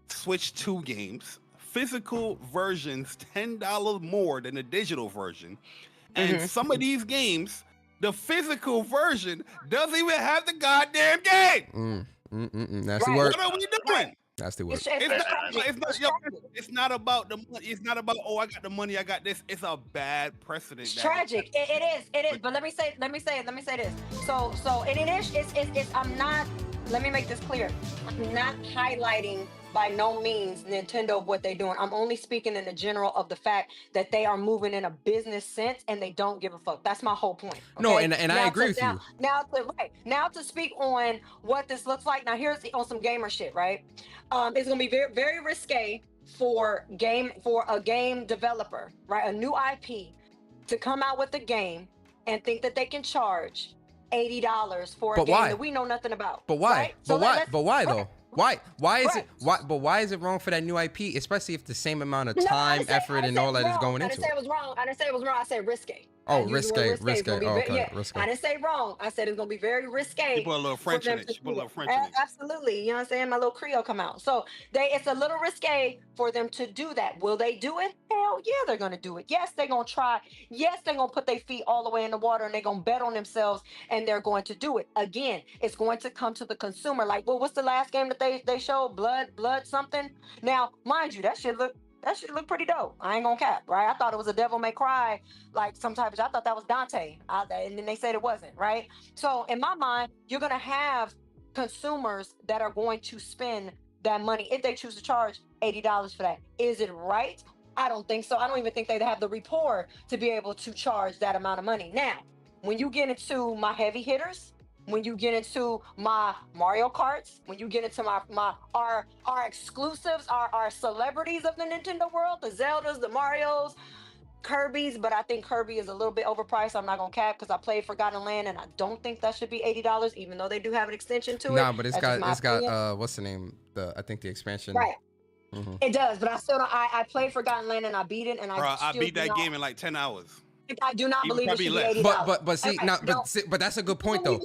Switch 2 games physical versions $10 more than the digital version, and some of these games, the physical version doesn't even have the goddamn game. That's the word. What are we doing? That's the word. It's not about the money. It's not about, oh, I got the money, I got this. It's a bad precedent. It's tragic. It is. But let me say this. So it's I'm not. Let me make this clear. I'm not highlighting by no means Nintendo of what they're doing. I'm only speaking in the general of the fact that they are moving in a business sense and they don't give a fuck. That's my whole point. Okay? No, and I agree with you. Now to speak on what this looks like. Now here's on some gamer shit, right? It's gonna be very, very risque for a game developer, right? A new IP to come out with a game and think that they can charge $80 for a game that we know nothing about. But why? Right? But why though? Why is it why is it wrong for that new IP, especially if the same amount of time, effort, and all that is going into it? I didn't say it was wrong. I didn't say it was wrong. I said risque. Oh, risque. Okay, risque. I didn't say wrong. I said it's gonna be very risque. You put a little French in it. Absolutely. You know what I'm saying? My little Creole come out. So it's a little risque for them to do that. Will they do it? Hell yeah, they're gonna do it. Yes, they're gonna try. Yes, they're gonna put their feet all the way in the water and they're gonna bet on themselves and they're going to do it. Again, it's going to come to the consumer. Like, well, what's the last game that they showed? Blood something. Now, mind you, that shit looked pretty dope. I ain't gonna cap, right? I thought it was a Devil May Cry, like some type of. I thought that was Dante, and then they said it wasn't, right? So in my mind, you're gonna have consumers that are going to spend that money if they choose to charge $80 for that. Is it right? I don't think so. I don't even think they have the rapport to be able to charge that amount of money. Now, when you get into my heavy hitters, when you get into my Mario Karts, when you get into our exclusives, our celebrities of the Nintendo world, the Zeldas, the Marios, Kirby's, but I think Kirby is a little bit overpriced. I'm not gonna cap because I played Forgotten Land and I don't think that should be $80, even though they do have an extension to it. Nah, but it's got what's the name? I think the expansion. Right. It does, but I still don't. I played Forgotten Land and I beat it, and I beat that game in like 10 hours. I do not believe it should be $80. But that's a good point though.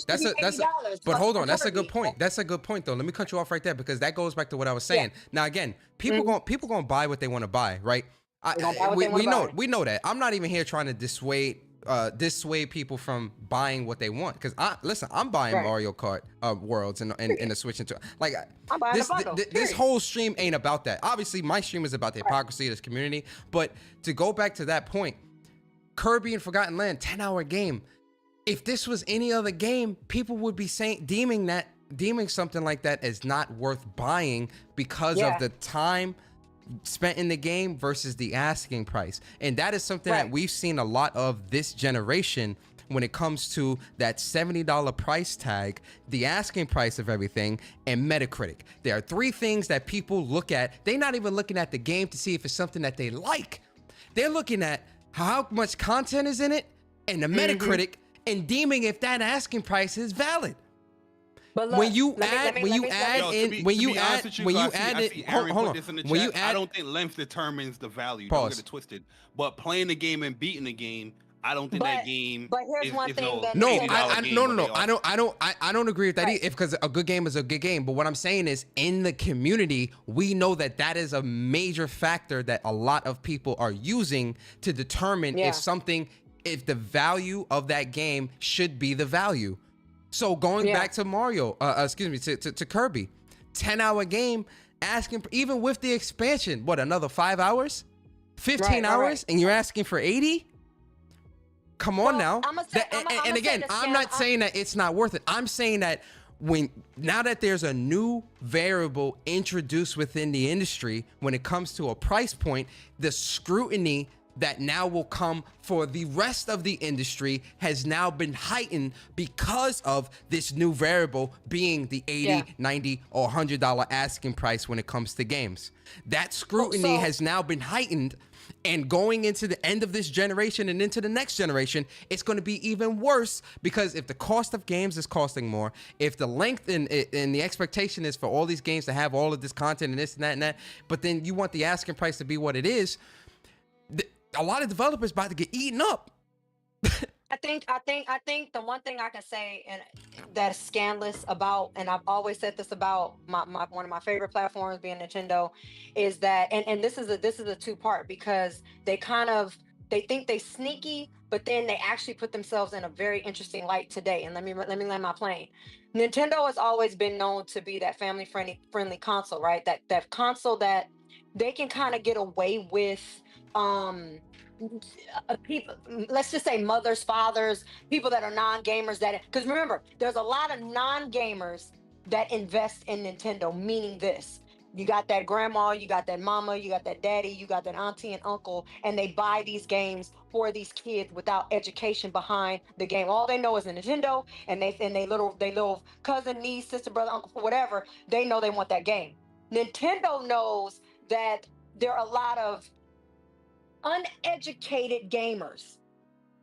But hold on, that's a good point. That's a good point though. Let me cut you off right there because that goes back to what I was saying. Now again, people gonna buy what they want to buy, right? We know that. I'm not even here trying to dissuade people from buying what they want because I'm buying Mario Kart Worlds and the Switch into like this whole stream ain't about that. Obviously, my stream is about the hypocrisy of this community. But to go back to that point. Kirby and Forgotten Land, 10-hour game. If this was any other game, people would be deeming something like that as not worth buying because of the time spent in the game versus the asking price. And that is something that we've seen a lot of this generation when it comes to that $70 price tag, the asking price of everything, and Metacritic. There are three things that people look at. They're not even looking at the game to see if it's something that they like. They're looking at how much content is in it and the Metacritic and deeming if that asking price is valid. But look, I don't think length determines the value. Don't get it twisted. But playing the game and beating the game, I don't think that game. But here's one thing that I don't agree with that either. Because a good game is a good game. But what I'm saying is, in the community, we know that is a major factor that a lot of people are using to determine if the value of that game should be the value. So going back to Mario, to Kirby, 10-hour game, asking even with the expansion, what, another 5 hours, 15 hours, and you're asking for 80? Come on now. I'm not saying that it's not worth it. I'm saying that now that there's a new variable introduced within the industry when it comes to a price point, the scrutiny that now will come for the rest of the industry has now been heightened because of this new variable being the $80, $90, or $100 asking price when it comes to games. That scrutiny has now been heightened, and going into the end of this generation and into the next generation, it's going to be even worse because if the cost of games is costing more, if the length and the expectation is for all these games to have all of this content and this and that, but then you want the asking price to be what it is, a lot of developers about to get eaten up. I think the one thing I can say and that's scandalous about, and I've always said this about my one of my favorite platforms being Nintendo, is that and this is a two-part because they kind of they think they sneaky, but then they actually put themselves in a very interesting light today. And let me land my plane. Nintendo has always been known to be that family friendly console, right? That console that they can kind of get away with um people, let's just say mothers, fathers, people that are non-gamers, that because remember there's a lot of non-gamers that invest in Nintendo, meaning this: you got that grandma, you got that mama, you got that daddy, you got that auntie and uncle, and they buy these games for these kids without education behind the game. All they know is a Nintendo, and they little cousin, niece, sister, brother, uncle, whatever, they know they want that game. Nintendo knows that there are a lot of uneducated gamers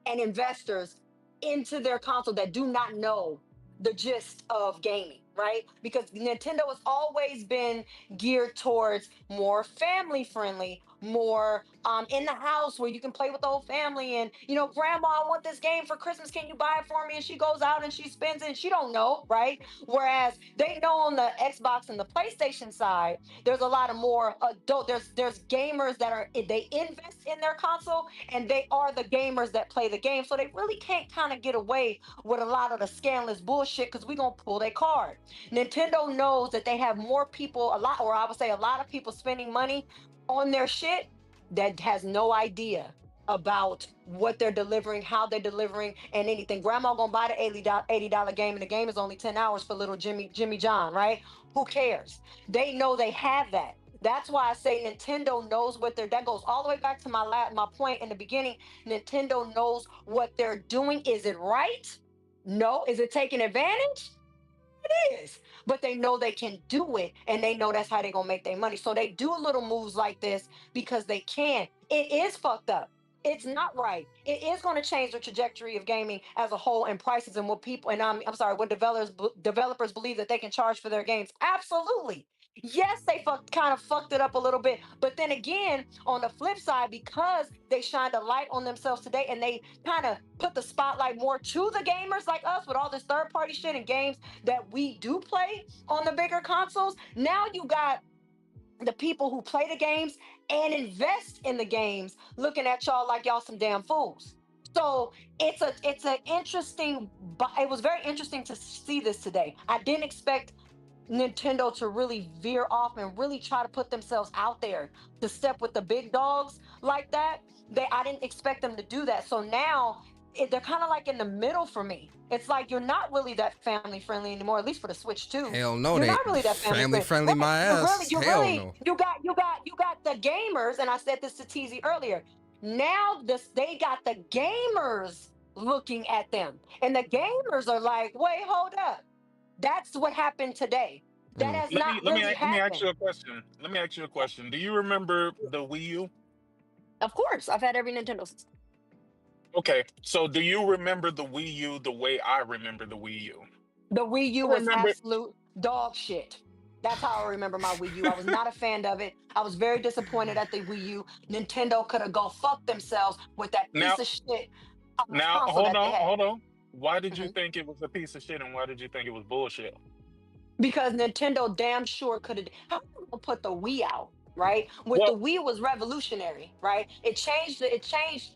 and investors into their console that do not know the gist of gaming, right? Because Nintendo has always been geared towards more family friendly, more in the house where you can play with the whole family. And grandma, I want this game for Christmas. Can you buy it for me? And she goes out and she spends it and she don't know, right? Whereas they know on the Xbox and the PlayStation side, there's a lot of more adult. There's gamers that they invest in their console, and they are the gamers that play the game. So they really can't kind of get away with a lot of the scandalous bullshit because we're going to pull their card. Nintendo knows that they have more people, or I would say a lot of people spending money on their shit that has no idea about what they're delivering, how they're delivering, and anything. Grandma gonna buy the $80 game, and the game is only 10 hours for little Jimmy John, right? Who cares? They know they have that. That's why I say Nintendo knows what they're. That goes all the way back to my point in the beginning. Nintendo knows what they're doing. Is it right? No. Is it taking advantage? It is. But they know they can do it, and they know that's how they're gonna make their money. So they do little moves like this because they can. It is fucked up. It's not right. It is going to change the trajectory of gaming as a whole, and prices, and what people, and I'm sorry, what developers believe that they can charge for their games. Absolutely. Yes, they kind of fucked it up a little bit, but then again, on the flip side, because they shined a light on themselves today, and they kind of put the spotlight more to the gamers like us with all this third party shit and games that we do play on the bigger consoles. Now you got the people who play the games and invest in the games looking at y'all like y'all some damn fools. So it's an interesting, but it was very interesting to see this today. I didn't expect Nintendo to really veer off and really try to put themselves out there to step with the big dogs like that. I didn't expect them to do that. So now they're kind of like in the middle for me. It's like you're not really that family friendly anymore, at least for the Switch 2. Hell no, You're they not really that family family friendly friendly. Right. my You're really, ass. you're Hell really, no. you got the gamers, and I said this to TZ earlier. Now they got the gamers looking at them, and the gamers are like, wait, hold up. That's what happened today. That has Let not me let me really let me ask happened. you a question. Let me ask you a question. Do you remember the Wii U? Of course, I've had every Nintendo system. Okay, so do you remember the Wii U the way I remember the Wii U? The Wii U I was remember. absolute dog shit. That's how I remember my Wii U. I was not a fan of it. I was very disappointed at the Wii U. Nintendo could have go fuck themselves with that Now, piece of shit now, console that they had. hold on. Why did you Mhm. think it was a piece of shit, and why did you think it was bullshit? Because Nintendo damn sure could have. How you gonna put the Wii out, right? With Well, the Wii was revolutionary, right? It changed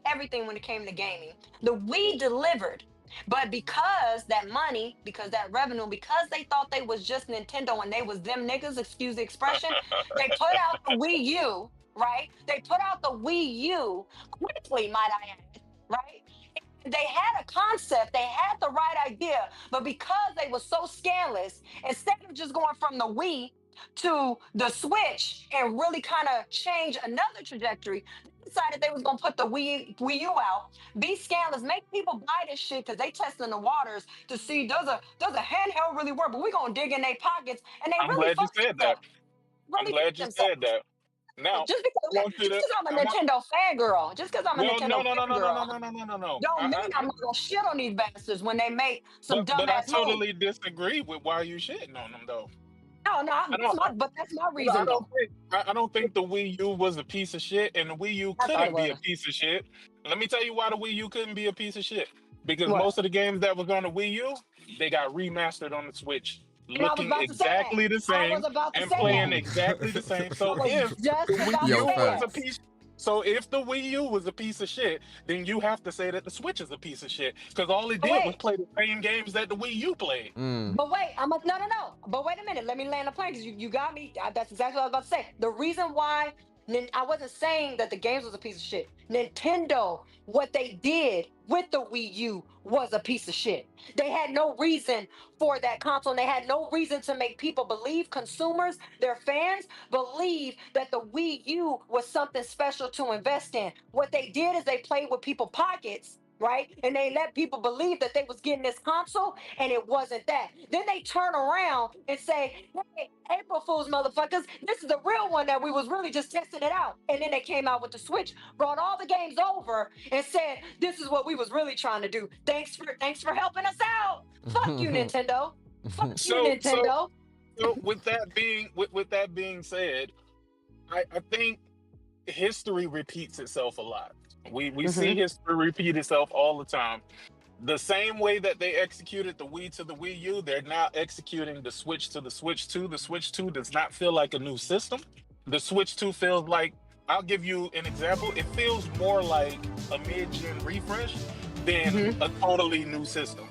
everything when it came to gaming. The Wii delivered, but because that money, because that revenue, because they thought they was just Nintendo and they was them niggas, excuse the expression, they put out the Wii U, right? They put out the Wii U quickly, might I add, right? They had a concept, they had the right idea, but because they were so scandalous, instead of just going from the Wii to the Switch and really kind of change another trajectory, they decided they was gonna put the Wii U out, be scandalous, make people buy this shit because they testing the waters to see does a handheld really work, but we're gonna dig in their pockets, and they I'm really glad you fucked said that. themselves. I'm Really glad fucked you said themselves. that. Now, Just I because want you just to. because I'm a I want. Nintendo fangirl, just because I'm a Well, no, Nintendo no, no, no, no, no, fangirl, no, no, no, no, no. don't mean I'm not gonna shit on these bastards when they make some But I dumbass moves. totally disagree with why you shitting on them though. No, no, I don't. but that's my I reason don't though. think. I don't think the Wii U was a piece of shit, and the Wii U I thought it couldn't be a was. piece of shit. Let me tell you why the Wii U couldn't be a piece of shit. because What? most of the games that was on the Wii U, they got remastered on the Switch, And I was looking about to say that. exactly the I was same about to and say playing that. exactly the same. I So was if just the Wii about to Yo, U say was a that. facts. piece, so if the Wii U was a piece of shit, then you have to say that the Switch is a piece of shit because all it But did was wait, play the same games that the Wii U played. Mm. but wait, no. But wait a minute. Let me land the plane because you got me. That's exactly what I was about to say. The reason why I wasn't saying that the games was a piece of shit. Nintendo, what they did with the Wii U was a piece of shit. They had no reason for that console. And they had no reason to make people believe, consumers, their fans, believe that the Wii U was something special to invest in. What they did is they played with people's pockets, right? And they let people believe that they was getting this console and it wasn't that. Then they turn around and say, hey, April Fools, motherfuckers, this is the real one that we was really just testing it out. And then they came out with the Switch, brought all the games over and said, this is what we was really trying to do. Thanks for helping us out. Fuck you, Nintendo. Fuck you, So Nintendo. with that being said, I think history repeats itself a lot. We see history repeat itself all the time. The same way that they executed the Wii to the Wii U, they're now executing the Switch to the Switch 2. The Switch 2 does not feel like a new system. The Switch 2 feels like, I'll give you an example. It feels more like a mid-gen refresh than a totally new system.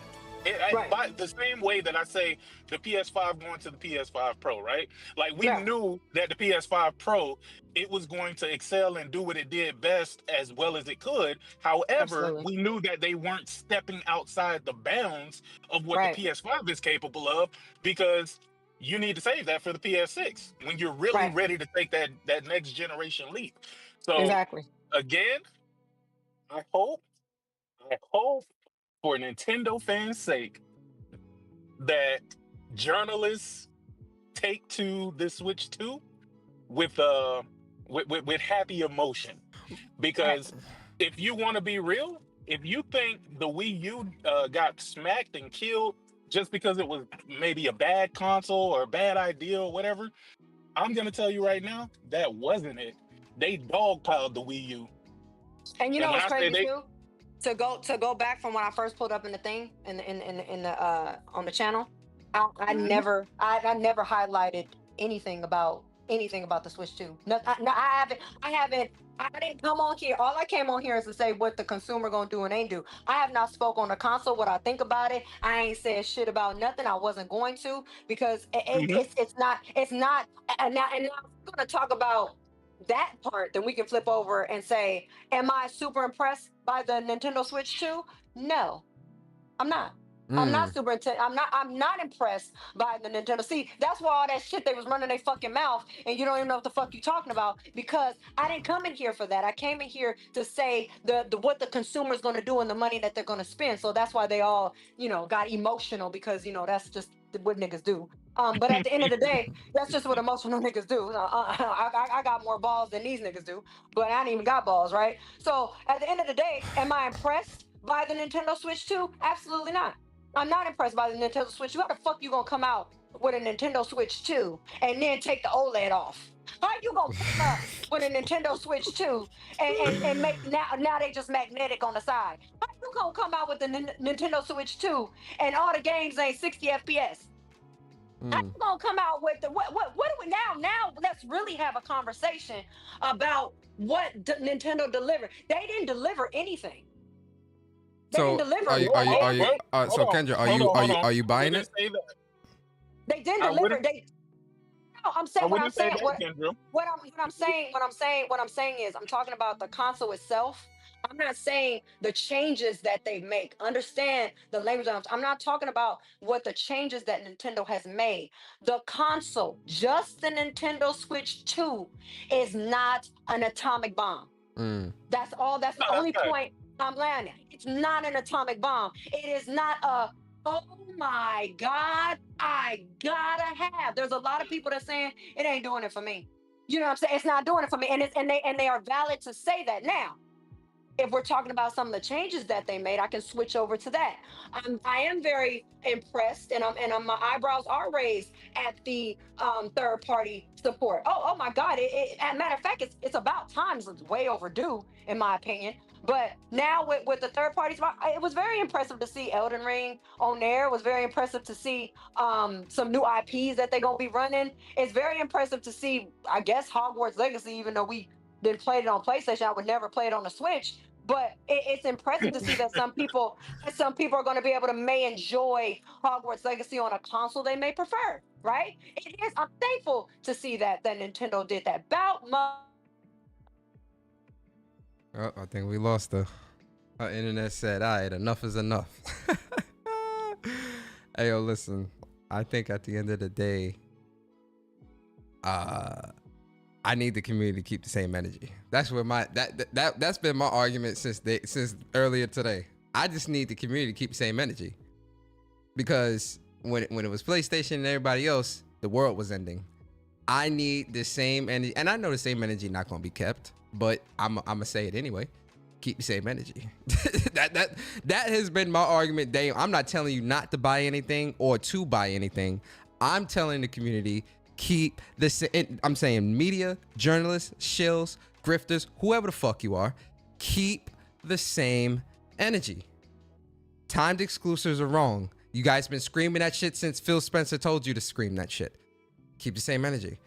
By the same way that I say the PS5 going to the PS5 Pro, right? Like we knew that the PS5 Pro, it was going to excel and do what it did best as well as it could. However, we knew that they weren't stepping outside the bounds of what the PS5 is capable of because you need to save that for the PS6 when you're really ready to take that next generation leap. So again, I hope for Nintendo fans' sake that journalists take to the Switch 2 with happy emotion. Because if you want to be real, if you think the Wii U got smacked and killed just because it was maybe a bad console or a bad idea or whatever, I'm gonna tell you right now, that wasn't it. They dogpiled the Wii U. And you know what's crazy they, too? To go back from when I first pulled up in the thing in the on the channel, I never highlighted anything about the Switch 2. No, I didn't come on here. All I came on here is to say what the consumer gonna do and ain't do. I have not spoke on the console what I think about it. I ain't said shit about nothing. I wasn't going to because it's not. And now I'm gonna talk about that part. Then we can flip over and say, am I super impressed by the Nintendo Switch 2? No, I'm not. I'm not super I'm not impressed by the Nintendo. See, that's why all that shit they was running their fucking mouth and you don't even know what the fuck you talking about because I didn't come in here for that. I came in here to say the what the consumer's gonna do and the money that they're gonna spend. So that's why they all, got emotional because that's just what niggas do. But at the end of the day, that's just what emotional niggas do. I got more balls than these niggas do, but I ain't even got balls, right? So at the end of the day, am I impressed by the Nintendo Switch 2? Absolutely not. I'm not impressed by the Nintendo Switch. How the fuck you gonna come out with a Nintendo Switch 2 and then take the OLED off? How you gonna come up with a Nintendo Switch 2 and make now they just magnetic on the side? How you gonna come out with the Nintendo Switch 2 and all the games ain't 60 FPS? How you gonna come out with the what do we now let's really have a conversation about what Nintendo delivered. They didn't deliver anything. So are you so Kendra, are you buying it? They didn't deliver. I'm saying what I'm saying. What I'm saying is I'm talking about the console itself. I'm not saying the changes that they make. Understand the language. I'm not talking about what the changes that Nintendo has made. The console, just the Nintendo Switch 2, is not an atomic bomb. That's all. That's the only point I'm landing. It's not an atomic bomb. It is not a, oh my God, I gotta have. There's a lot of people that saying it ain't doing it for me. You know what I'm saying? It's not doing it for me. And they are valid to say that. Now, if we're talking about some of the changes that they made, I can switch over to that. I am very impressed, and my eyebrows are raised at the third party support. Oh my God! As a matter of fact, it's about time. It's way overdue, in my opinion. But now with the third parties, it was very impressive to see Elden Ring on there. It was very impressive to see some new IPs that they're gonna be running. It's very impressive to see, I guess, Hogwarts Legacy, even though we didn't play it on PlayStation, I would never play it on the Switch. But it's impressive to see that some people are going to be able to may enjoy Hogwarts Legacy on a console they may prefer, right? It is. I'm thankful to see that Nintendo did that. Oh, I think we lost her. Our internet said, all right, enough is enough. Hey, yo, listen. I think at the end of the day, I need the community to keep the same energy. That's where that's been my argument since earlier today. I just need the community to keep the same energy. Because when it was PlayStation and everybody else, the world was ending. I need the same energy, and I know the same energy not gonna be kept, but I'm gonna say it anyway. Keep the same energy. that has been my argument, Dave. I'm not telling you not to buy anything or to buy anything. I'm telling the community, keep this. I'm saying media, journalists, shills, grifters, whoever the fuck you are, keep the same energy. Timed exclusives are wrong. You guys been screaming that shit since Phil Spencer told you to scream that shit. Keep the same energy.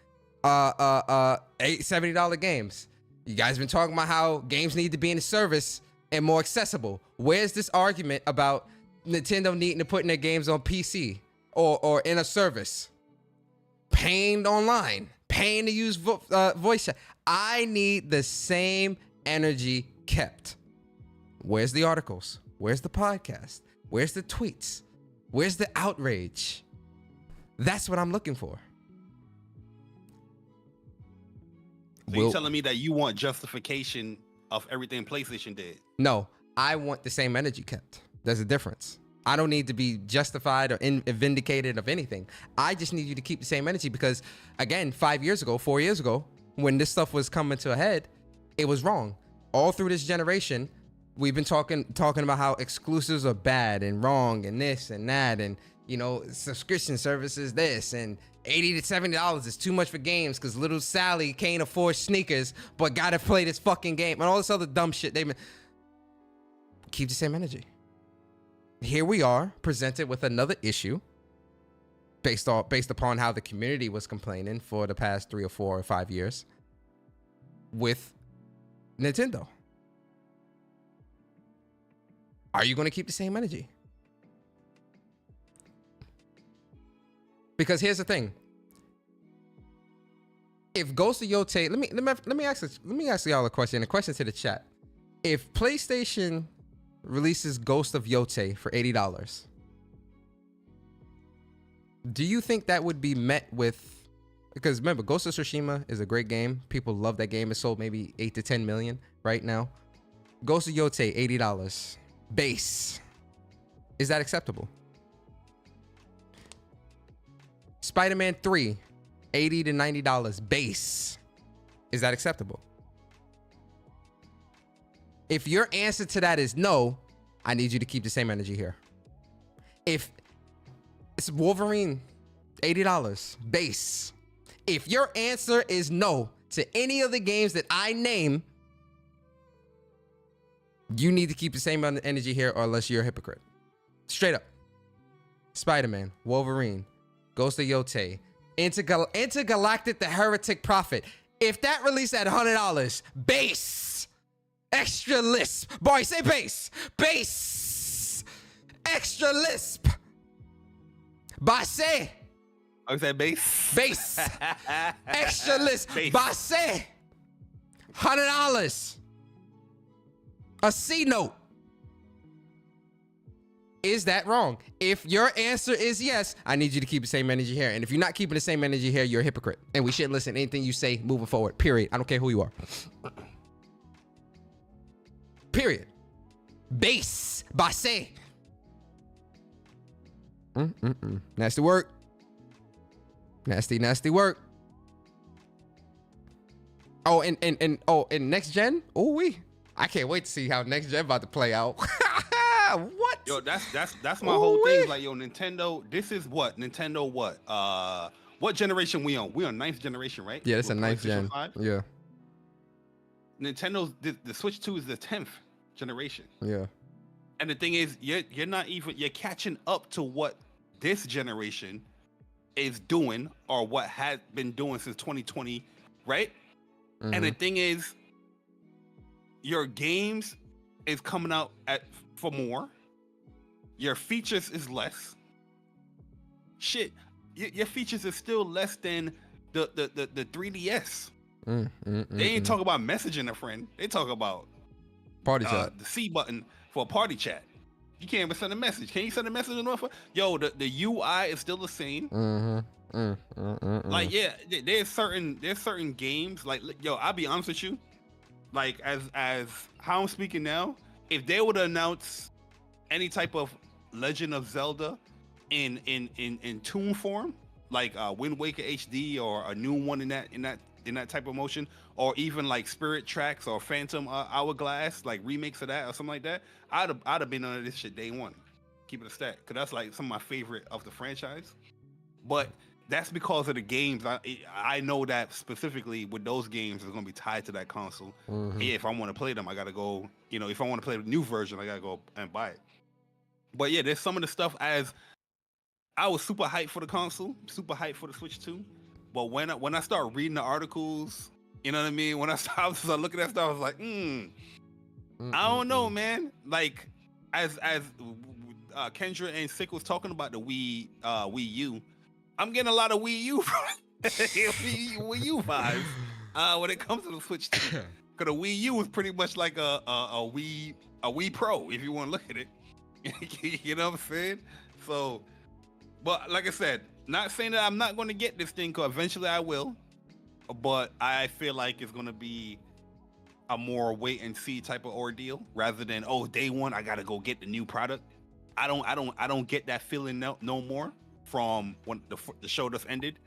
$70 games. You guys been talking about how games need to be in a service and more accessible. Where's this argument about Nintendo needing to put their games on PC or in a service? Paying online, paying to use voice chat. I need the same energy kept. Where's the articles? Where's the podcast? Where's the tweets? Where's the outrage? That's what I'm looking for. So you're telling me that you want justification of everything PlayStation did? No, I want the same energy kept. There's a difference. I don't need to be justified or vindicated of anything. I just need you to keep the same energy because, again, 4 years ago, when this stuff was coming to a head, it was wrong. All through this generation, we've been talking about how exclusives are bad and wrong and this and that and, you know, subscription services this and $80 to $70 is too much for games because little Sally can't afford sneakers but gotta play this fucking game and all this other dumb shit. Keep the same energy. Here we are presented with another issue based upon how the community was complaining for the past 3 or 4 or 5 years with Nintendo. Are you going to keep the same energy? Because here's the thing. If Ghost of Yotei, let me ask y'all a question to the chat. If PlayStation releases Ghost of Yotei for $80, do you think that would be met with, because remember, Ghost of Tsushima is a great game. People love that game. It sold maybe 8 to 10 million right now. Ghost of Yotei, $80 base. Is that acceptable? Spider-Man 3, $80 to $90 base. Is that acceptable? If your answer to that is no, I need you to keep the same energy here. If it's Wolverine, $80 base. If your answer is no to any of the games that I name, you need to keep the same energy here or else you're a hypocrite. Straight up. Spider-Man, Wolverine, Ghost of Yotei, Intergalactic the Heretic Prophet. If that released at $100, base, extra lisp. Boy, say base. Base, extra lisp. Basse. I said base. Base, extra lisp. Basse, $100. A C note. Is that wrong? If your answer is yes, I need you to keep the same energy here. And if you're not keeping the same energy here, you're a hypocrite. And we shouldn't listen to anything you say moving forward. Period. I don't care who you are. Period. Base. Basse. Nasty work. Nasty work. Oh, and next gen? Oh, I can't wait to see how next gen about to play out. What? Yo, that's my whole thing. Like, yo, Nintendo, this is what? Nintendo what? What generation we on? We on 9th generation, right? Yeah, it's a 9th gen. 5? Yeah. Nintendo's the Switch 2 is the 10th. generation. Yeah. And the thing is, you're not even you're catching up to what this generation is doing or what has been doing since 2020, right? And the thing is, your games is coming out for more. Your features is less. Shit, your features is still less than the 3DS. They ain't talk about messaging a friend. They talk about party chat. The C button for a party chat. You can't even send a message. Can you send a message enough? Yo, the UI is still the same. Like, yeah, there's certain games. Like, yo, I'll be honest with you. Like, as how I'm speaking now, if they would announce any type of Legend of Zelda in tune form, like Wind Waker HD or a new one in that type of motion, or even like Spirit Tracks or Phantom Hourglass, like remakes of that or something like that, I'd have been on this shit day one. Keep it a stack, because that's like some of my favorite of the franchise. But that's because of the games. I know that specifically with those games, it's gonna be tied to that console. If I want to play them, I gotta go. You know, if I want to play the new version, I gotta go and buy it. But yeah, there's some of the stuff. As I was super hyped for the console, super hyped for the Switch 2. But when I start reading the articles, you know what I mean? When I start looking at stuff, I was like, I don't know, man. Like, as Kendra and Sick was talking about the Wii U, I'm getting a lot of Wii U Wii U vibes when it comes to the Switch 2. Because the Wii U was pretty much like a Wii Pro, if you want to look at it. You know what I'm saying? So, but like I said, not saying that I'm not going to get this thing, because eventually I will. But I feel like it's going to be a more wait and see type of ordeal rather than, oh, day one I got to go get the new product. I don't get that feeling no more from when the show just ended.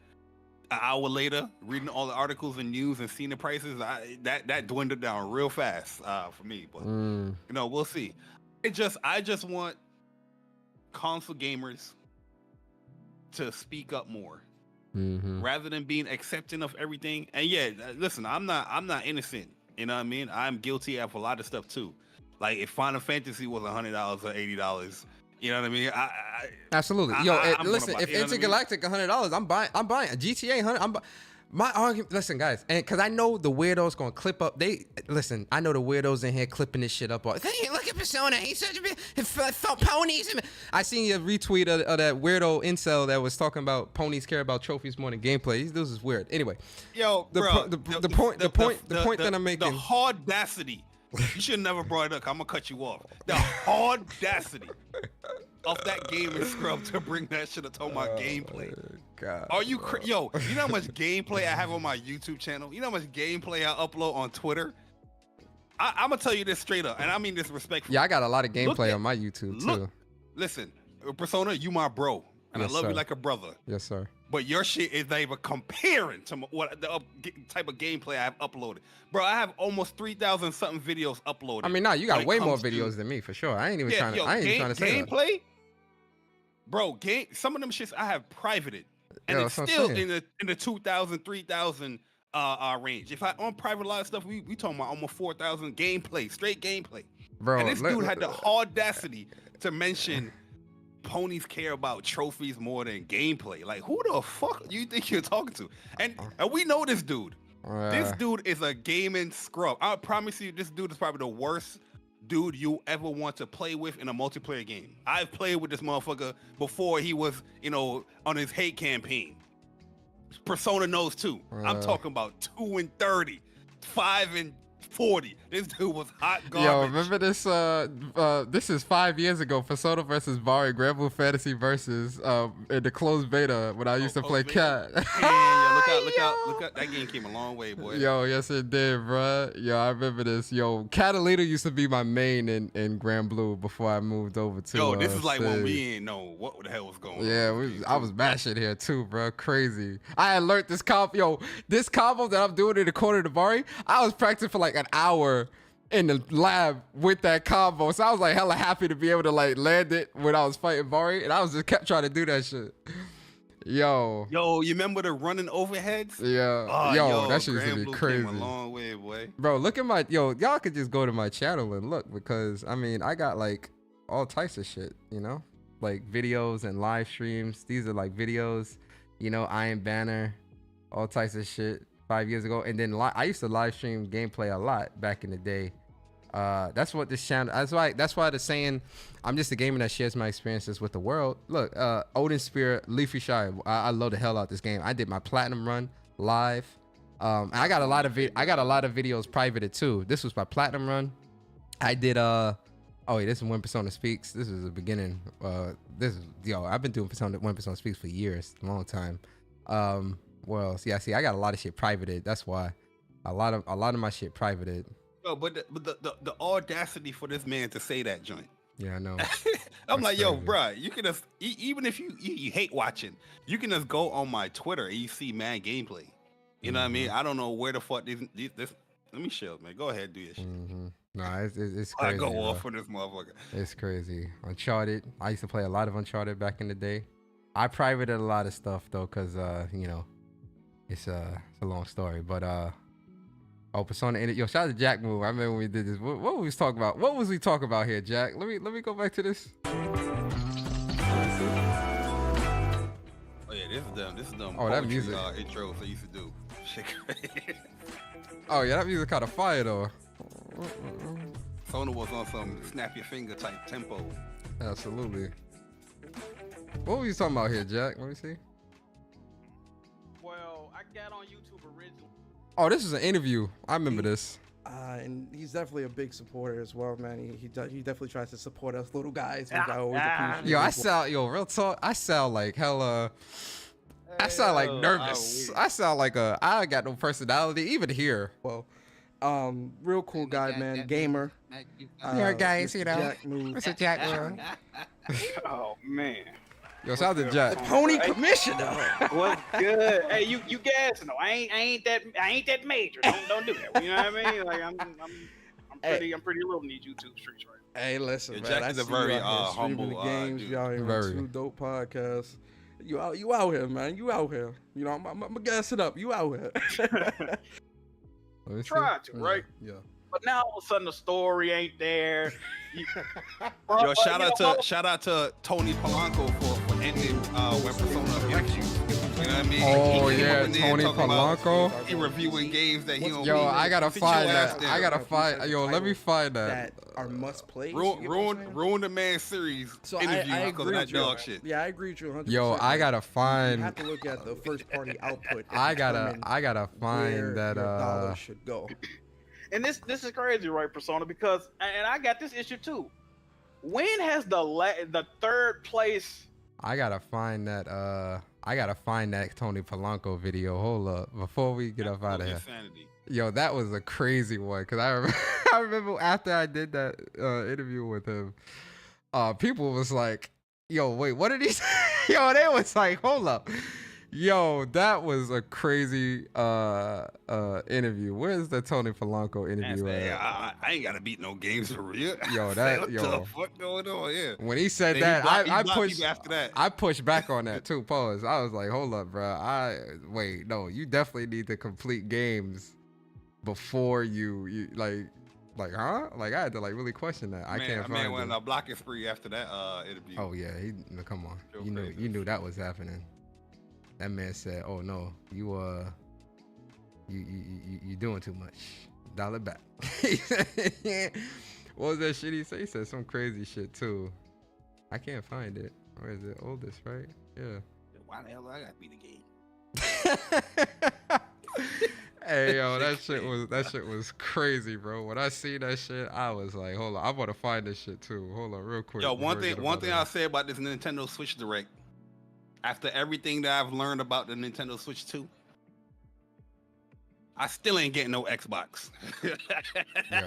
An hour later, reading all the articles and news and seeing the prices, that dwindled down real fast for me. But you know, we'll see. I just want console gamers to speak up more rather than being accepting of everything. And yeah, listen, I'm not innocent. You know what I mean? I'm guilty of a lot of stuff too. Like if Final Fantasy was $100 or $80, you know what I mean? Absolutely. Listen, if Intergalactic $100, I'm buying GTA 100. My argument, listen, guys, and because I know the weirdos gonna clip up. I know the weirdos in here clipping this shit up. Hey, look at Persona. He's such a bit ponies. I seen your retweet of that weirdo incel that was talking about ponies care about trophies more than gameplay. These dudes is weird. Anyway, yo, the point that I'm making. The audacity. You should have never brought it up. I'm gonna cut you off. The audacity of that gaming scrub to bring that shit up talking about gameplay. God, are you yo? You know how much gameplay I have on my YouTube channel? You know how much gameplay I upload on Twitter? I'm gonna tell you this straight up, and I mean this respectfully. Yeah, I got a lot of gameplay on my YouTube too. Listen, Persona, you my bro, and yes, I love sir. you like a brother. Yes, sir. But your shit is not even comparing to what the type of gameplay I've uploaded. Bro, I have almost 3,000 something videos uploaded. I mean, you got way more videos than me for sure. I ain't even trying to say that. Gameplay? Bro, some of them shits I have privated. And it's still in the 2,000, 3,000 range. If I unprivate a lot of stuff, we talking about almost 4,000 gameplay, straight gameplay. Bro, and this dude had the audacity to mention ponies care about trophies more than gameplay. Like, who the fuck do you think you're talking to? And we know this dude. This dude is a gaming scrub. I promise you, this dude is probably the worst dude you ever want to play with in a multiplayer game. I've played with this motherfucker before he was, on his hate campaign. Persona knows too. I'm talking about 2 and 30, 5 and 40. This dude was hot garbage. Yo, remember this? This is 5 years ago. Persona versus Bari, Grand Blue Fantasy versus in the closed beta when I used to play Cat. Yeah, look out! That game came a long way, boy. Yo, yes it did, bro. Yo, I remember this. Yo, Catalina used to be my main in Grand Blue before I moved over to. Yo, this is like when we didn't know what the hell was going on. Yeah, I was mashing here too, bro. Crazy. I had learned this combo. Yo, this combo that I'm doing in the corner of the Bari, I was practicing for like an hour in the lab with that combo. So I was like hella happy to be able to like land it when I was fighting Bari, and I was just kept trying to do that shit. Yo. Yo, you remember the running overheads? Yeah. Oh, yo, that shit used to Grand be Blue crazy. came a long way, boy. Bro, look at my y'all could just go to my channel and look because I mean I got like all types of shit, you know? Like videos and live streams. These are like videos, you know, Iron Banner, all types of shit 5 years ago. And then I used to live stream gameplay a lot back in the day. That's what this channel, that's why the saying, I'm just a gamer that shares my experiences with the world. Look, Odin Spear, Leafy Shire, I love the hell out this game. I did my platinum run live. And I got a lot of videos privated too. This was my platinum run. I did oh wait, this is When Persona Speaks. This is the beginning. I've been doing When Persona Speaks for years, a long time. Well, see, I got a lot of shit privated. That's why a lot of my shit privated. Yo, but the audacity for this man to say that joint. Yeah, I know. I'm like, yo, bro, you can just even if you hate watching, you can just go on my Twitter and you see man gameplay. You know what I mean? I don't know where the fuck this. Let me chill, man. Go ahead, do your shit. Nah, it's crazy. I go bro. off for this motherfucker. It's crazy. Uncharted. I used to play a lot of Uncharted back in the day. I privated a lot of stuff though, cause you know, it's a long story. But Persona. Yo, shout out to Jack Move. I remember when we did this. What was we talking about? What was we talking about here, Jack? Let me go back to this. Oh yeah, this is them. Oh, that music. Intros I used to do. Shit crazy. Oh yeah, that music kind of fire though. Sona was on some snap your finger type tempo. Absolutely. What were you talking about here, Jack? Let me see. Well, I got on YouTube originally. Oh, this is an interview. I remember this. And he's definitely a big supporter as well, man. He definitely tries to support us little guys, which I always appreciate. Real talk. I sound like hella. I sound like nervous. I sound like I got no personality even here. Well, real cool guy, man. Gamer. Yeah, guys, you know. Jack Move. Mr. Jack Move. Oh man. Yo, shout out to Jack. Pony Commissioner. What's good? Hey, you gassing though? I ain't that major. Don't do that. You know what I mean? Like I'm pretty little in these YouTube streets right now. Hey, listen, man. Jack is a very humble the games. dude. Y'all Very. two dope podcasts. You out here, man. You out here. You know, I'm gas it up. You out here. Try to, right? Yeah. But now all of a sudden the story ain't there. Yo, shout out to Tony Polanco for ending When Persona Speaks. You know what I mean? Oh yeah, Tony Polanco. He reviewing games that he don't. Yo, I gotta find that. Yo, let me find that. That are must play. Ruin the man series interview I because of that dog shit. Yeah, I agree with you 100%. Yo, I gotta find. You have to look at the first party output. I gotta find that. Dollar should go. And this is crazy, right, Persona? Because and I got this issue too. When has the third place? I gotta find that. I gotta find that Tony Polanco video. Hold up, before we get up out of here. Insanity. Yo, that was a crazy one because I remember after I did that interview with him, people was like, "Yo, wait, what did he say?" Yo, they was like, "Hold up." Yo, that was a crazy interview. Where's the Tony Polanco interview at? I ain't gotta beat no games for real. What the fuck going on? Yeah. When he said And that, he blocked after that. I pushed back on that too. Pause. I was like, hold up, bro. No, you definitely need to complete games before you like, huh? Like I had to really question that. I can't find man went it. on a blocking spree after that interview. Oh yeah, come on. You knew that was happening. That man said, "Oh no, you doing too much. Dial it back." What was that shit he said? He said some crazy shit too. I can't find it. Or is it oldest, right? Yeah. Why the hell I gotta be the game? Hey yo, that shit was crazy, bro. When I see that shit, I was like, hold on, I want to find this shit too. Hold on, real quick. Yo, one thing I'll say about this Nintendo Switch Direct. After everything that I've learned about the Nintendo Switch 2, I still ain't getting no Xbox. Yo,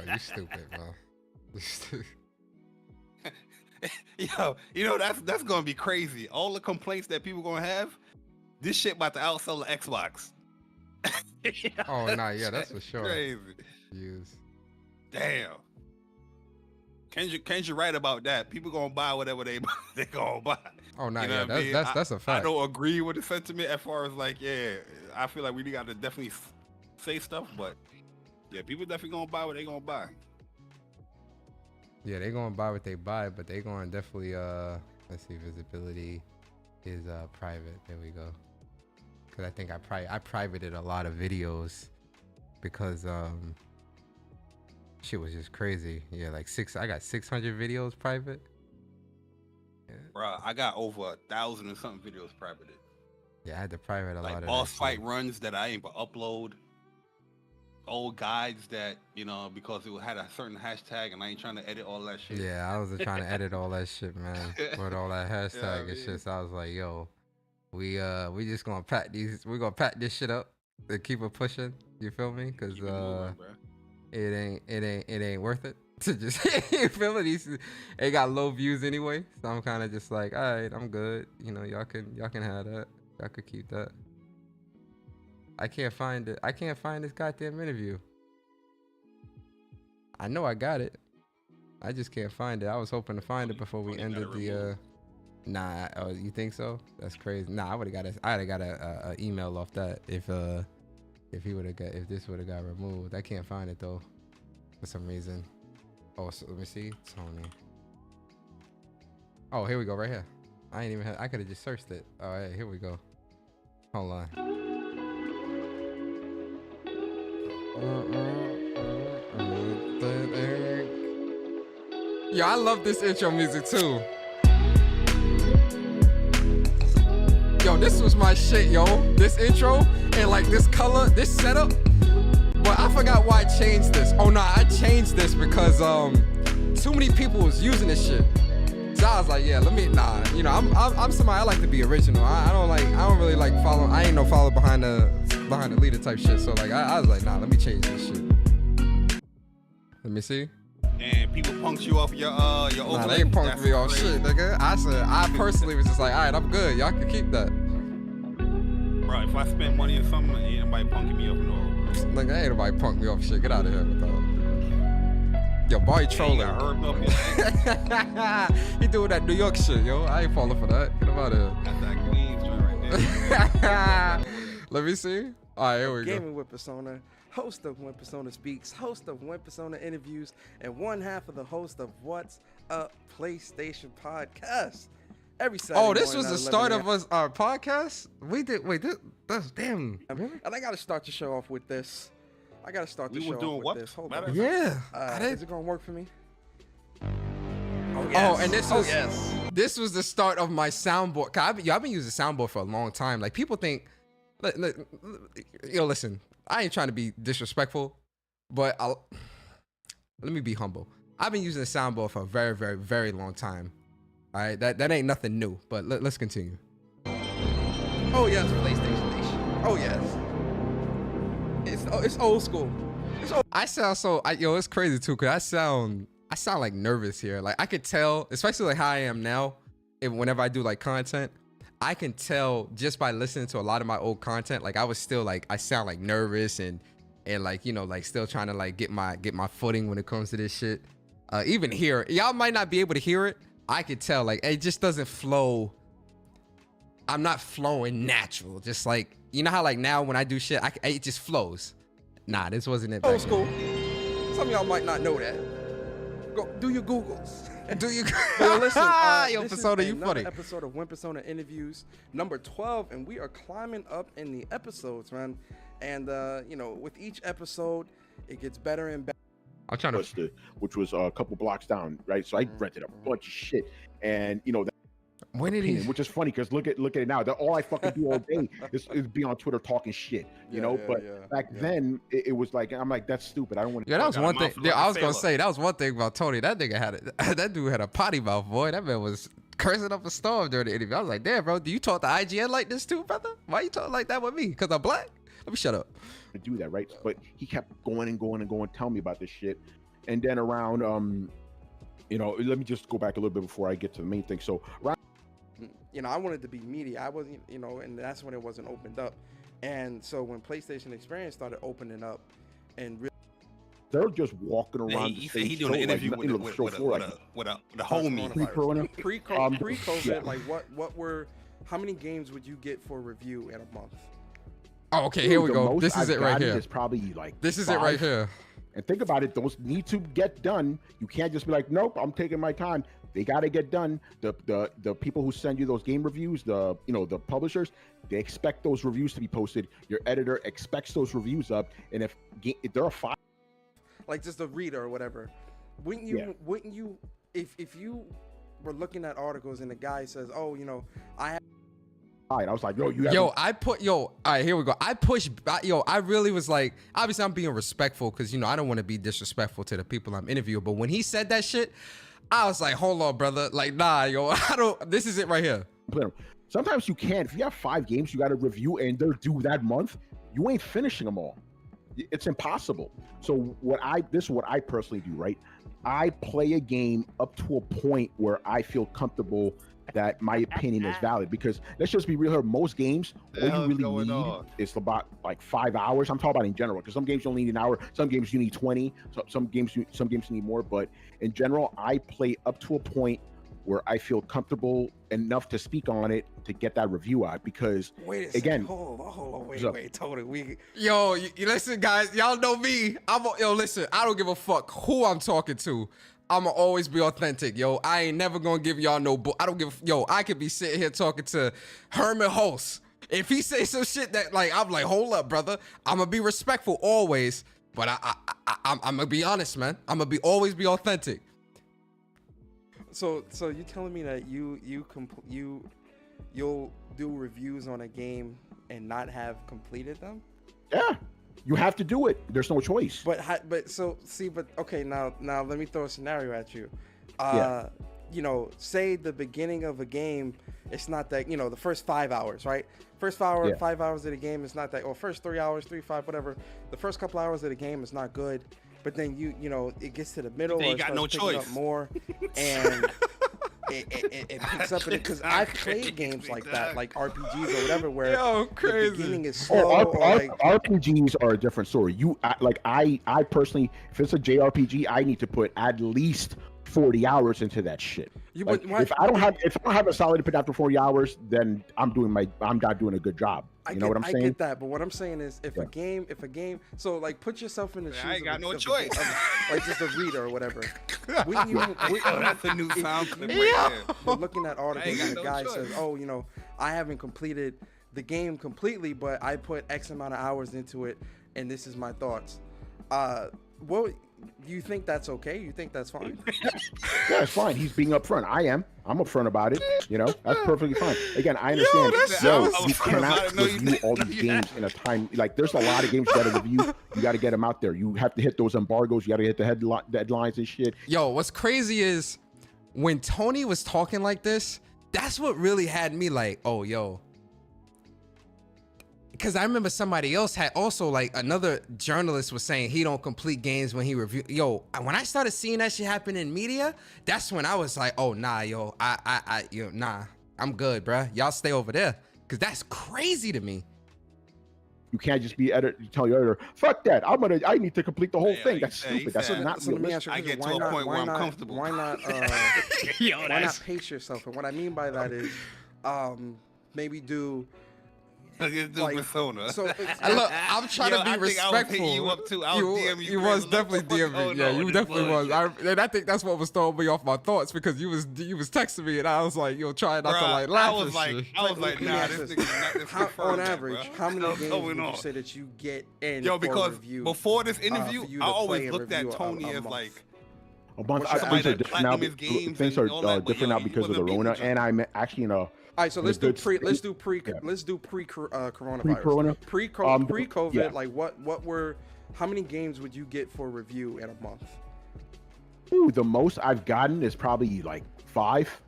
you stupid, bro. Yo, you know that's gonna be crazy. All the complaints that people gonna have, this shit about to outsell the Xbox. Oh nah, yeah, that's for sure. Crazy. Use. Damn. Kendra right about that. People gonna buy whatever they gonna buy. Oh, no, You know yeah, what I mean? that's a I fact. don't agree with the sentiment as far as like, yeah, I feel like we got to definitely say stuff, but yeah, people definitely gonna buy what they gonna buy. Yeah, they gonna buy what they buy, but they gonna definitely let's see, visibility is private. There we go. Cause I think I privated a lot of videos because shit was just crazy. Yeah, like I got 600 videos private. Yeah. Bro, I got over 1,000 and something videos privated. Yeah, I had to private a lot Like of boss that fight shit. runs that I ain't but upload. Old guides that, you know, because it had a certain hashtag and I ain't trying to edit all that shit. Yeah, I was trying to edit all that shit, man. With all that hashtag Yeah, I and mean. shit. So I was like, yo, we just gonna pack this shit up and keep it pushing. You feel me? Cause Keep it moving, bro. it ain't worth it to just you feel me? It got low views anyway. So I'm kind of just like, all right, I'm good. You know, y'all can have that. Y'all could keep that. I can't find it. I can't find this goddamn interview. I know I got it. I just can't find it. I was hoping to find it before we ended the. Nah, oh, you think so? That's crazy. Nah, I would have got a email off that if this would have got removed. I can't find it though, for some reason. Oh, so let me see, Tony. Oh, here we go, right here. I could have just searched it. All right, here we go. Hold on. Yo, I love this intro music too. Yo, this was my shit, yo. This intro and like this color, this setup. But I forgot why I changed this. Oh no, I changed this because too many people was using this shit. So I was like, yeah, you know, I'm somebody, I like to be original. I don't really like follow. I ain't no follow behind the leader type shit. So like I was like, nah, let me change this shit. Let me see. And people punked you off your overlay. Nah, they punked me off shit, nigga. I personally was just like, all right, I'm good. Y'all can keep that. Bro, if I spend money on something, ain't nobody punking me off no overlay. Nigga, ain't nobody punk me off shit. Get out of here with that. Yo, boy, trolling. He doing that New York shit, yo. I ain't falling for that. Get him out of here. That's that Queens joint right there. Let me see. All right, here we go. Gaming with Persona, host of When Persona Speaks, host of When Persona Interviews, and one half of the host of What's Up PlayStation Podcast. Every Saturday. Oh, this was morning the at start 11 of our podcast? that's damn. a.m. And I got to start the show off with this. We were doing what? Hold on. Yeah. Is it going to work for me? Oh, and this was the start of my soundboard. I've been using soundboard for a long time. Like people think, listen, I ain't trying to be disrespectful, but let me be humble. I've been using the soundboard for a very, very, very long time. All right, that ain't nothing new. But let's continue. Oh yes, PlayStation Nation. Oh yes. It's old school. I sound so, it's crazy too, cause I sound like nervous here. Like I could tell, especially like how I am now, whenever I do like content, I can tell just by listening to a lot of my old content. Like I was still like, I sound like nervous and like, you know, like still trying to like get my footing when it comes to this shit. Even here, y'all might not be able to hear it. I could tell like it just doesn't flow. I'm not flowing natural. Just like, you know how like now when I do shit, it just flows. Nah, this wasn't it. Old school. Some of y'all might not know that. Go do your Googles. Do you? Yo, listen, Yo, this Persona, is you another funny. episode of When Persona Interviews, number 12, and we are climbing up in the episodes, man. And you know, with each episode, it gets better and better. I'm trying to, which was a couple blocks down, right? So I rented a bunch of shit, and you know. When did he? Which is funny because look at it now. That all I fucking do all day is be on Twitter talking shit, you know. But back then it was like I'm like that's stupid. I don't want. Yeah, that was one thing. Yeah, I was gonna say that was one thing about Tony. That nigga had that dude had a potty mouth, boy. That man was cursing up a storm during the interview. I was like, damn, bro, do you talk to IGN like this too, brother? Why you talking like that with me? Cause I'm black? Let me shut up. To do that, right? But he kept going and going and going, tell me about this shit, and then around you know, let me just go back a little bit before I get to the main thing. So around. You know, I wanted to be media. I wasn't, you know, and that's when it wasn't opened up. And so when PlayStation Experience started opening up and really they're just walking Yeah, around he the said he stage doing an show, interview like, with, you a, know, with, show with, a, floor, with, like, a, with, a, with a homie. pre-corona. Pre-COVID, yeah. like what were how many games would you get for review in a month? Oh, okay, here we The go. most This is I've it right gotten here. is probably like This is it right 5. here. And think about it; those need to get done. You can't just be like, "Nope, I'm taking my time." They got to get done. The people who send you those game reviews, the publishers, they expect those reviews to be posted. Your editor expects those reviews up, and if there are 5, Like just a reader or whatever, wouldn't you if you were looking at articles and the guy says, "Oh, I have." I was like, all right, here we go. I really was like, obviously I'm being respectful because, I don't want to be disrespectful to the people I'm interviewing. But when he said that shit, I was like, hold on, brother. Like, nah, this is it right here. Sometimes you can't. If you have 5 games you got to review and they're due that month, you ain't finishing them all. It's impossible. So this is what I personally do, right? I play a game up to a point where I feel comfortable that my opinion is valid, because let's just be real here, most games all you really need is about like 5 hours. I'm talking about in general, because some games you only need an hour, some games you need 20, some games you need more, but in general I play up to a point where I feel comfortable enough to speak on it to get that review out, because again, hold on, wait, Tony, you listen, guys, y'all know me. Listen, I don't give a fuck who I'm talking to. I'ma always be authentic, yo. I ain't never gonna give y'all no I don't give, I could be sitting here talking to Herman Hulse. If he say some shit that, like, I'm like, hold up, brother. I'm gonna be respectful always, but I'm gonna be honest, man. I'm gonna always be authentic. So you telling me that you'll do reviews on a game and not have completed them? Yeah. You have to do it. There's no choice. But okay, now let me throw a scenario at you. Say the beginning of a game, it's not that, the first 5 hours, right? First 5 hours of the game is not that, or first 3 hours, 3, 5, whatever. The first couple hours of the game is not good, but then it gets to the middle, then or you it got starts no picking choice up more, and it picks up in it, because I've played games like that, like RPGs or whatever, where the beginning is slow. RPGs are a different story. I personally, if it's a JRPG, I need to put at least 40 hours into that shit. If I don't have a solid input after 40 hours, then I'm not doing a good job. You know what I'm saying? I get that, but what I'm saying is, if a game, so like, put yourself in the shoes. I ain't got no choice. Like just a reader or whatever. That's a new sound clip right there. You're looking at articles and the guy says, "Oh, I haven't completed the game completely, but I put X amount of hours into it, and this is my thoughts." What do you think that's okay? You think that's fine? Yeah, it's fine. He's being upfront. I'm upfront about it. That's perfectly fine. Again, I understand. You cannot review all these games in a time. Like, there's a lot of games you got to review. You got to get them out there. You have to hit those embargoes. You got to hit the deadlines and shit. Yo, what's crazy is when Tony was talking like this, that's what really had me like, oh, yo. Because I remember somebody else had also, like, another journalist was saying he don't complete games when he review. Yo, when I started seeing that shit happen in media, that's when I was like, oh, nah, yo, nah, I'm good, bruh. Y'all stay over there. Because that's crazy to me. You can't just be tell your editor, fuck that. I need to complete the whole thing. That's stupid. That's not realistic. I get to a point where I'm comfortable. Why not pace yourself? And what I mean by that is, maybe do. Persona. So look, I'm trying to be respectful. You up too. DM you. You was definitely DM me. Yeah, you definitely was. And I think that's what was throwing me off my thoughts, because you was texting me and I was like, yo, try not to like laugh. I was like, nah, this nigga not on average, how many games would you say that you get in? Yo, because review, before this interview, I always looked at Tony as like a bunch. Things are different now. Things are different now because of the Rona, and I'm actually All right, so let's do pre-coronavirus. Pre-COVID, yeah. Like how many games would you get for review in a month? Ooh, the most I've gotten is probably like 5.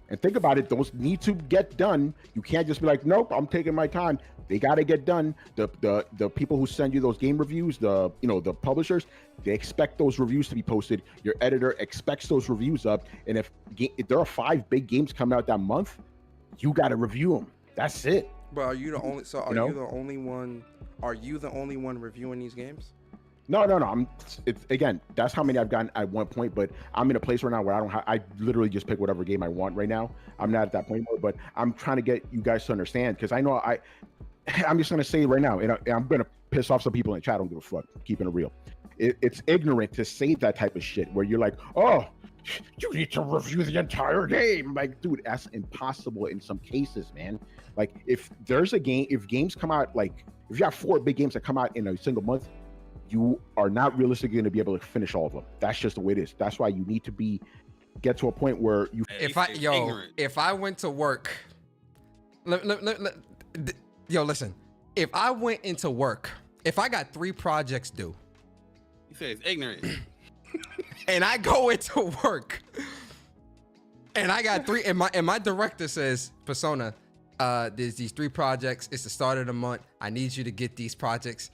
And think about it, those need to get done. You can't just be like, nope, I'm taking my time. They got to get done. The people who send you those game reviews, the publishers, they expect those reviews to be posted. Your editor expects those reviews up. And if there are 5 big games coming out that month, you got to review them. That's it. But are you the only? So are you the only one? Are you the only one reviewing these games? No. It's again. That's how many I've gotten at one point. But I'm in a place right now where I don't have. I literally just pick whatever game I want right now. I'm not at that point anymore. But I'm trying to get you guys to understand because I know I'm just gonna say it right now, and I'm gonna piss off some people in the chat. I don't give a fuck. Keeping it real. It's ignorant to say that type of shit where you're like, oh, you need to review the entire game. Like, dude, that's impossible in some cases, man. Like, if there's a game, if games come out, like, if you have 4 big games that come out in a single month, you are not realistically going to be able to finish all of them. That's just the way it is. That's why you need to get to a point where you. If I went to work, listen. If I went into work, if I got 3 projects due. You say it's ignorant. And I go into work and I got 3 and my director says, Persona, there's these 3 projects. It's the start of the month. I need you to get these projects,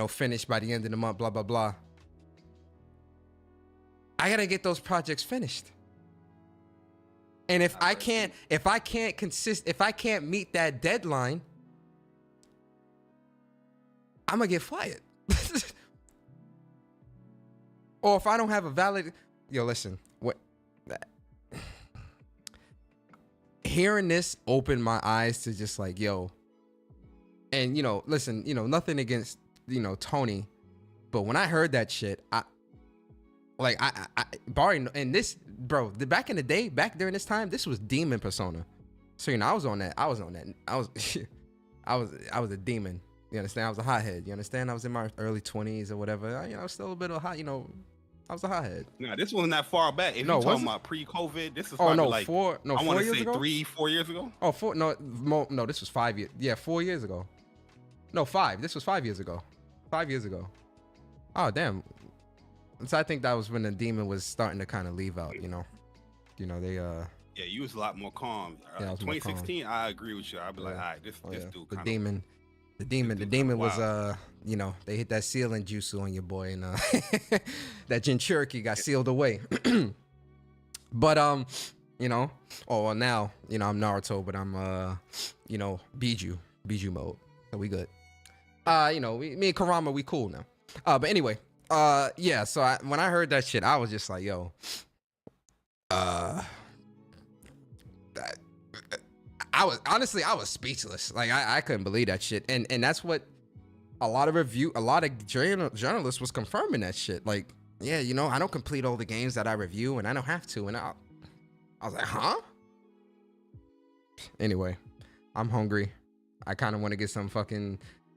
finished by the end of the month, blah, blah, blah. I gotta get those projects finished. And if I can't meet that deadline, I'm gonna get fired. Or if I don't have a valid, listen, hearing this opened my eyes to just like, and listen, nothing against, Tony, but when I heard that shit, Barry, and this, bro, back in the day, back during this time, this was demon Persona. So, I was on that. I was a demon. You understand? I was a hothead. You understand? I was in my early 20s or whatever. I was still a bit of hot, I was a hothead. Nah, this wasn't that far back. If you're talking about pre-COVID, this is probably like 4 I want to years say ago? 3-4 years ago. Oh, 4? No, this was 5 years. Yeah, 4 years ago. No, 5. This was 5 years ago. 5 years ago. Oh, damn. So I think that was when the demon was starting to kind of leave out. They Yeah, you was a lot more calm. Yeah, I was more 2016, I agree with you. I'd be like, all right, this dude. The demon was they hit that sealing jutsu on your boy, and that Jinchuriki got sealed away. But now, I'm Naruto, but I'm Biju mode. So we good. Me and Karama, we cool now. But anyway, yeah, so when I heard that shit, I was just like, I was speechless. Like I couldn't believe that shit. And that's what a lot of journalists was confirming that shit. Like, yeah, I don't complete all the games that I review and I don't have to. And I was like, huh? Anyway, I'm hungry. I kind of want to get some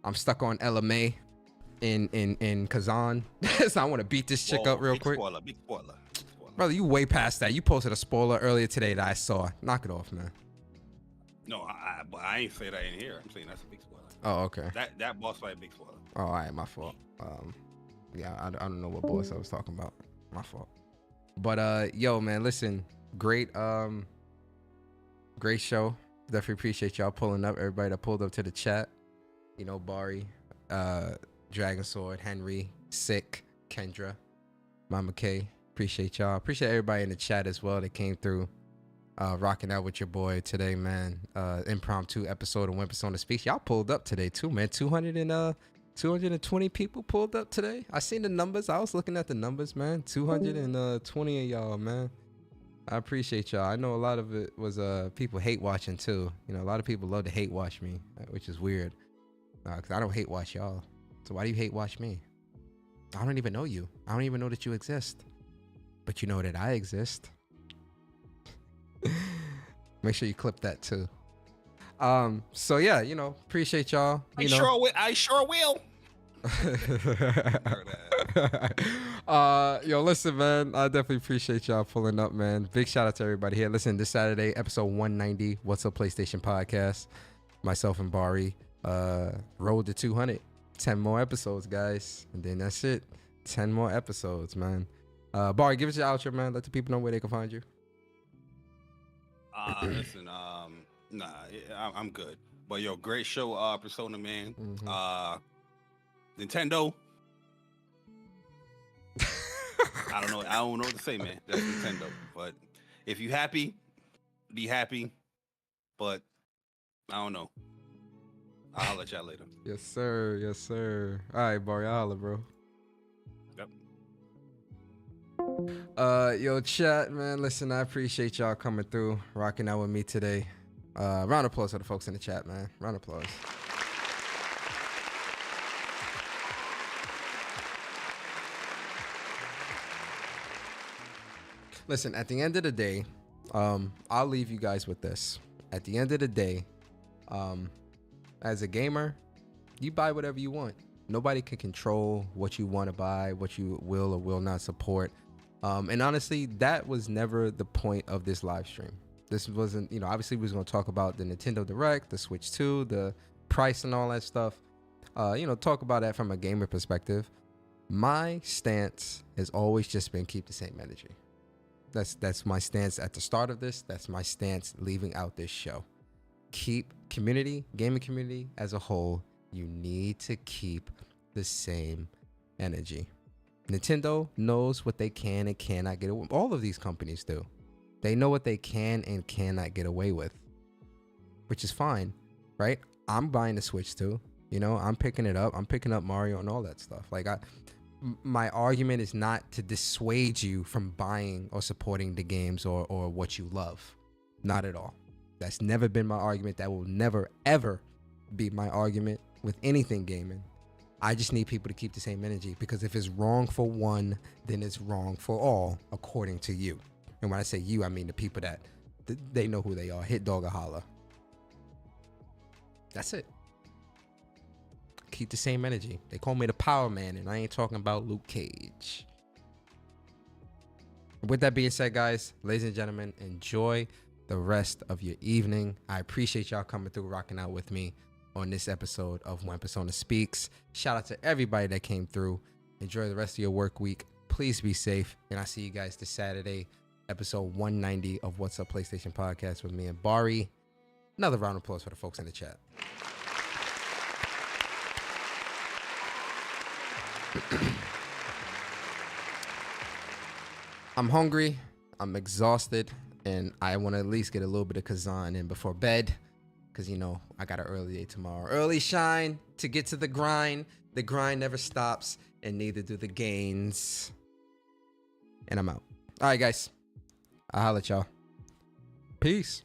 I'm stuck on LMA in Kazan. So I want to beat this chick up real quick. Big spoiler. Brother, you way past that. You posted a spoiler earlier today that I saw. Knock it off, man. No, I ain't say that in here. I'm saying that's a big spoiler. Oh, okay. That boss fight, big spoiler. Oh, all right, my fault. Yeah, I don't know what boss I was talking about. My fault. But man, listen, great show. Definitely appreciate y'all pulling up. Everybody that pulled up to the chat. Bari, Dragon Sword, Henry, Sick, Kendra, Mama K. Appreciate y'all. Appreciate everybody in the chat as well that came through. Rocking out with your boy today, man. Impromptu episode of When Persona Speaks. Y'all pulled up today too, man. 220 people pulled up today. I seen the numbers. I was looking at the numbers, man. 220 of y'all, man. I appreciate y'all. I know a lot of it was people hate watching too. A lot of people love to hate watch me, which is weird. Because I don't hate watch y'all. So why do you hate watch me? I don't even know you. I don't even know that you exist. But you know that I exist. Make sure you clip that too. So yeah, appreciate y'all. I sure will. Listen, man, I definitely appreciate y'all pulling up, man. Big shout out to everybody here. Listen, this Saturday, episode 190, What's Up PlayStation podcast. Myself and Bari, road to 200. 10 more episodes, guys, and then that's it. 10 more episodes, man. Bari, give us your outro, man. Let the people know where they can find you. Listen, I'm good. But great show, Persona, man. Mm-hmm. Nintendo. I don't know what to say, man. That's Nintendo. But if you happy, be happy. But I don't know. I'll holler at y'all later. Yes, sir. Yes, sir. All right, Bari, I'll holler, bro. Yo, chat, man. Listen, I appreciate y'all coming through, rocking out with me today. Round of applause for the folks in the chat, man. Round of applause. Listen, at the end of the day, I'll leave you guys with this. At the end of the day, as a gamer, you buy whatever you want. Nobody can control what you want to buy, what you will or will not support. And honestly, that was never the point of this live stream. This wasn't, obviously we was going to talk about the Nintendo Direct, the Switch 2, the price and all that stuff. Talk about that from a gamer perspective. My stance has always just been keep the same energy. That's my stance at the start of this. That's my stance leaving out this show. Keep gaming community as a whole, you need to keep the same energy. Nintendo knows what they can and cannot get away with. All of these companies do. They know what they can and cannot get away with, which is fine, right? I'm buying the Switch too. I'm picking it up. I'm picking up Mario and all that stuff. My argument is not to dissuade you from buying or supporting the games or what you love. Not at all. That's never been my argument. That will never, ever be my argument with anything gaming. I just need people to keep the same energy, because if it's wrong for one, then it's wrong for all, according to you. And when I say you, I mean the people that they know who they are. Hit dog or holla. That's it. Keep the same energy. They call me the Power Man, and I ain't talking about Luke Cage. With that being said, guys, ladies and gentlemen, enjoy the rest of your evening. I appreciate y'all coming through, rocking out with me on this episode of When Persona Speaks. Shout out to everybody that came through. Enjoy the rest of your work week. Please be safe, and I'll see you guys this Saturday, episode 190 of What's Up PlayStation Podcast with me and Bari. Another round of applause for the folks in the chat. I'm hungry, I'm exhausted, and I want to at least get a little bit of Kazan in before bed, because I got an early day tomorrow. Early shine to get to the grind. The grind never stops, and neither do the gains. And I'm out. All right, guys. I'll holler at y'all. Peace.